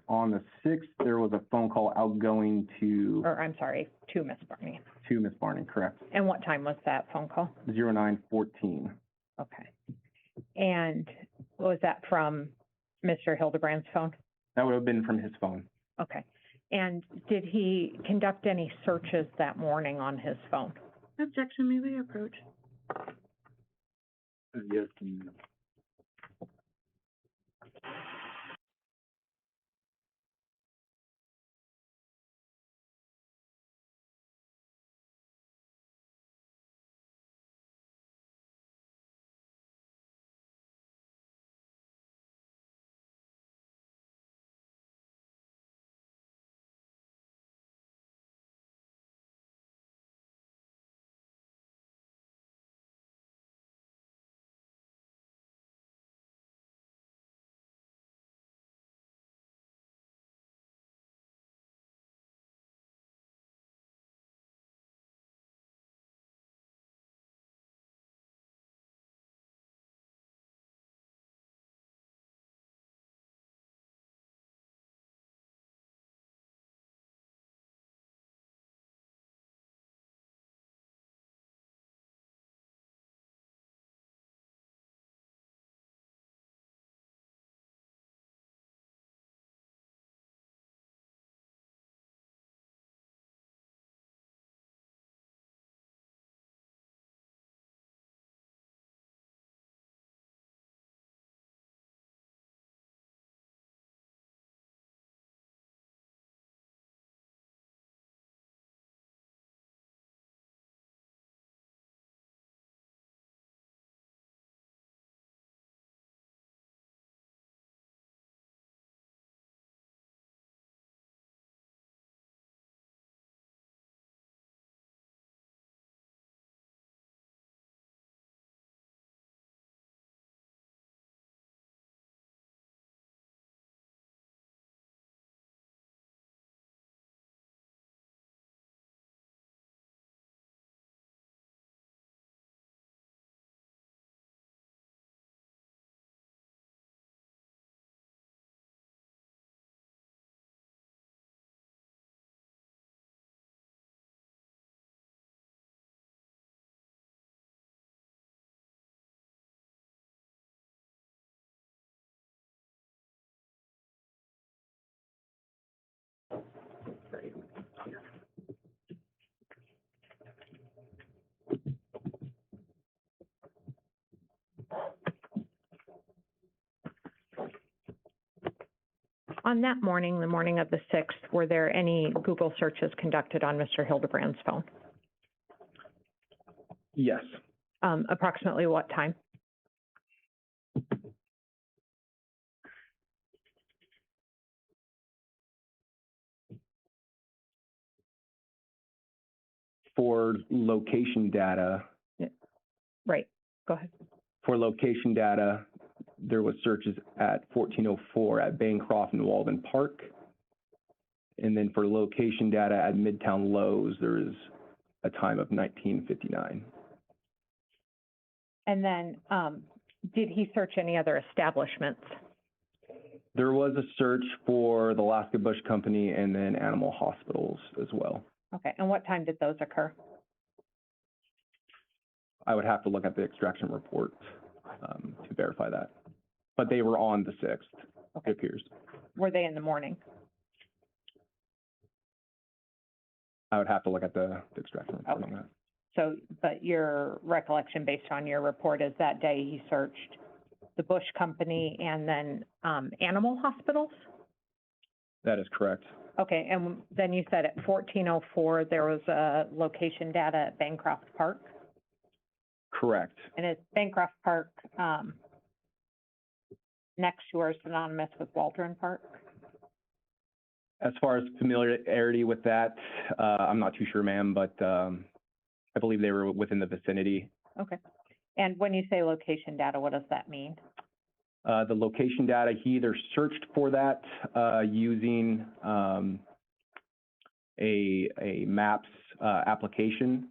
on the 6th, there was a phone call outgoing to Or, I'm sorry, to Miss Barney. Miss Barney, correct? And what time was that phone call? 0914. Okay. And was that from Mr. Hildebrand's phone? That would have been from his phone. Okay. And did he conduct any searches that morning on his phone? Objection, may we approach? Yes. On that morning, the morning of the 6th, were there any Google searches conducted on Mr. Hildebrand's phone? Yes. Approximately what time? For location data, Right, go ahead. for location data, there was searches at 1404 at Bancroft and Walden Park. And then for location data at Midtown Lowe's, there is a time of 1959. And then, did he search any other establishments? There was a search for the Alaska Bush Company and then animal hospitals as well. Okay, and what time did those occur? I would have to look at the extraction report to verify that. But they were on the 6th, Okay. it appears. Were they in the morning? I would have to look at the extraction report on that. So, but your recollection based on your report is that day he searched the Bush Company and then animal hospitals? That is correct. Okay, and then you said at 1404 there was a location data at Bancroft Park? Correct. And is Bancroft Park next to or synonymous with Waldron Park? As far as familiarity with that, I'm not too sure, ma'am, but I believe they were within the vicinity. Okay. And when you say location data, what does that mean? The location data, he either searched for that using a maps application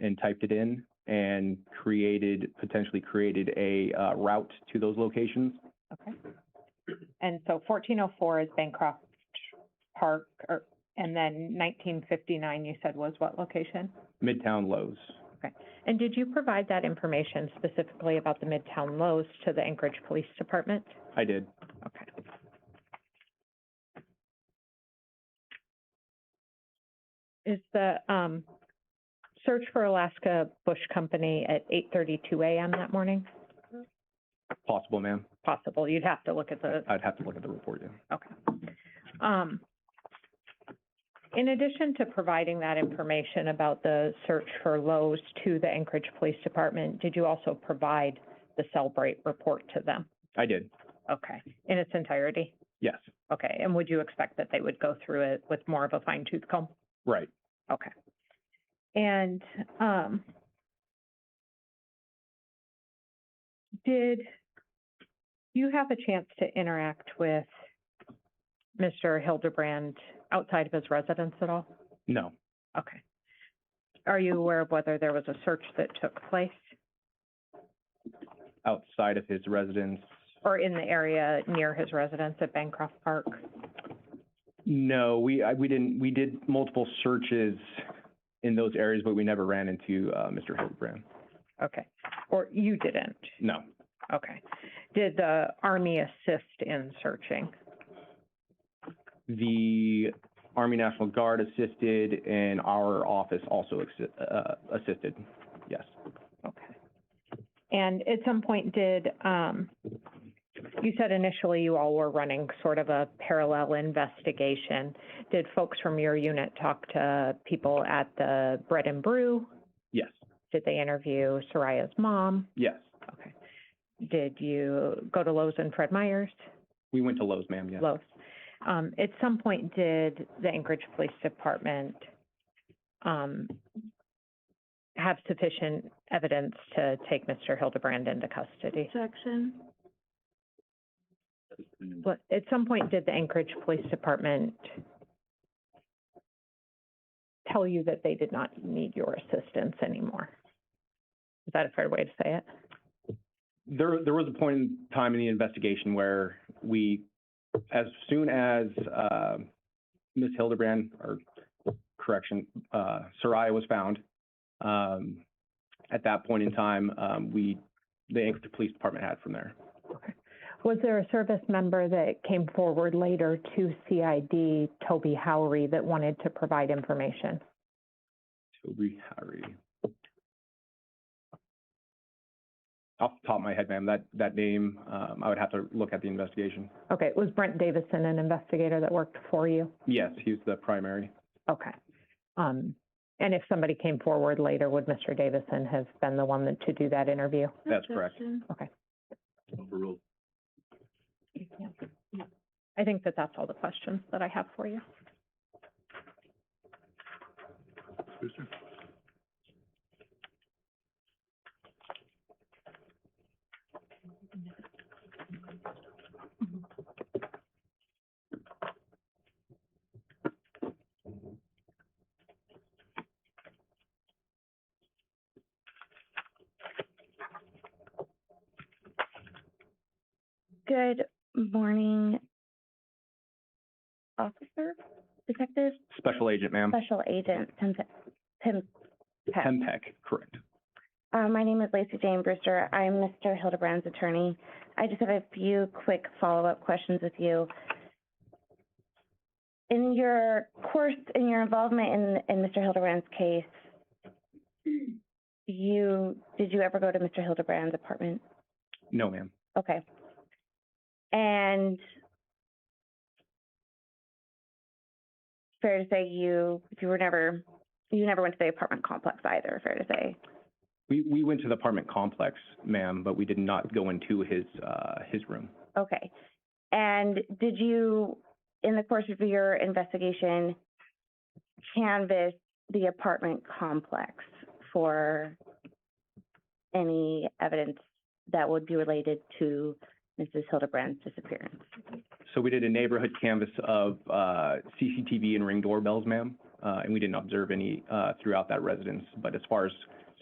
and typed it in and potentially created a route to those locations. Okay. And so 1404 is Bancroft Park, and then 1959 you said was what location? Midtown Lowe's. Okay. And did you provide that information specifically about the Midtown Lowe's to the Anchorage Police Department? I did. Okay. Is the search for Alaska Bush Company at 8:32 a.m. that morning? Possible, ma'am. Possible. You'd have to look at the. I'd have to look at the report, yeah. Okay. In addition to providing that information about the search for Lowe's to the Anchorage Police Department, did you also provide the Celebrate report to them? I did. Okay. In its entirety? Yes. Okay. And would you expect that they would go through it with more of a fine-tooth comb? Right. Okay. And did you have a chance to interact with Mr. Hildabrand outside of his residence at all? No. Okay. Are you aware of whether there was a search that took place? Outside of his residence? Or in the area near his residence at Bancroft Park? No, we didn't. We did multiple searches in those areas, but we never ran into Mr. Hildebrand. Okay. Or you didn't? No. Okay. Did the Army assist in searching? The Army National Guard assisted, and our office also assisted, yes. Okay. And at some point did, you said initially you all were running sort of a parallel investigation. Did folks from your unit talk to people at the Bread and Brew? Yes. Did they interview Saria's mom? Yes. Okay. Did you go to Lowe's and Fred Meyer's? We went to Lowe's, ma'am, yes. Lowe's. At some point, did the Anchorage Police Department have sufficient evidence to take Mr. Hildebrand into custody? Section. But at some point, did the Anchorage Police Department tell you that they did not need your assistance anymore? Is that a fair way to say it? There was a point in time in the investigation where we, as soon as Ms. Hildebrand, or correction, Saria was found, at that point in time, the Anchorage Police Department had from there. Okay. Was there a service member that came forward later to CID, Toby Howery, that wanted to provide information? Toby Howery. Off the top of my head, ma'am, that name, I would have to look at the investigation. Okay, was Brent Davison an investigator that worked for you? Yes, he's the primary. Okay. And if somebody came forward later, would Mr. Davison have been the one to do that interview? That's correct. Okay. Overruled. I think that's all the questions that I have for you. Brewster? Good morning, officer, detective, Special agent, ma'am. special agent, Tim Peck. Tempec, correct. My name is Lacey Jane Brewster. I'm Mr. Hildebrand's attorney. I just have a few quick follow-up questions with you. In your involvement in Mr. Hildebrand's case, did you ever go to Mr. Hildebrand's apartment? No, ma'am. Okay. And fair to say you never went to the apartment complex either, fair to say? We went to the apartment complex, ma'am, but we did not go into his room. Okay. And did you, in the course of your investigation, canvass the apartment complex for any evidence that would be related to Mrs. Hildebrand's disappearance? So we did a neighborhood canvass of CCTV and Ring doorbells, ma'am, and we didn't observe any throughout that residence. But as far as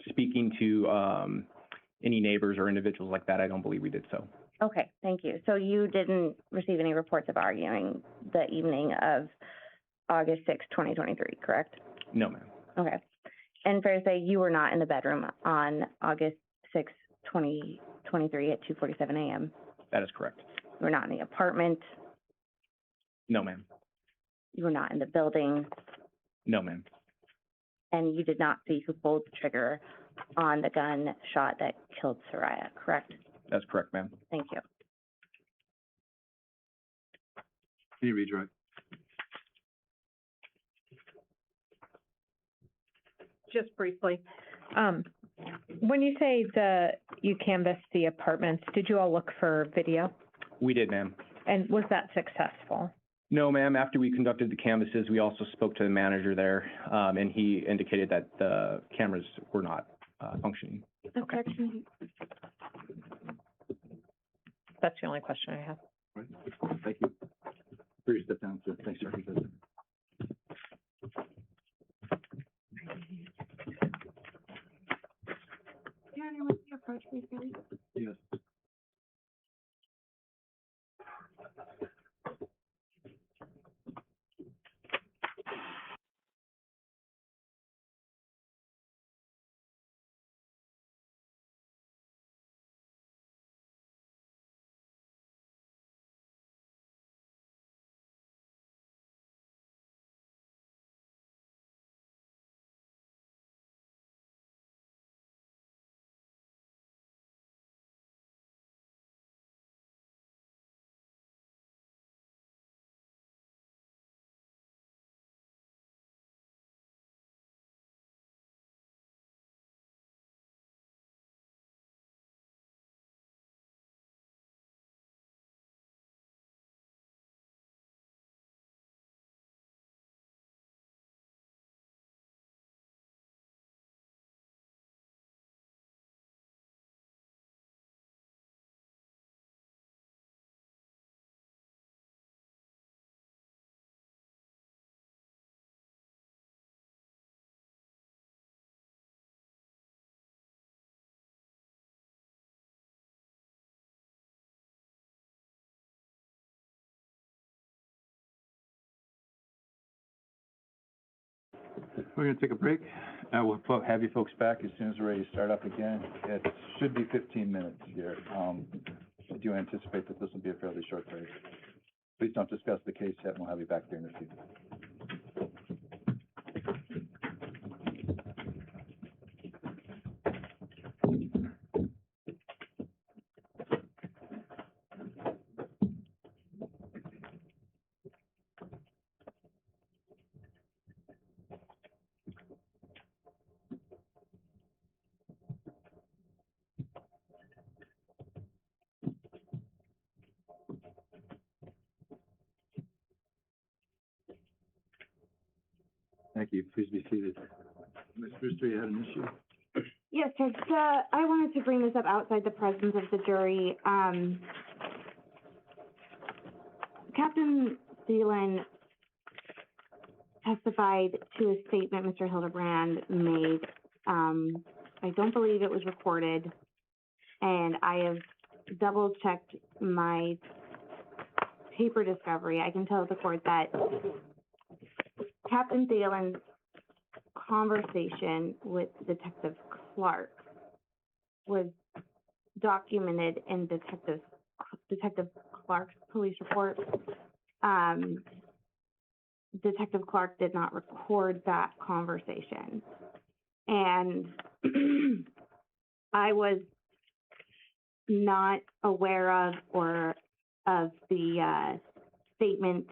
speaking to any neighbors or individuals like that, I don't believe we did so. Okay, thank you. So you didn't receive any reports of arguing the evening of August 6, 2023, correct? No, ma'am. Okay. And fair to say you were not in the bedroom on August 6, 2023 at 2:47 a.m.? That is correct. You were not in the apartment? No, ma'am. You were not in the building? No, ma'am. And you did not see who pulled the trigger on the gun shot that killed Saria, correct? That's correct, ma'am. Thank you. Can you redirect? Just briefly, when you say you canvassed the apartments, did you all look for video? We did, ma'am. And was that successful? No, ma'am. After we conducted the canvasses, we also spoke to the manager there, and he indicated that the cameras were not functioning. Objection. That's the only question I have. Right. Thank you. Please step down, sir. Thanks, sir. Karen, what's your approach, please, Kelly? Yes. We're going to take a break. We'll have you folks back as soon as we're ready to start up again. It should be 15 minutes here. I do anticipate that this will be a fairly short break. Please don't discuss the case yet, and we'll have you back there in a few. Thank you. Please be seated. Ms. Brewster, you had an issue? Yes, Judge, I wanted to bring this up outside the presence of the jury. Captain Thielen testified to a statement Mr. Hildebrand made. I don't believe it was recorded, and I have double-checked my paper discovery. I can tell the court that Captain Thielen's conversation with Detective Clark was documented in Detective Clark's police report. Detective Clark did not record that conversation. And I was not aware of the statement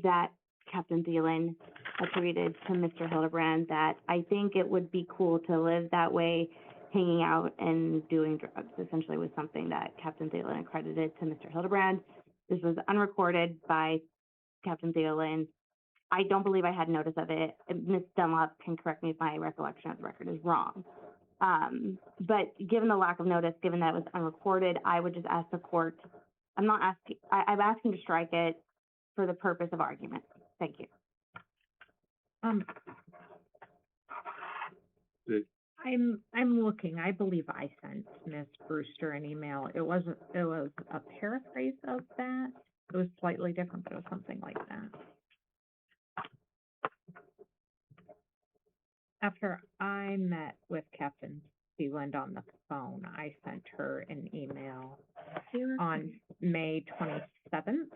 that Captain Thielen attributed to Mr. Hildebrand, that I think it would be cool to live that way, hanging out and doing drugs, essentially was something that Captain Thielen accredited to Mr. Hildebrand. This was unrecorded by Captain Thielen. I don't believe I had notice of it. Ms. Dunlop can correct me if my recollection of the record is wrong. But given the lack of notice, given that it was unrecorded, I would just ask the court, I'm asking to strike it for the purpose of argument. Thank you. I'm looking, I believe I sent Ms. Brewster an email. It was a paraphrase of that. It was slightly different, but it was something like that. After I met with Captain Sealand on the phone, I sent her an email on May 27th.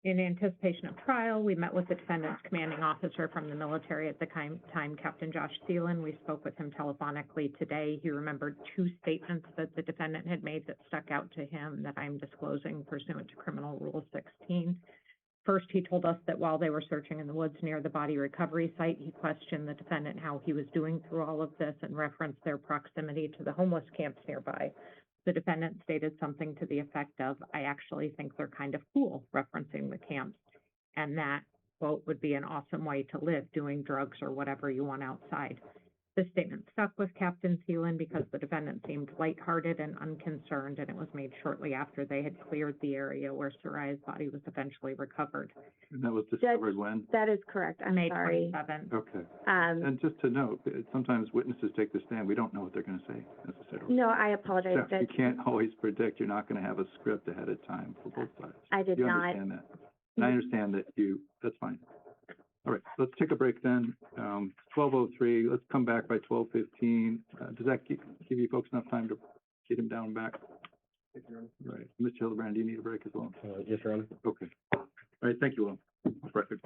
In anticipation of trial, we met with the defendant's commanding officer from the military at the time, Captain Josh Thielen. We spoke with him telephonically today. He remembered two statements that the defendant had made that stuck out to him that I'm disclosing pursuant to Criminal Rule 16. First, he told us that while they were searching in the woods near the body recovery site, he questioned the defendant how he was doing through all of this and referenced their proximity to the homeless camps nearby. The defendant stated something to the effect of, I actually think they're kind of cool, referencing the camps, and that, quote, would be an awesome way to live, doing drugs or whatever you want outside. This statement stuck with Captain Thielen because the defendant seemed lighthearted and unconcerned, and it was made shortly after they had cleared the area where Saria's body was eventually recovered. And that was discovered when? That is correct. I'm May sorry. 27th. Okay. And just to note, sometimes witnesses take the stand. We don't know what they're going to say necessarily. No, I apologize, So you Judge. can't always predict. You're not going to have a script ahead of time for both sides. I did You not. understand that. And I understand that that's fine. All right, let's take a break then. 12:03, let's come back by 12:15. Does that give you folks enough time to get him down and back? Right. Mr. Hildebrand, do you need a break as well? Yes, Your Honor. Okay. All right, thank you all. Record.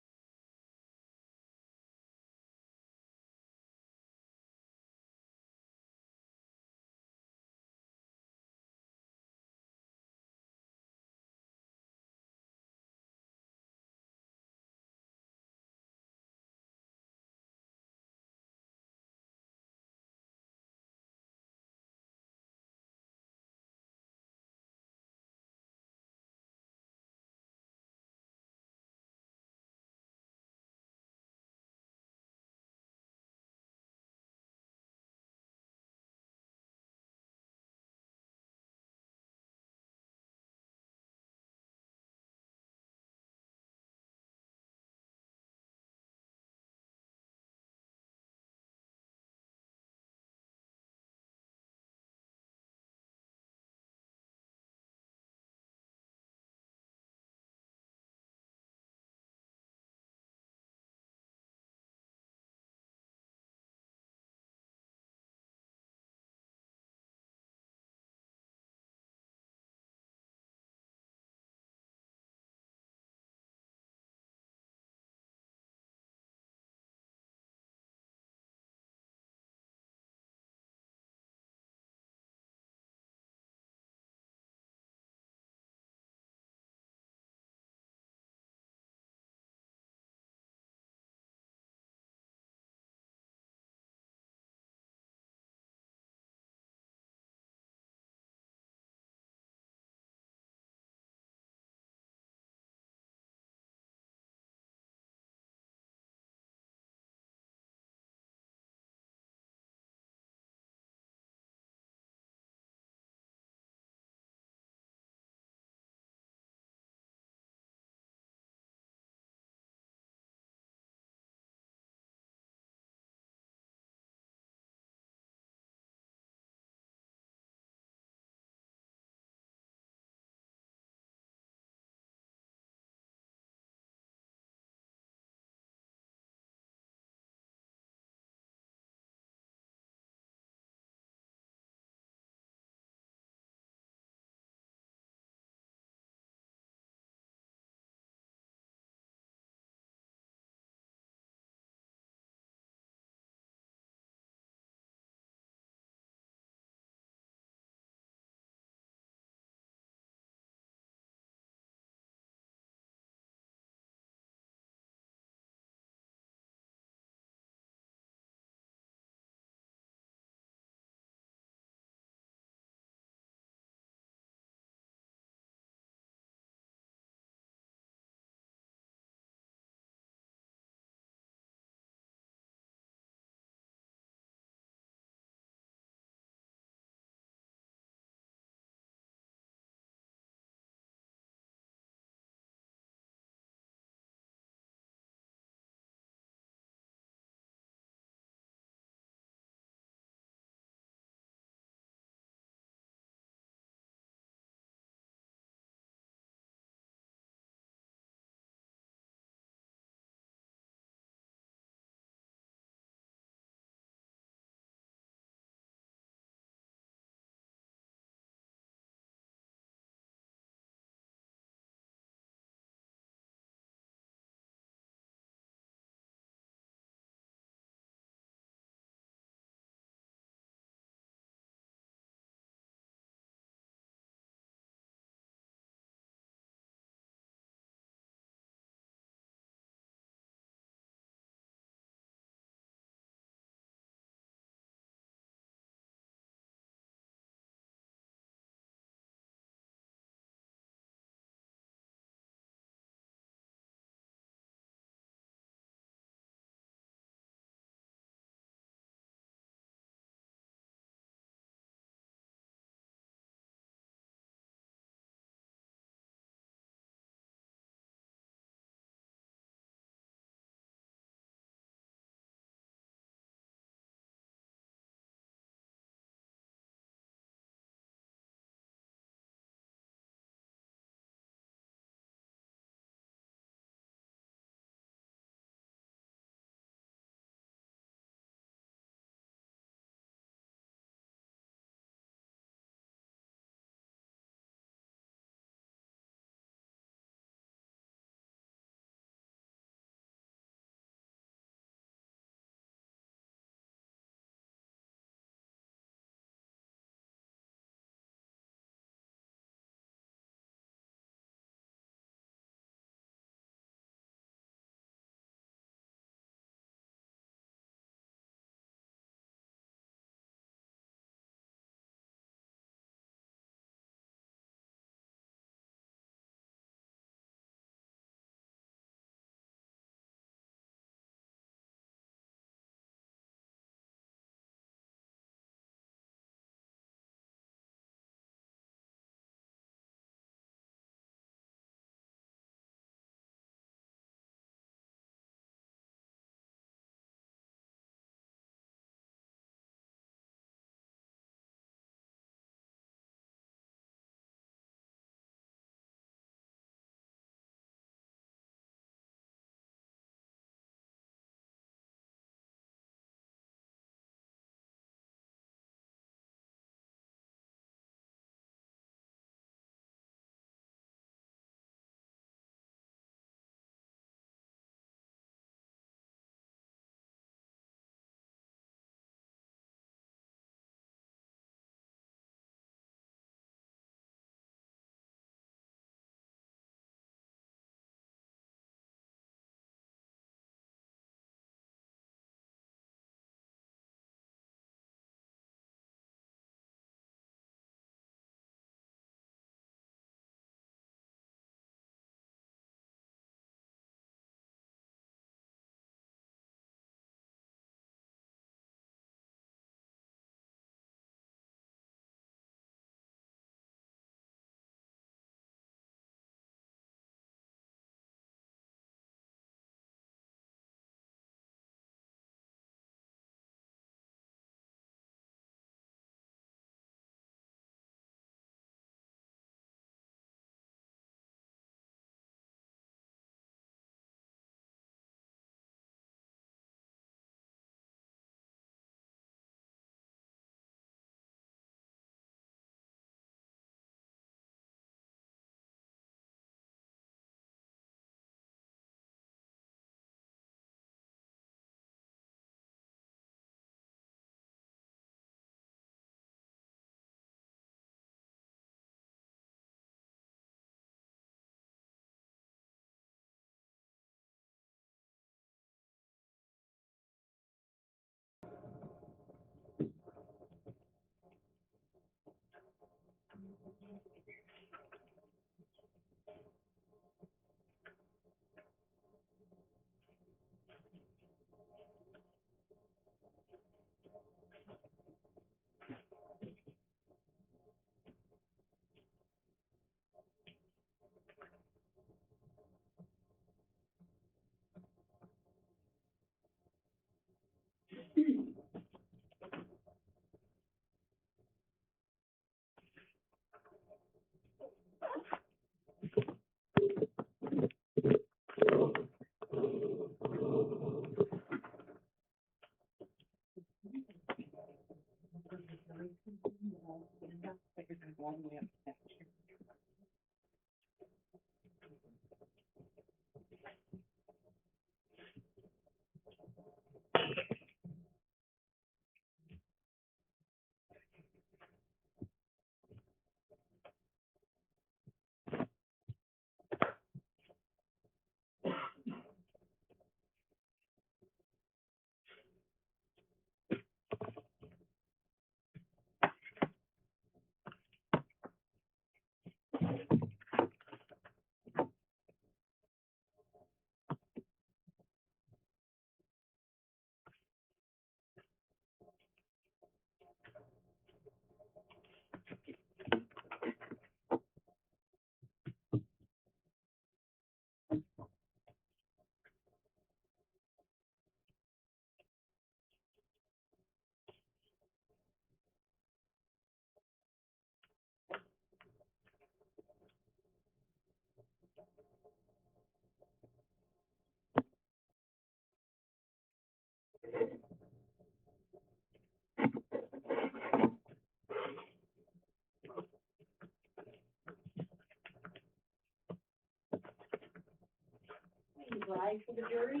Rise for the jury.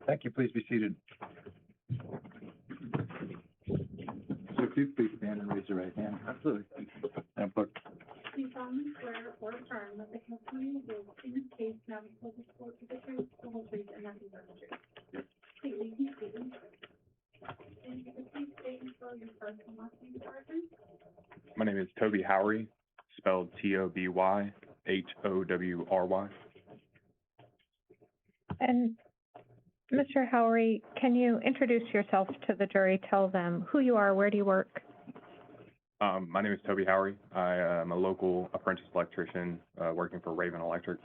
Thank you. Please be seated. So if you please stand and raise your right hand. Absolutely. And put. Do you solemnly swear or affirm that the testimony you give in this case now before this court is the truth, the whole truth, and nothing but the truth? Yes. Please, you can speak. And you can please state and spell your first and last name, Sergeant? My name is Toby Howery, spelled Tobyhowry. And Mr. Howery, can you introduce yourself to the jury? Tell them who you are, where do you work? My name is Toby Howery. I am a local apprentice electrician working for Raven Electric.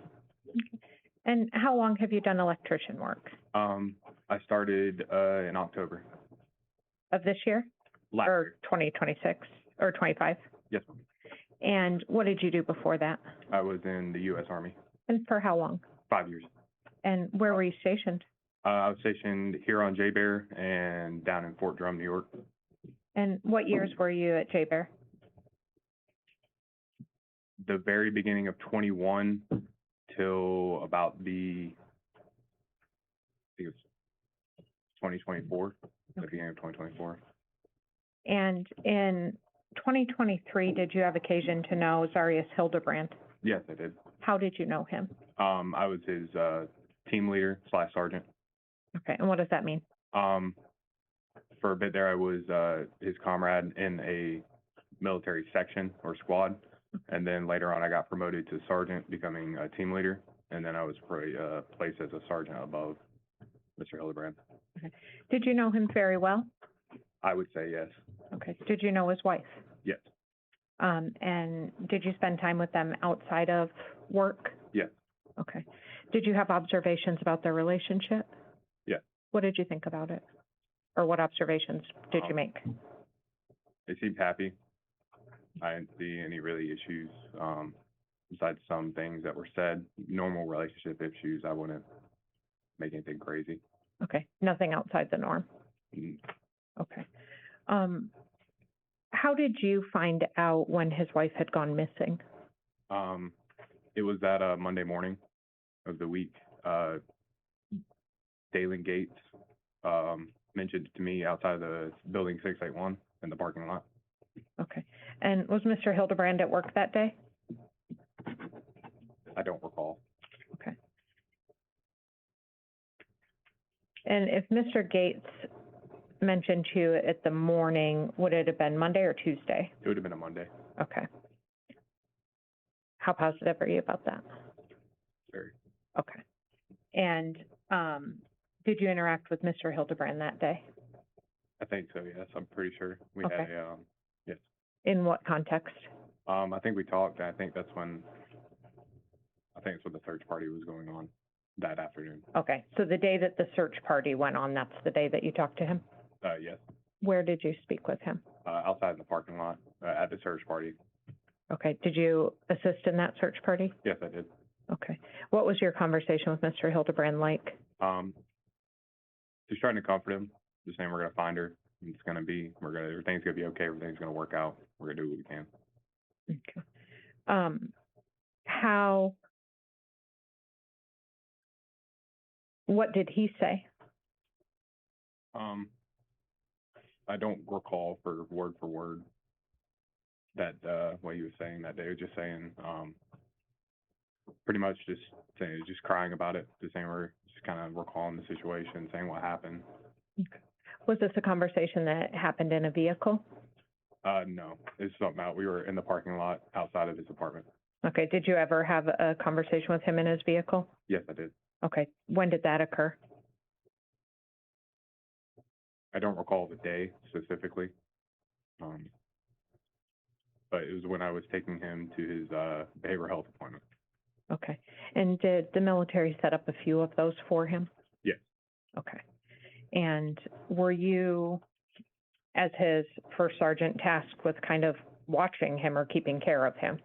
And how long have you done electrician work? I started in October. Of this year? Last Or year. 2026 or 25? Yes, ma'am. And what did you do before that? I was in the U.S. Army. And for how long? 5 years. And where were you stationed? I was stationed here on J-Bear and down in Fort Drum, New York. And what years were you at J-Bear? The very beginning of 21 till about I think it was 2024, the beginning of 2024. And in 2023, did you have occasion to know Zarrius Hildabrand? Yes, I did. How did you know him? I was his team leader / sergeant. Okay, and what does that mean? For a bit there, I was his comrade in a military section or squad, and then later on I got promoted to sergeant, becoming a team leader, and then I was placed as a sergeant above Mr. Hildabrand. Okay. Did you know him very well? I would say yes. Okay. Did you know his wife? Yes. And did you spend time with them outside of work? Yes. Okay. Did you have observations about their relationship? Yes. What did you think about it? Or what observations did you make? They seemed happy. I didn't see any really issues, besides some things that were said. Normal relationship issues. I wouldn't make anything crazy. Okay. Nothing outside the norm? Mm. Okay. How did you find out when his wife had gone missing? It was that Monday morning of the week. Dalen Gates mentioned to me outside of the building 681 in the parking lot. Okay. And was Mr. Hildabrand at work that day? I don't recall. Okay. And if Mr. Gates mentioned to you at the morning, would it have been Monday or Tuesday? It would have been a Monday. Okay. How positive are you about that? Very. Okay. And, did you interact with Mr. Hildebrand that day? I think so, yes. I'm pretty sure. We Okay. had a, yes. In what context? I think we talked, and I think that's when the search party was going on that afternoon. Okay, so the day that the search party went on, that's the day that you talked to him? Yes, Where did you speak with him? outside in the parking lot, at the search party. Okay, did you assist in that search party? Yes, I did. Okay. What was your conversation with Mr. Hildebrand like? Just trying to comfort him, just saying we're gonna find her. It's gonna be, everything's gonna be okay, everything's gonna work out. We're gonna do what we can. Okay. What did he say? I don't recall for word that, what he was saying that day. He was just saying, pretty much just saying, just crying about it, just saying we're just kind of recalling the situation, saying what happened. Okay. Was this a conversation that happened in a vehicle? No, it's something out. We were in the parking lot outside of his apartment. Okay, did you ever have a conversation with him in his vehicle? Yes, I did. Okay, when did that occur? I don't recall the day specifically. But it was when I was taking him to his, behavioral health appointment. Okay, and did the military set up a few of those for him? Yes. Okay, and were you, as his first sergeant, tasked with kind of watching him or keeping care of him?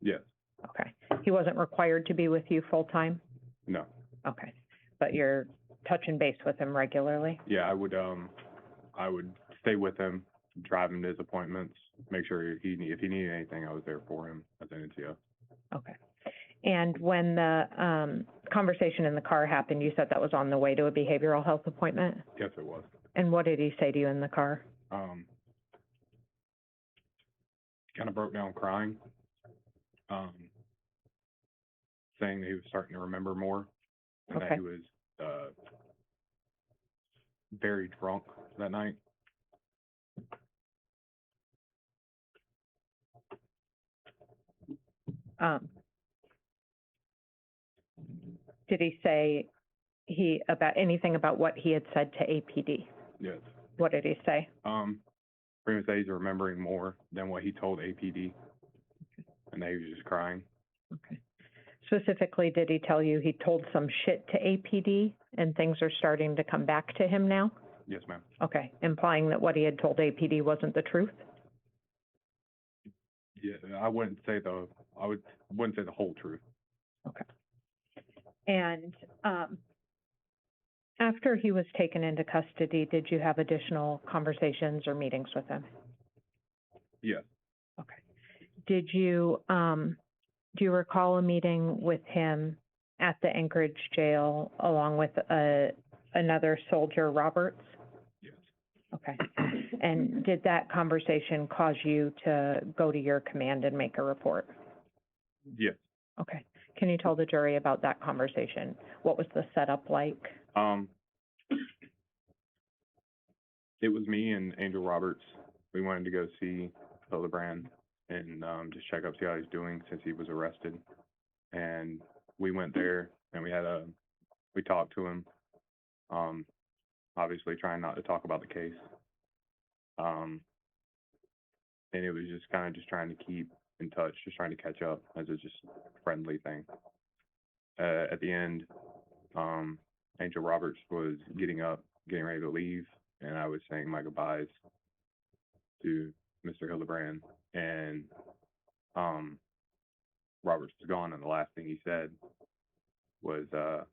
Yes. Okay, he wasn't required to be with you full-time? No. Okay, but you're touching base with him regularly? Yeah, I would stay with him, drive him to his appointments, make sure if he needed anything, I was there for him as an NCO. Okay. And when the conversation in the car happened, you said that was on the way to a behavioral health appointment? Yes, it was. And what did he say to you in the car? Kind of broke down crying, saying that he was starting to remember more, and that he was very drunk that night. Did he say about anything about what he had said to APD? Yes. What did he say? Pretty much that he's remembering more than what he told APD, and that he was just crying. Okay. Specifically, did he tell you he told some shit to APD and things are starting to come back to him now? Yes, ma'am. Okay, implying that what he had told APD wasn't the truth? Yeah, I wouldn't say the whole truth. Okay. And after he was taken into custody, did you have additional conversations or meetings with him? Yes. Okay. Did you, do you recall a meeting with him at the Anchorage jail along with another soldier, Roberts? Yes. Okay. And did that conversation cause you to go to your command and make a report? Yes. Okay. Can you tell the jury about that conversation? What was the setup like? It was me and Angel Roberts. We wanted to go see Hildabrand and just check up, see how he's doing since he was arrested. And we went there and we talked to him. Obviously trying not to talk about the case. And it was just kind of just trying to keep in touch, just trying to catch up as a just friendly thing. At the end, Angel Roberts was getting up, getting ready to leave, and I was saying my goodbyes to Mr. Hildabrand, and Roberts was gone, and the last thing he said was, I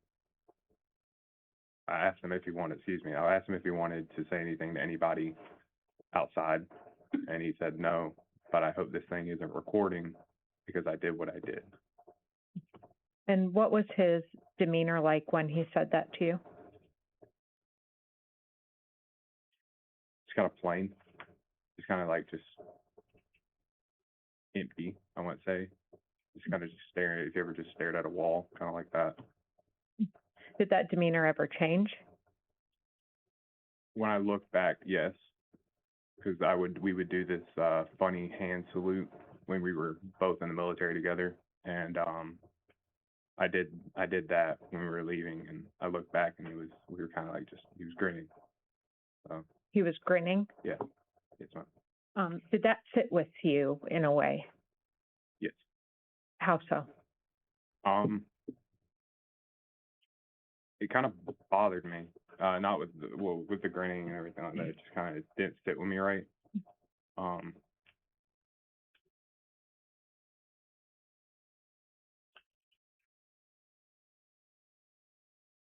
asked him if he wanted to say anything to anybody outside, and he said no, but I hope this thing isn't recording because I did what I did. And what was his demeanor like when he said that to you? It's kind of plain. It's kind of like just empty, I wouldn't say. Just kind of just staring, if you ever just stared at a wall, kind of like that. Did that demeanor ever change? when I look back, yes, because we would do this funny hand salute when we were both in the military together, and I did that when we were leaving, and I looked back and we were kind of like he was grinning. So He was grinning. yeah, yes, ma'am. Did that sit with you in a way? Yes. How so? It kind of bothered me. Not with with the grinning and everything like that. It just kind of didn't sit with me right.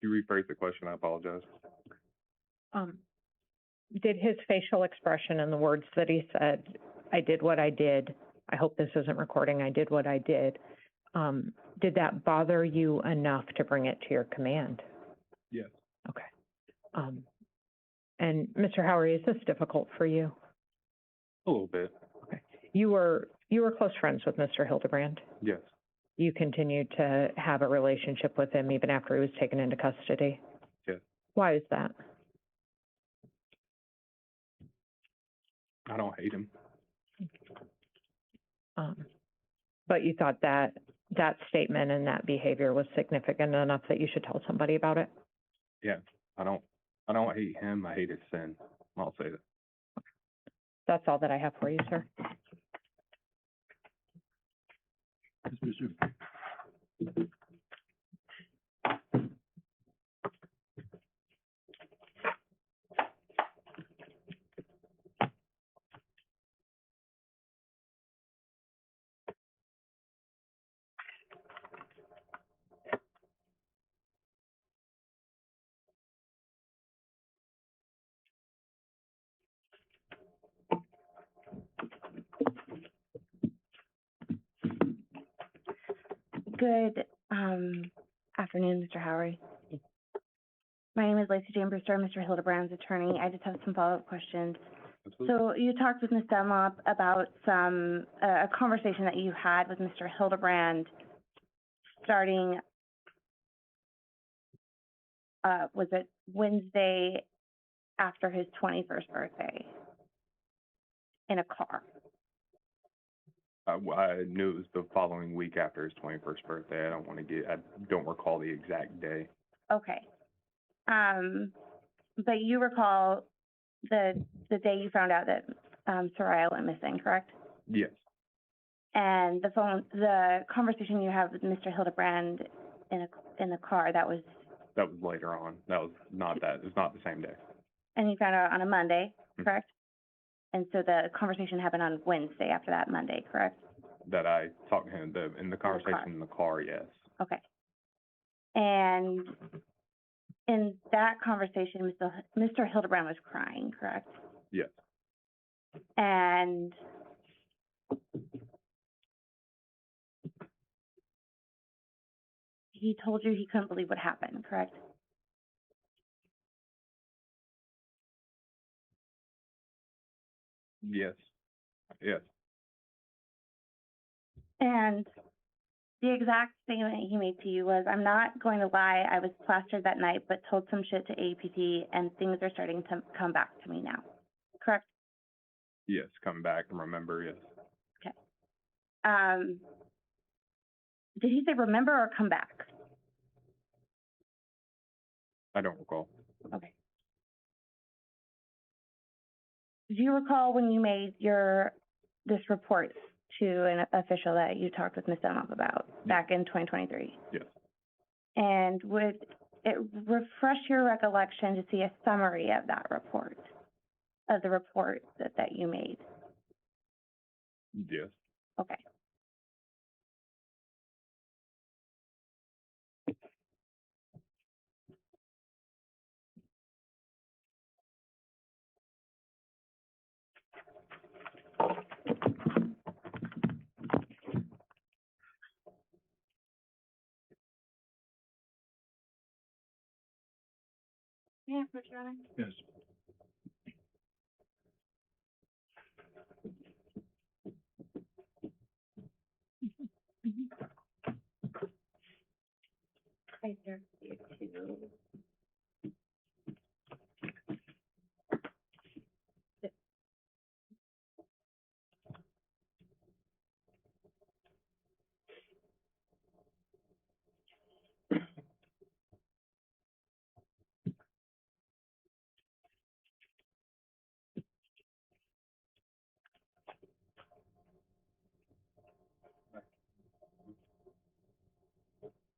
You rephrased the question. I apologize. Did his facial expression and the words that he said, "I did what I did. I hope this isn't recording. I did what I did." Did that bother you enough to bring it to your command? Yes. Okay. And Mr. Howery, is this difficult for you? A little bit. Okay. You were close friends with Mr. Hildabrand? Yes. You continued to have a relationship with him even after he was taken into custody? Yes. Why is that? I don't hate him. But you thought that statement and that behavior was significant enough that you should tell somebody about it? Yeah. I don't hate him. I hate his sin. I'll say that. That's all that I have for you, sir. Good afternoon, Mr. Howery. My name is Lacey Jane Brewster, Mr. Hildabrand's attorney. I just have some follow-up questions. Absolutely. So you talked with Ms. Dunlop about a conversation that you had with Mr. Hildabrand starting, was it Wednesday after his 21st birthday in a car? I knew it was the following week after his 21st birthday. I don't recall the exact day. Okay. But you recall the day you found out that Saria went missing, correct? Yes. And the conversation you have with Mr. Hildabrand in the car, that was later on. It's not the same day. and you found out on a Monday, correct? And so the conversation happened on Wednesday after that Monday, correct? That I talked to him in the conversation in the car, yes. Okay. And in that conversation, Mr. Hildabrand was crying, correct? Yes. And he told you he couldn't believe what happened, correct? Yes. Yes. And the exact statement he made to you was, "I'm not going to lie, I was plastered that night, but told some shit to APT, and things are starting to come back to me now." Correct? Yes. Come back and remember, yes. Okay. Did he say remember or come back? I don't recall. Okay. Do you recall when you made this report to an official that you talked with Ms. Dunlop about back in 2023? Yes. And would it refresh your recollection to see a summary of that report, of the report that you made? Yes. Okay. Yeah, for sure. Yes. I served you too.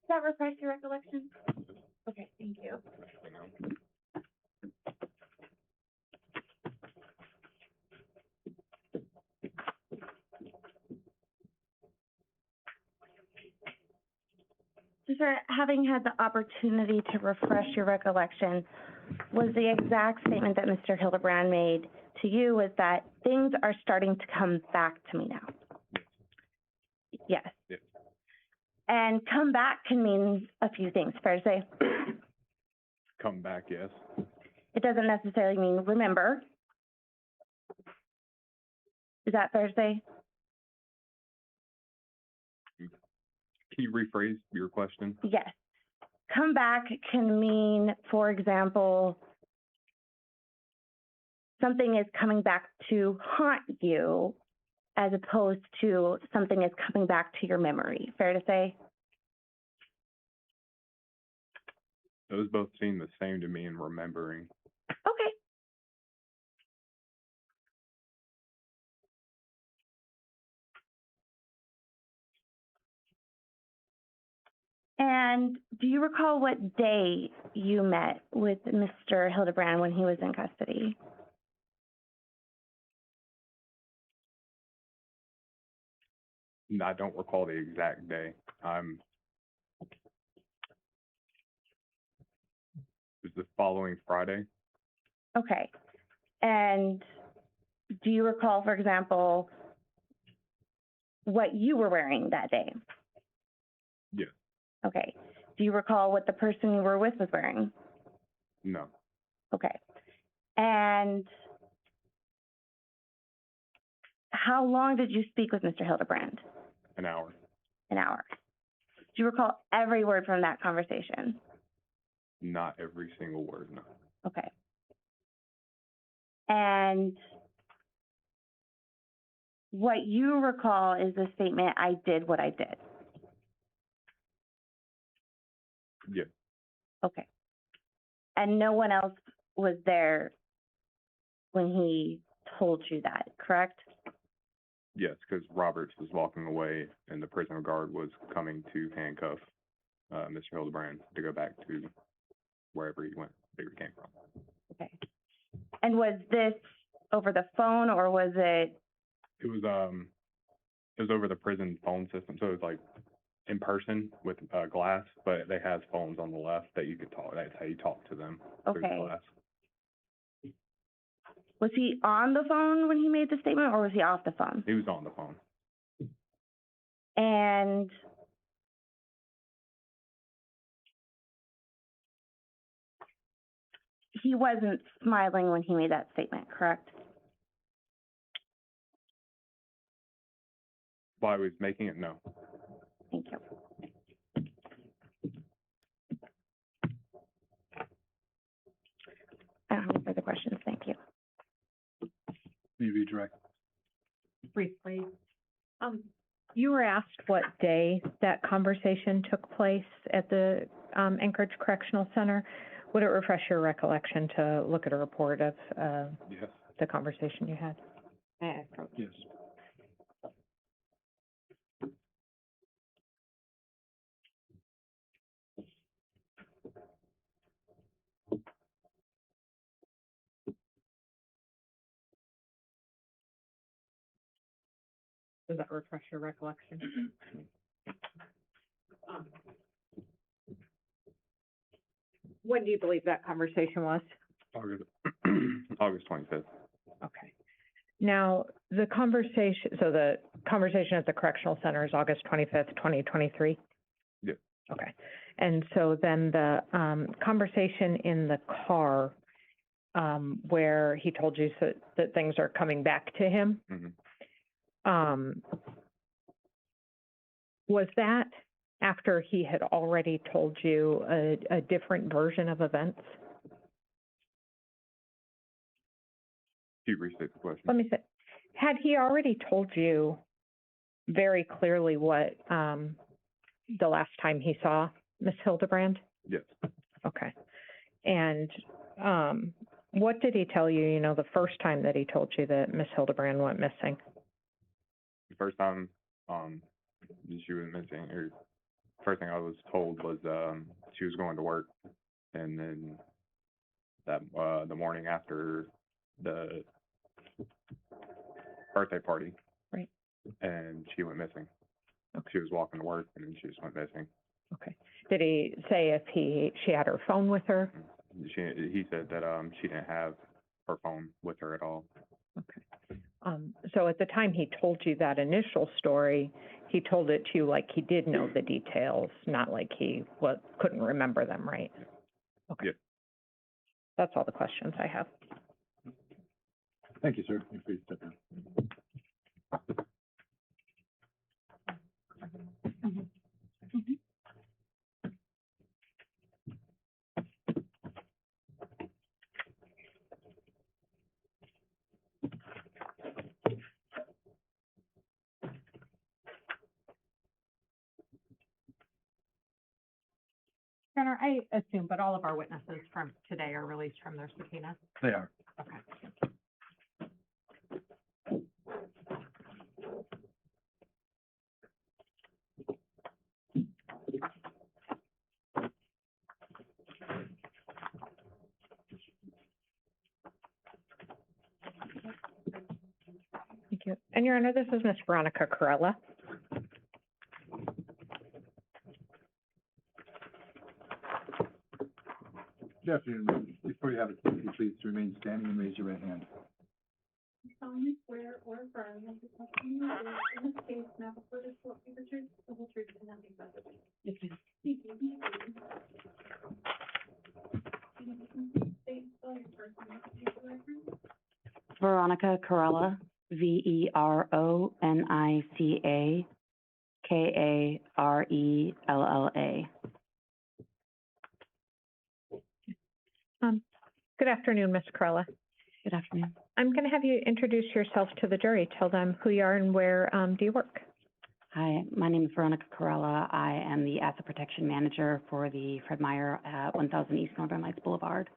that refresh your recollection? Okay, thank you. So, sir, having had the opportunity to refresh your recollection, was the exact statement that Mr. Hildabrand made to you was that things are starting to come back to me now? Yes. Yes. And come back can mean a few things, fair to say? Come back, yes. It doesn't necessarily mean remember. Is that fair to say? Can you rephrase your question? Yes. Come back can mean, for example, something is coming back to haunt you as opposed to something is coming back to your memory. Fair to say? Those both seem the same to me in remembering. Okay. And do you recall what day you met with Mr. Hildabrand when he was in custody? I don't recall the exact day. It was the following Friday. Okay. And do you recall, for example, what you were wearing that day? Yes. Okay. Do you recall what the person you were with was wearing? No. Okay. And how long did you speak with Mr. Hildabrand? An hour. An hour. Do you recall every word from that conversation? Not every single word, no. Okay. And what you recall is the statement, I did what I did. Yes. Okay. And no one else was there when he told you that, correct? Yes, because Roberts was walking away and the prisoner guard was coming to handcuff Mr. Hildabrand to go back to wherever he went, where he came from. Okay. And was this over the phone or was it? It was over the prison phone system, so it was like in person with glass, but they have phones on the left that you could talk. That's how you talk to them through the Okay. glass. Was he on the phone when he made the statement or was he off the phone? He was on the phone. And he wasn't smiling when he made that statement, correct? While I was making it, no. Thank you. I don't have any further questions. Thank you. Maybe direct. Briefly, you were asked what day that conversation took place at the Anchorage Correctional Center. Would it refresh your recollection to look at a report of Yes. the conversation you had? Yes. Does that refresh your recollection? When do you believe that conversation was? August 25th. Okay. Now, the conversation at the Correctional Center is August 25th, 2023? Yeah. Okay. And so then the conversation in the car where he told you that things are coming back to him, was that after he had already told you a different version of events? Can you restate the question? Let me say, had he already told you very clearly what the last time he saw Miss Hildabrand? Yes. Okay. And what did he tell you, the first time that he told you that Miss Hildabrand went missing? The first time she was missing, or first thing I was told was, she was going to work, and then that, the morning after the birthday party. Right. And she went missing. Okay. She was walking to work, and then she just went missing. Okay. Did he say if she had her phone with her? He said that, she didn't have her phone with her at all. Okay. So at the time he told you that initial story, he told it to you like he did know the details, not like he couldn't remember them, right? Okay. Yeah. That's all the questions I have. Thank you, sir. Please step down. Connor, I assume, but all of our witnesses from today are released from their subpoena? They are. Okay. Thank you. And Your Honor, this is Ms. Veronica Corella. Good afternoon. Before you have it, please remain standing and raise your right hand. You solemnly swear or affirm that the testimony you give in this case now before this court be the truth, the whole truth, and nothing but the truth. Yes, ma'am. Thank you. State and spell your first name for future reference. Veronica Corella, Veronica Karella. Good afternoon, Ms. Corella. Good afternoon. I'm going to have you introduce yourself to the jury. Tell them who you are and where do you work. Hi, my name is Veronica Corella. I am the Asset Protection Manager for the Fred Meyer at 1000 East Northern Lights Boulevard.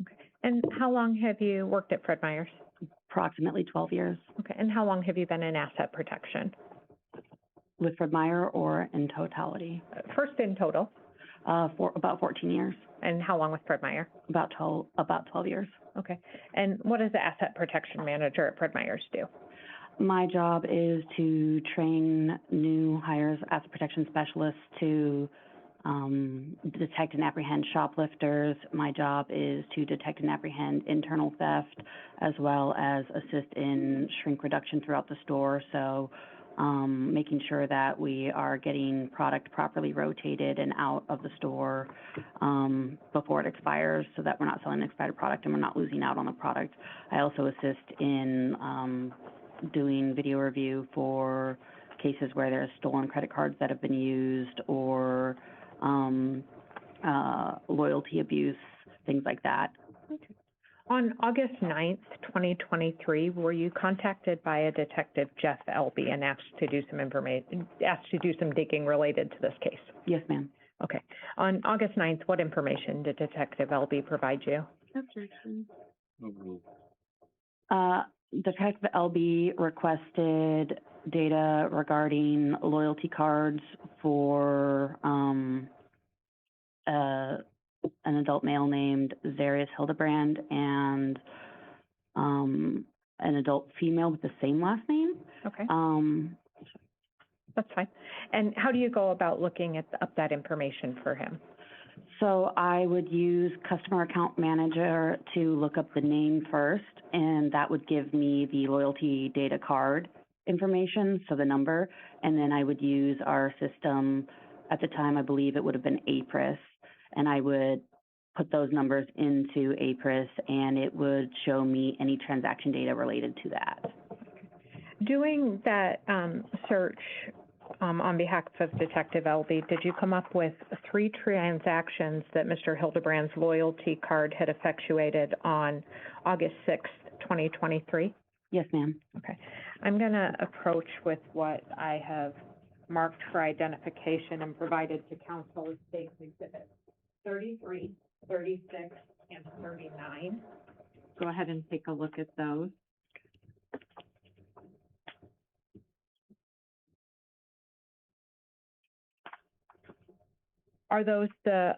Okay. And how long have you worked at Fred Meyer's? Approximately 12 years. Okay. And how long have you been in asset protection? With Fred Meyer or in totality? First in total. For about 14 years. And how long with Fred Meyer? About 12 years. Okay. And what does the asset protection manager at Fred Meyer's do? My job is to train new hires, asset protection specialists to detect and apprehend shoplifters. My job is to detect and apprehend internal theft, as well as assist in shrink reduction throughout the store. So making sure that we are getting product properly rotated and out of the store before it expires, so that we're not selling expired product and we're not losing out on the product. I also assist in doing video review for cases where there's stolen credit cards that have been used or loyalty abuse, things like that. Okay. On August 9th, 2023, were you contacted by a detective, Jeff Elby, and asked to do some digging related to this case? Yes, ma'am. Okay. On August 9th, what information did Detective Elby provide you? Detective Elby requested data regarding loyalty cards for an adult male named Zarrius Hildabrand and an adult female with the same last name. Okay. That's fine. And how do you go about looking up that information for him? So I would use Customer Account Manager to look up the name first, and that would give me the loyalty data card information, so the number, and then I would use our system. At the time, I believe it would have been APRIS, and I would put those numbers into APRIS, and it would show me any transaction data related to that. Doing that search on behalf of Detective Elby, did you come up with 3 transactions that Mr. Hildebrand's loyalty card had effectuated on August 6th, 2023? Yes, ma'am. Okay. I'm going to approach with what I have marked for identification and provided to counsel as state's exhibits 33, 36, and 39. Go ahead and take a look at those. Are those the,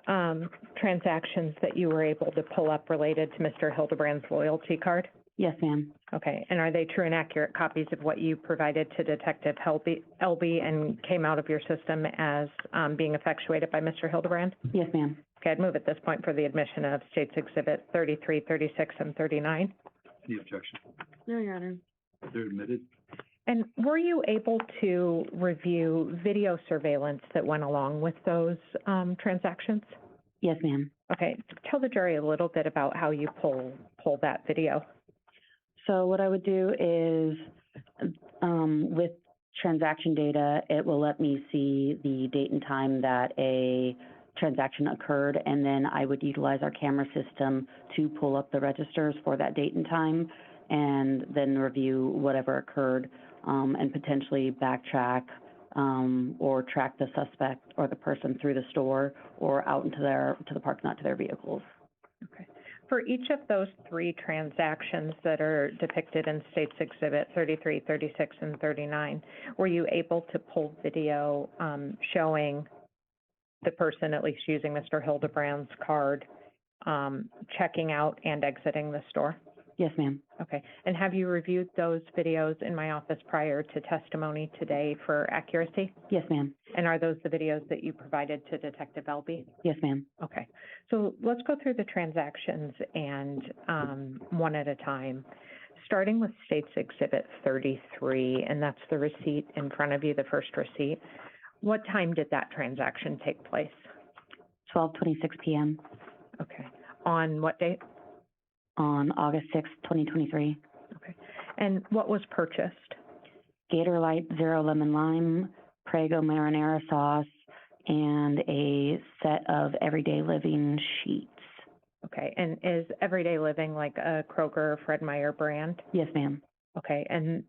transactions that you were able to pull up related to Mr. Hildebrand's loyalty card? Yes, ma'am. Okay, and are they true and accurate copies of what you provided to Detective Helby and came out of your system as, being effectuated by Mr. Hildebrand? Yes, ma'am. Okay, I'd move at this point for the admission of States Exhibit 33, 36, and 39. Any objection? No, Your Honor. They're admitted. And were you able to review video surveillance that went along with those transactions? Yes, ma'am. Okay, tell the jury a little bit about how you pull that video. So what I would do is, with transaction data, it will let me see the date and time that a transaction occurred, and then I would utilize our camera system to pull up the registers for that date and time, and then review whatever occurred, and potentially backtrack, or track the suspect or the person through the store or out into to the parking lot to their vehicles. Okay. For each of those three transactions that are depicted in States Exhibit 33, 36, and 39, were you able to pull video showing the person, at least using Mr. Hildebrand's card, checking out and exiting the store? Yes, ma'am. Okay. And have you reviewed those videos in my office prior to testimony today for accuracy? Yes, ma'am. And are those the videos that you provided to Detective Elby? Yes, ma'am. Okay. So let's go through the transactions and one at a time. Starting with States Exhibit 33, and that's the receipt in front of you, the first receipt. What time did that transaction take place? 12:26 p.m. Okay. On what date? On August 6th, 2023. Okay. And what was purchased? Gator Light Zero Lemon Lime, Prego Marinara Sauce, and a set of Everyday Living sheets. Okay. And is Everyday Living like a Kroger or Fred Meyer brand? Yes, ma'am. Okay. And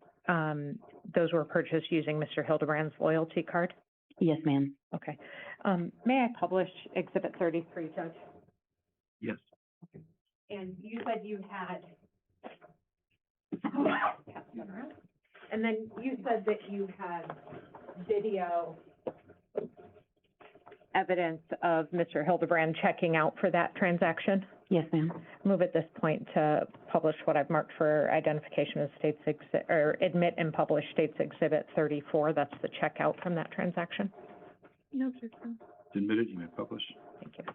those were purchased using Mr. Hildebrand's loyalty card? Yes, ma'am. Okay. May I publish Exhibit 33, Judge? Yes. And you said you had, and then you said that you had video evidence of Mr. Hildebrand checking out for that transaction? Yes, ma'am. Move at this point to publish what I've marked for identification of States or admit and publish States Exhibit 34. That's the checkout from that transaction. No objection. It's admitted. You may publish. Thank you.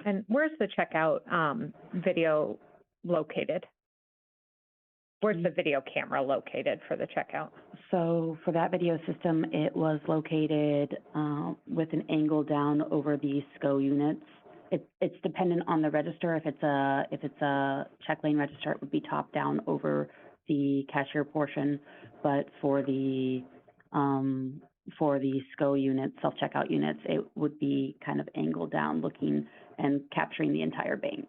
And where's the checkout video located? Where's the video camera located for the checkout? So for that video system, it was located with an angle down over the SCO units. It's dependent on the register. If it's a check lane register, it would be top down over the cashier portion. But for the SCO units, self-checkout units, it would be kind of angled down, looking and capturing the entire bank.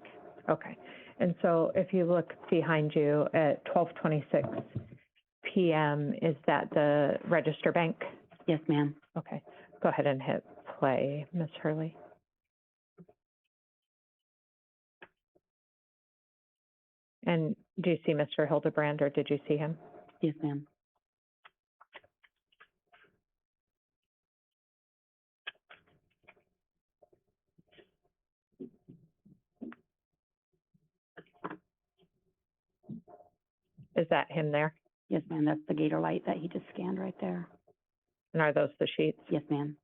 Okay. And so if you look behind you at 12:26 p.m., is that the register bank? Yes, ma'am. Okay. Go ahead and hit play, Ms. Hurley. And do you see Mr. Hildebrand, or did you see him? Yes, ma'am. Is that him there? Yes, ma'am. That's the Gator Light that he just scanned right there. And are those the sheets? Yes, ma'am.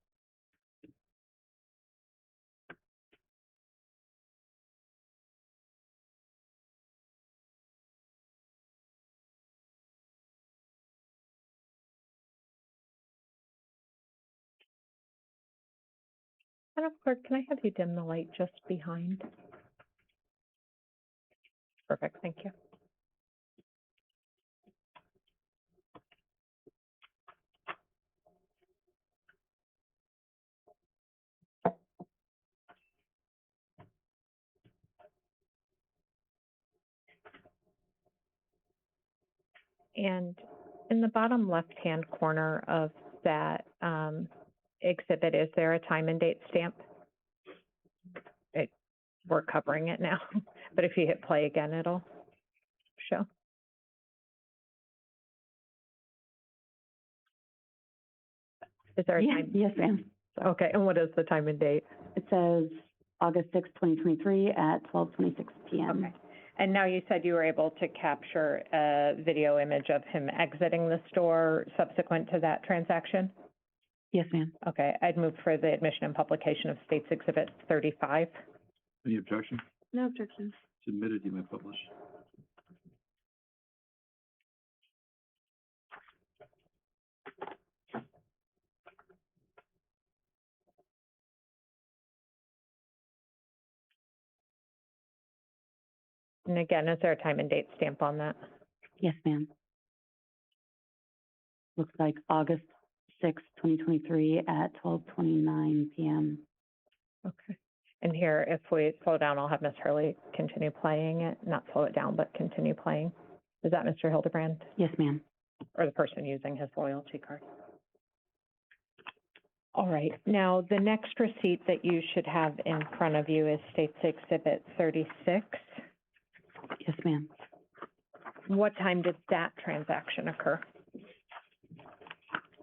Madam Clerk, can I have you dim the light just behind? Perfect, thank you. And in the bottom left-hand corner of that exhibit, is there a time and date stamp? We're covering it now, but if you hit play again, it'll show. Is there a Yeah, time? yes, ma'am. Okay, and what is the time and date? It says August 2023 at 12:26 PM. Okay. And now you said you were able to capture a video image of him exiting the store subsequent to that transaction? Yes, ma'am. Okay, I'd move for the admission and publication of State's Exhibit 35. Any objection? No objection. It's admitted, you may publish. And again, is there a time and date stamp on that? Yes, ma'am. Looks like August 2023 at 12:29 PM. Okay. And here, if we slow down, I'll have Ms. Hurley continue playing it, not slow it down, but continue playing. Is that Mr. Hildebrand? Yes, ma'am. Or the person using his loyalty card? All right, now the next receipt that you should have in front of you is State's Exhibit 36. Yes, ma'am. What time did that transaction occur?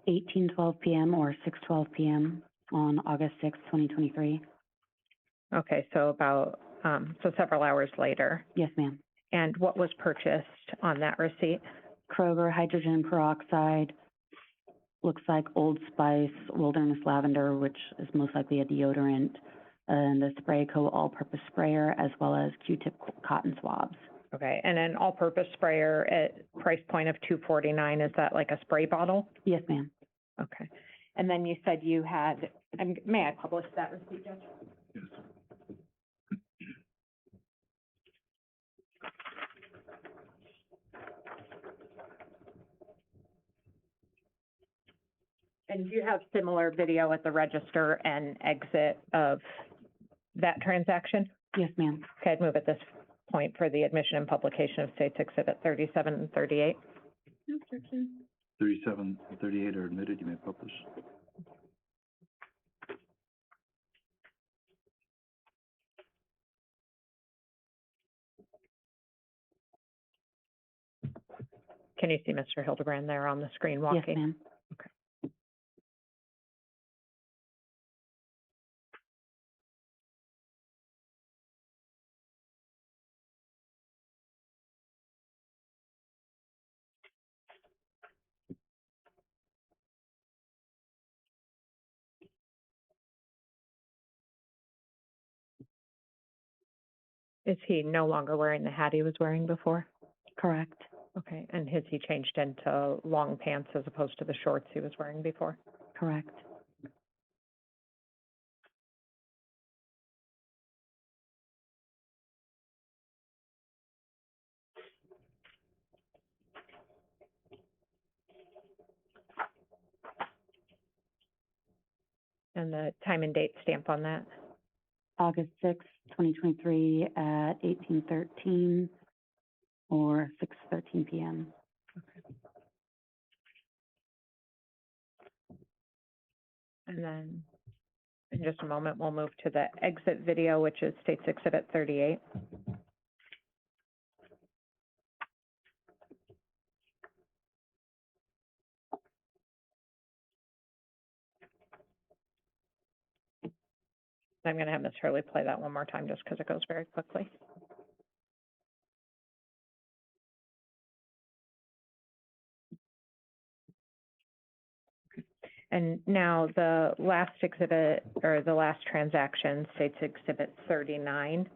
18:12 PM or 6:12 PM on August 2023. Okay, so about, so several hours later. Yes, ma'am. And what was purchased on that receipt? Kroger hydrogen peroxide, looks like Old Spice Wilderness Lavender, which is most likely a deodorant, and the Spray Co. all-purpose sprayer, as well as Q-tip cotton swabs. Okay, and an all-purpose sprayer at price point of $249, is that like a spray bottle? Yes, ma'am. Okay. And then you said you had, may I publish that receipt, Judge? Yes. And do you have similar video at the register and exit of that transaction? Yes, ma'am. Okay, I'd move at this point for the admission and publication of State's Exhibit 37 and 38. No objection. 37 and 38 are admitted, you may publish. Can you see Mr. Hildebrand there on the screen walking? Yes, ma'am. Okay. Is he no longer wearing the hat he was wearing before? Correct. Okay, and has he changed into long pants as opposed to the shorts he was wearing before? Correct. And the time and date stamp on that? August 2023 at 18:13 or 6:13 PM. And then in just a moment, we'll move to the exit video, which is State's Exhibit 38. I'm going to have Ms. Hurley play that one more time just because it goes very quickly. And now the last exhibit, or the last transaction, State's Exhibit 39.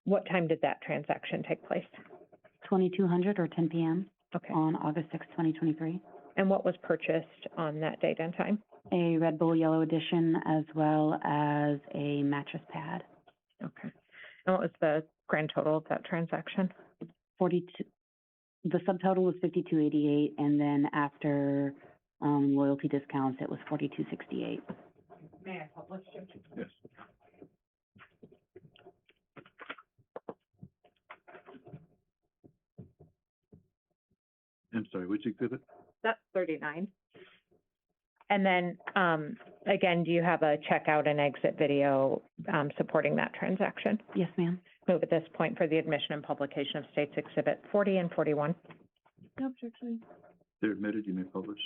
What time did that transaction take place? 2200 or 10 PM. Okay. On August 2023. And what was purchased on that date and time? A Red Bull Yellow Edition as well as a mattress pad. Okay. And what was the grand total of that transaction? 42. The subtotal was 5288, and then after loyalty discounts, it was 4268. May I publish it? Yes. I'm sorry, which exhibit? That's 39. And then, again, do you have a checkout and exit video supporting that transaction? Yes, ma'am. Move at this point for the admission and publication of State's Exhibit 40 and 41. No objection. They're admitted, you may publish.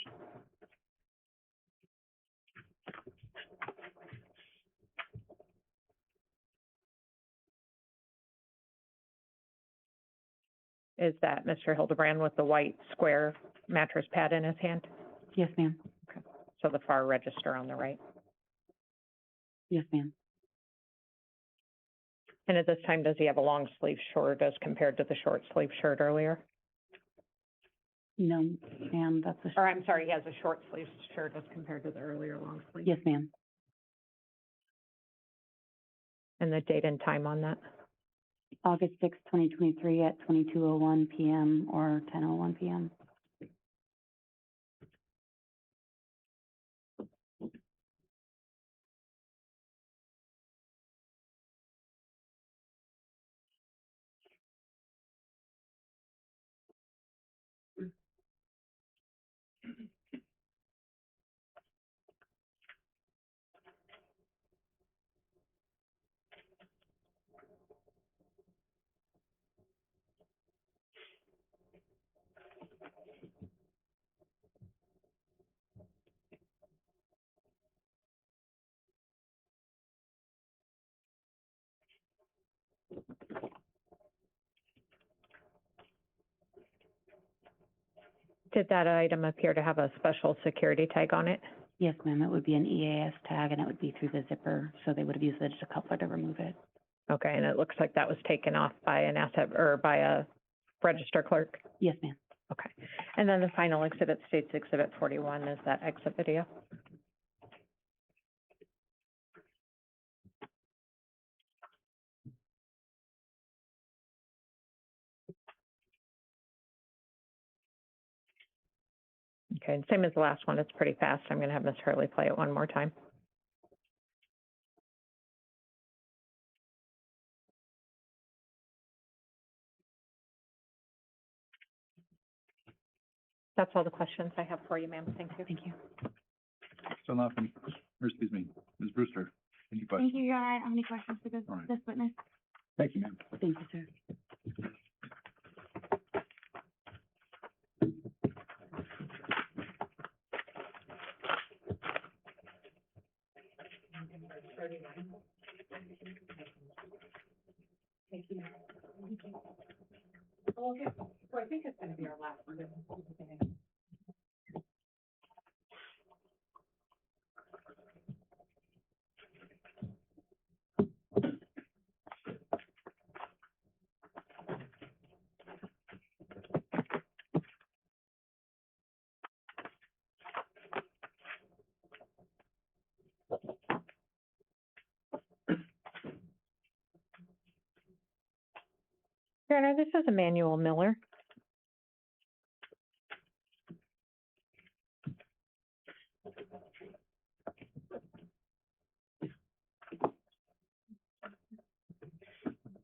Is that Mr. Hildebrand with the white square mattress pad in his hand? Yes, ma'am. So the far register on the right. Yes, ma'am. And at this time, does he have a long sleeve shirt as compared to the short sleeve shirt earlier? No, ma'am, that's a, Or I'm sorry, he has a short sleeve shirt as compared to the earlier long sleeve? yes, ma'am. And the date and time on that? August 6th, 2023 at 22:01 PM or 10:01 PM. Did that item appear to have a special security tag on it? Yes, ma'am, it would be an EAS tag and it would be through the zipper, so they would have used it as a coupler to remove it. Okay, and it looks like that was taken off by an asset, or by a register clerk? Yes, ma'am. Okay. And then the final exhibit states Exhibit 41 is that exit video? Okay, and same as the last one, it's pretty fast. I'm gonna have Ms. Hurley play it one more time. That's all the questions I have for you, ma'am. Thank you. Thank you. Still nothing, or excuse me, Ms. Brewster, any questions? Thank you, Your Honor. I don't have any questions for this, All right. this witness. Thank you, ma'am. Thank you, sir. Okay, so I think it's gonna be our last one. Your Honor, this is Emmanuel Miller.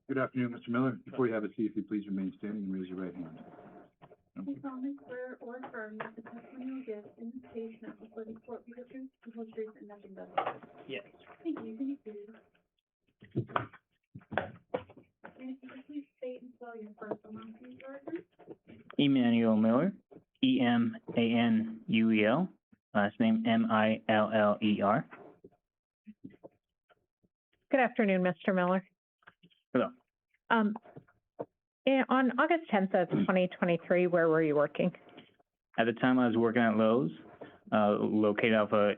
Good afternoon, Mr. Miller. Before you have a seat, if you please remain standing and raise your right hand. You solemnly swear or affirm that the testimony you give in this case now before the court be the truth, the whole truth, and nothing but the truth? Yes. Thank you. Can you please? And if you could please state and spell your first and last name for record? Emmanuel Miller, Emanuel, last name Miller. Good afternoon, Mr. Miller. Hello. On August 10th of 2023, where were you working? At the time, I was working at Lowe's, located off of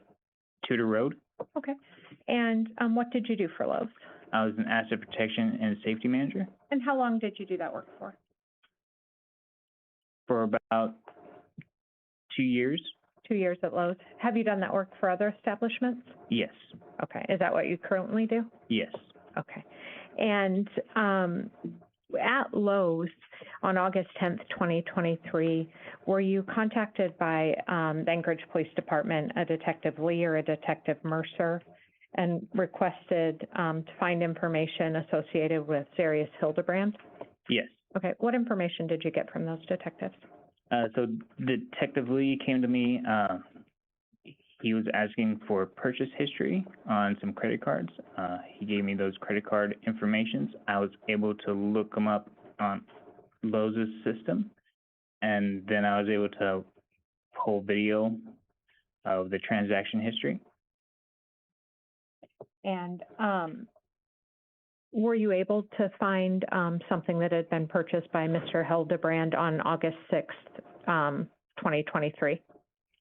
Tudor Road. Okay. And what did you do for Lowe's? I was an asset protection and safety manager And how long did you do that work for? for about 2 years. 2 years at Lowe's. Have you done that work for other establishments? Yes. Okay. Is that what you currently do? Yes. Okay. And at Lowe's on August 10th, 2023, were you contacted by the Anchorage Police Department, a Detective Lee or a Detective Mercer, and requested to find information associated with Zarrius Hildabrand? Yes. Okay. What information did you get from those detectives? So Detective Lee came to me. He was asking for purchase history on some credit cards. He gave me those credit card informations. I was able to look them up on Lowe's system, and then I was able to pull video of the transaction history. And Were you able to find something that had been purchased by Mr. Hildabrand on August 6th, 2023?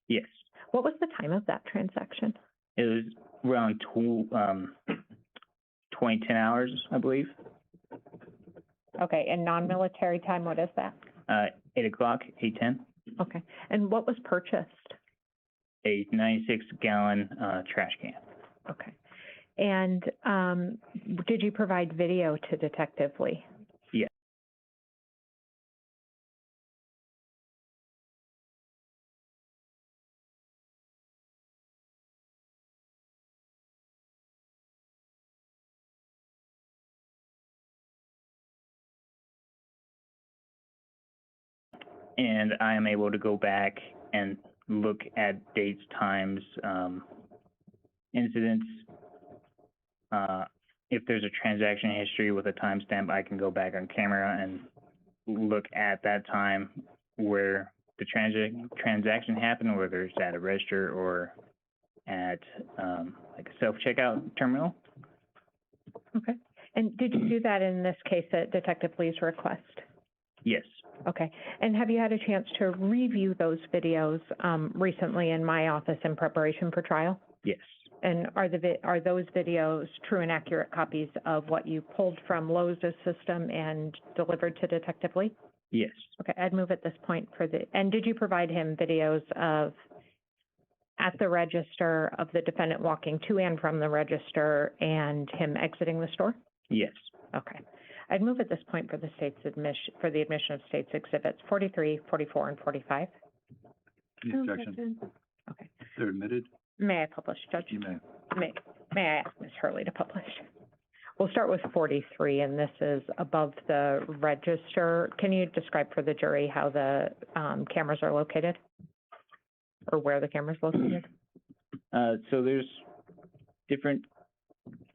Yes. What was the time of that transaction? It was around 2010 hours, I believe. Okay, and non-military time, what is that? 8 o'clock, 8:10. Okay, and what was purchased? A 96-gallon trash can. Okay, and did you provide video to Detective Lee? Yes. And I am able to go back and look at dates, times, incidents. If there's a transaction history with a timestamp, I can go back on camera and look at that time where the transaction happened, whether it's at a register or at like a self-checkout terminal. Okay, and did you do that in this case at Detective Lee's request? Yes. Okay, and have you had a chance to review those videos recently in my office in preparation for trial? Yes. And are those videos true and accurate copies of what you pulled from Lowe's system and delivered to Detective Lee? Yes. Okay, I'd move at this point and did you provide him videos of at the register of the defendant walking to and from the register and him exiting the store? Yes. Okay. I'd move at this point for the admission of state's exhibits 43, 44, and 45. Any objection? Okay. They're admitted? May I publish, Judge? You may. May I ask Ms. Hurley to publish? We'll start with 43, and this is above the register. Can you describe for the jury how the cameras are located? Or where the camera's located? So there's different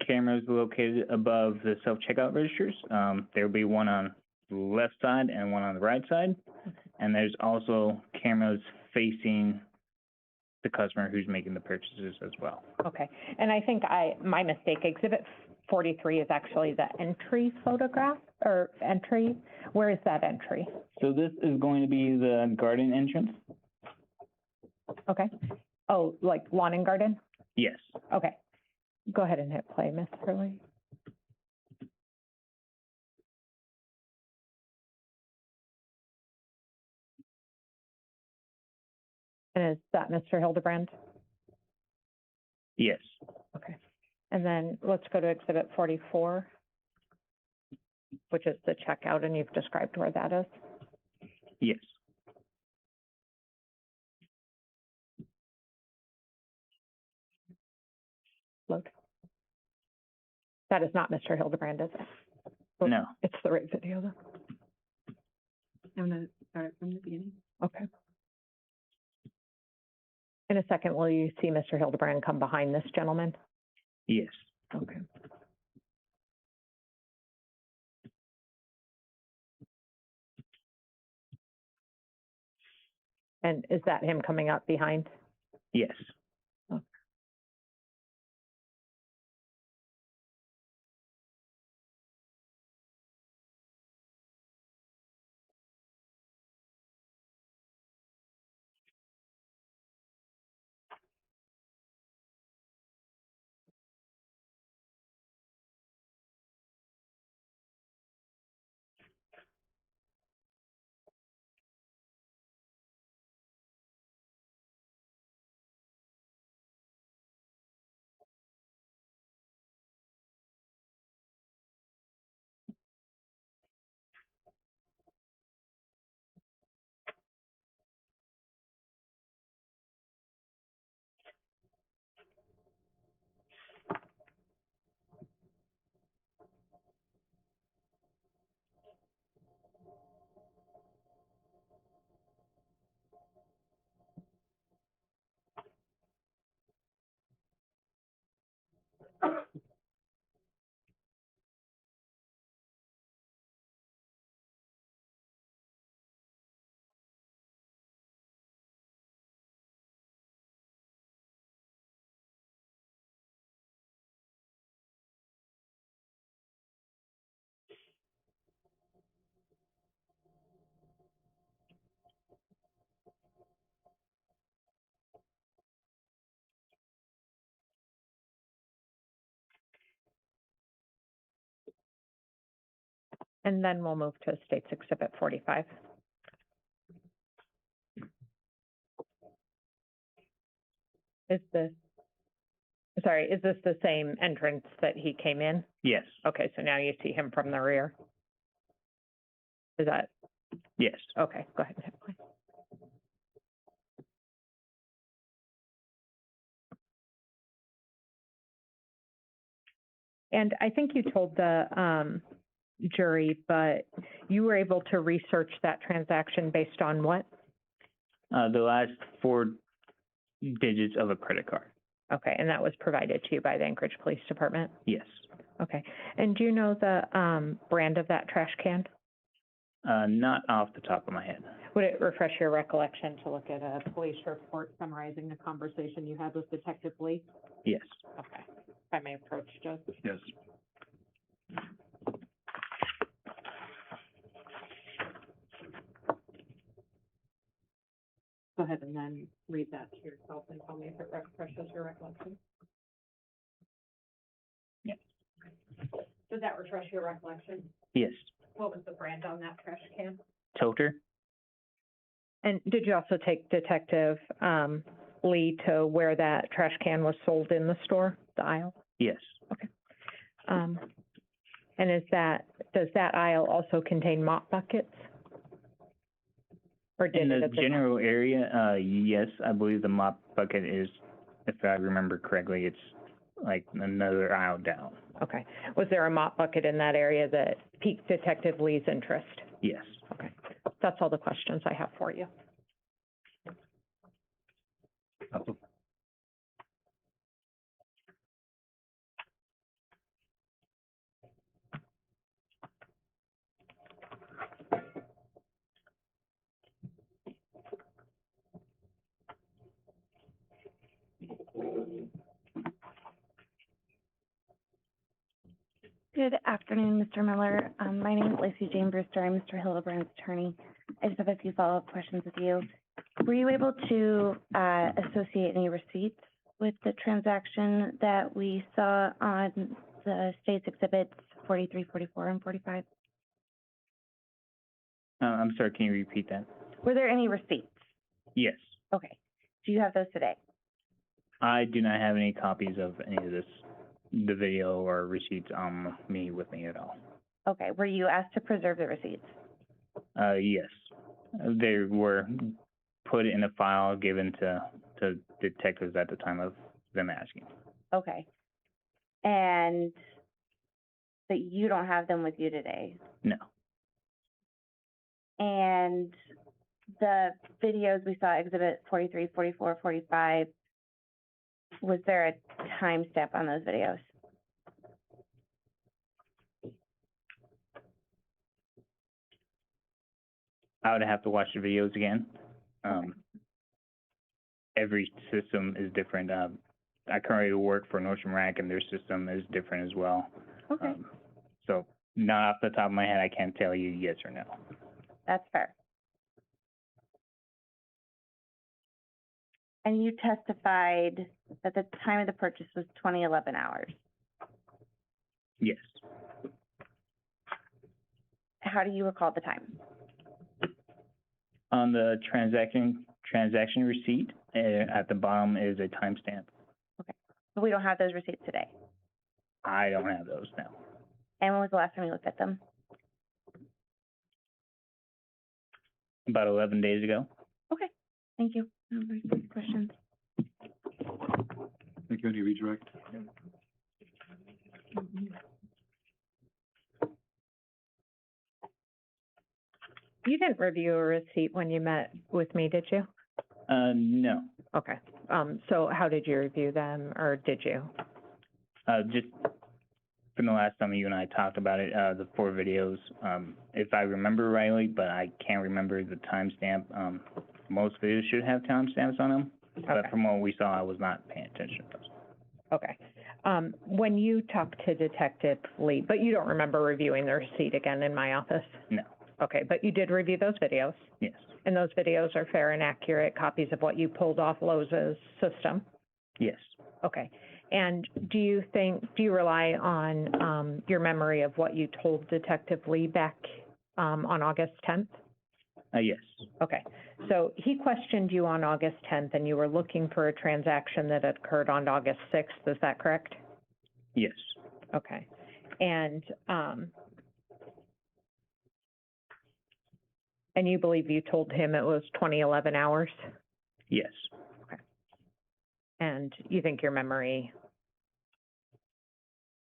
cameras located above the self-checkout registers. There'll be one on the left side and one on the right side. And there's also cameras facing the customer who's making the purchases as well. Okay, and I think my mistake, exhibit 43 is actually the entry photograph, or entry. Where is that entry? So this is going to be the garden entrance? Okay. Oh, like lawn and garden? Yes. Okay. Go ahead and hit play, Ms. Hurley. And is that Mr. Hildabrand? Yes. Okay. And then let's go to exhibit 44, which is the checkout, and you've described where that is. Yes. Load. That is not Mr. Hildabrand, is it? Oh, No. It's the right video, though. I'm gonna start from the beginning. Okay. In a second, will you see Mr. Hildabrand come behind this gentleman? Yes. Okay. And is that him coming up behind? Yes. Okay. And then we'll move to State's Exhibit 45. Is this the same entrance that he came in? Yes, Okay, so now you see him from the rear? Is that, yes. okay, go ahead. And I think you told the jury, but you were able to research that transaction based on what? The last 4 digits of a credit card. Okay, and that was provided to you by the Anchorage Police Department? Yes. Okay, and do you know the brand of that trash can? Not off the top of my head. Would it refresh your recollection to look at a police report summarizing the conversation you had with Detective Lee? Yes. Okay, if I may approach, Judge. Yes. Go ahead and then read that to yourself and tell me if it refreshes your recollection. Yes. Did that refresh your recollection? Yes. What was the brand on that trash can? Toter? And did you also take Detective Lee to where that trash can was sold in the store, the aisle? Yes. Okay. And does that aisle also contain mop buckets? Or did In it the at the general area, yes, I believe the mop bucket is, if I remember correctly, it's like another aisle down. Okay. Was there a mop bucket in that area that piqued Detective Lee's interest? Yes. Okay. That's all the questions I have for you. Good afternoon, Mr. Miller. My name is Lacey Jane Brewster. I'm Mr. Hildabrand's attorney. I just have a few follow-up questions with you. Were you able to associate any receipts with the transaction that we saw on the state's exhibits 43, 44, and 45? I'm sorry, can you repeat that? Were there any receipts? Yes. Okay. Do you have those today? I do not have any copies of any of this, the video or receipts on me with me at all. Okay. Were you asked to preserve the receipts? Yes. They were put in a file given to detectives at the time of them asking. Okay. And but you don't have them with you today? No. And the videos we saw, exhibit 43, 44, 45, was there a timestamp on those videos? I would have to watch the videos again. Every system is different. I currently work for Nordstrom Rack, and their system is different as well. Okay. So not off the top of my head, I can't tell you yes or no. That's fair. And you testified that the time of the purchase was 2011 hours. Yes. How do you recall the time? On the transaction receipt, at the bottom is a timestamp. Okay. But we don't have those receipts today. I don't have those now. And when was the last time you looked at them? About 11 days ago. Okay. Thank you. No more questions. Thank you. Any redirect? You didn't review a receipt when you met with me, did you? No. Okay. So how did you review them, or did you? Just from the last time you and I talked about it, the 4 videos, if I remember rightly, but I can't remember the timestamp. Most videos should have timestamps on them, but from what we saw, I was not paying attention to those. Okay. When you talked to Detective Lee, but you don't remember reviewing the receipt again in my office? No. Okay, but you did review those videos? Yes. And those videos are fair and accurate copies of what you pulled off Lowe's system? Yes. Okay. And do you rely on, your memory of what you told Detective Lee back, on August 10th? Yes. Okay. So he questioned you on August 10th, and you were looking for a transaction that occurred on August 6th. Is that correct? Yes. Okay. And you believe you told him it was 2011 hours? Yes. Okay. And you think your memory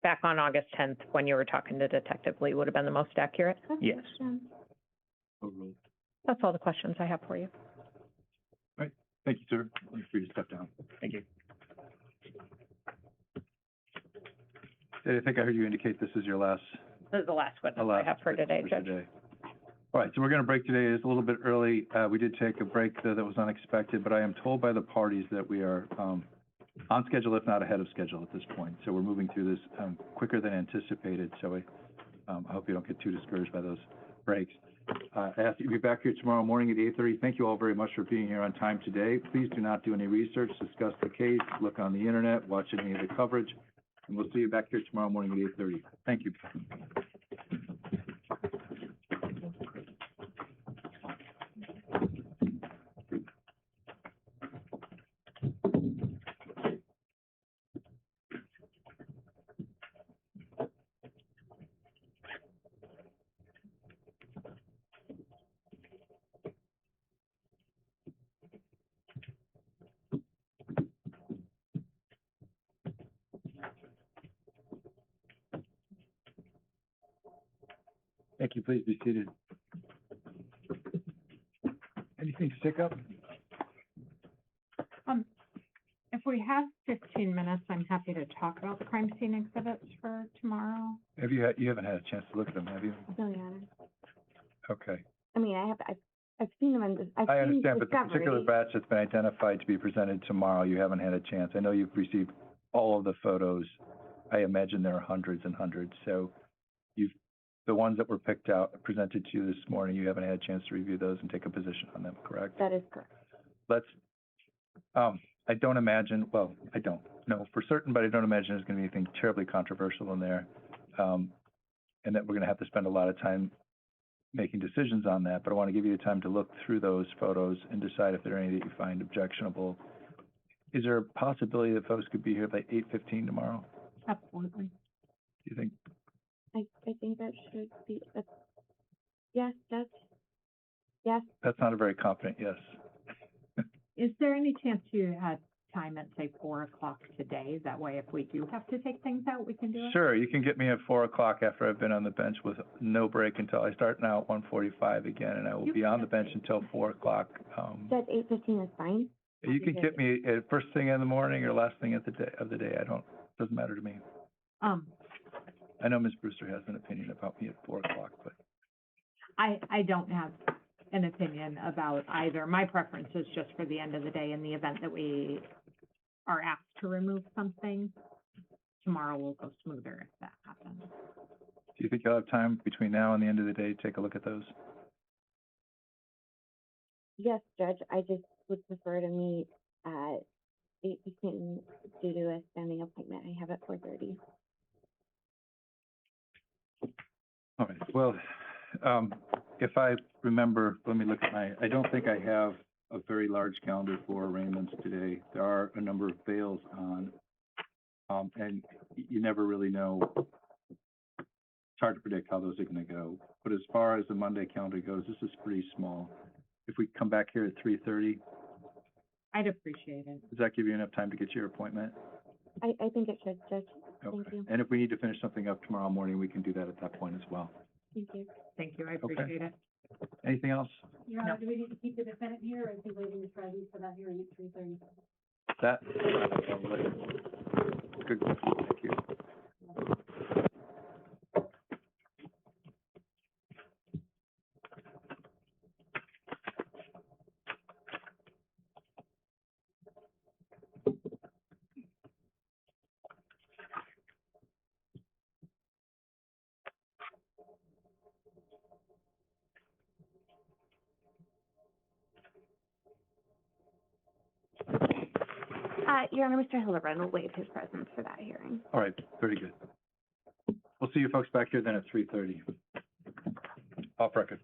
back on August 10th when you were talking to Detective Lee would have been the most accurate? Yes. That's all the questions I have for you. Right. Thank you, sir. You're free to step down. Thank you. I think I heard you indicate this is your last. This is the last witness I have for today, Judge. All right, so we're going to break today. It's a little bit early. We did take a break that was unexpected, but I am told by the parties that we are on schedule, if not ahead of schedule at this point. So we're moving through this quicker than anticipated. So I hope you don't get too discouraged by those breaks. I ask you to be back here tomorrow morning at 8:30. Thank you all very much for being here on time today. Please do not do any research, discuss the case, look on the internet, watch any of the coverage, and we'll see you back here tomorrow morning at 8:30. Thank you. Thank you. Please be seated. Anything to stick up? If we have 15 minutes, I'm happy to talk about the crime scene exhibits for tomorrow. You haven't had a chance to look at them, have you? No, Your Honor. Okay. I mean, I've seen them in I've I seen understand, but the Discovery. particular batch that's been identified to be presented tomorrow, you haven't had a chance. I know you've received all of the photos. I imagine there are hundreds and hundreds. So the ones that were picked out, presented to you this morning, you haven't had a chance to review those and take a position on them, correct? That is correct. I don't imagine, well, I don't know for certain, but I don't imagine there's going to be anything terribly controversial in there. And that we're going to have to spend a lot of time making decisions on that, but I want to give you the time to look through those photos and decide if there are any that you find objectionable. Is there a possibility that folks could be here by 8:15 tomorrow? Absolutely. Do you think? I think that should be, yes. That's not a very confident yes. Is there any chance you had time at, say, 4 o'clock today? That way, if we do have to take things out, we can do it? Sure, you can get me at 4 o'clock after I've been on the bench with no break until I start now at 1:45 again, and I will be on the bench until 4 o'clock. That 8:15 is fine? You can get me at first thing in the morning or last thing of the day. Doesn't matter to me. I know Ms. Brewster has an opinion about me at 4 o'clock, but. I don't have an opinion about either. My preference is just for the end of the day in the event that we are asked to remove something. Tomorrow will go smoother if that happens. Do you think you'll have time between now and the end of the day to take a look at those? Yes, Judge, I just would prefer to meet at 8:15 due to a standing appointment I have at 4:30. All right, well, if I remember, let me look at I don't think I have a very large calendar for arraignments today. There are a number of bails on, and you never really know. It's hard to predict how those are going to go. But as far as the Monday calendar goes, this is pretty small. If we come back here at 3:30, I'd appreciate it. does that give you enough time to get your appointment? I think it should, Judge. Okay. Thank you. And if we need to finish something up tomorrow morning, we can do that at that point as well. Thank you. Thank you, I appreciate it. Anything else? Your Honor, do we need to keep the defendant here, or is he waiting to try these for that hearing at 3:30? That, good, thank you. Your Honor, Mr. Hildebrand will waive his presence for that hearing. All right, very good. We'll see you folks back here then at 3:30. Off record.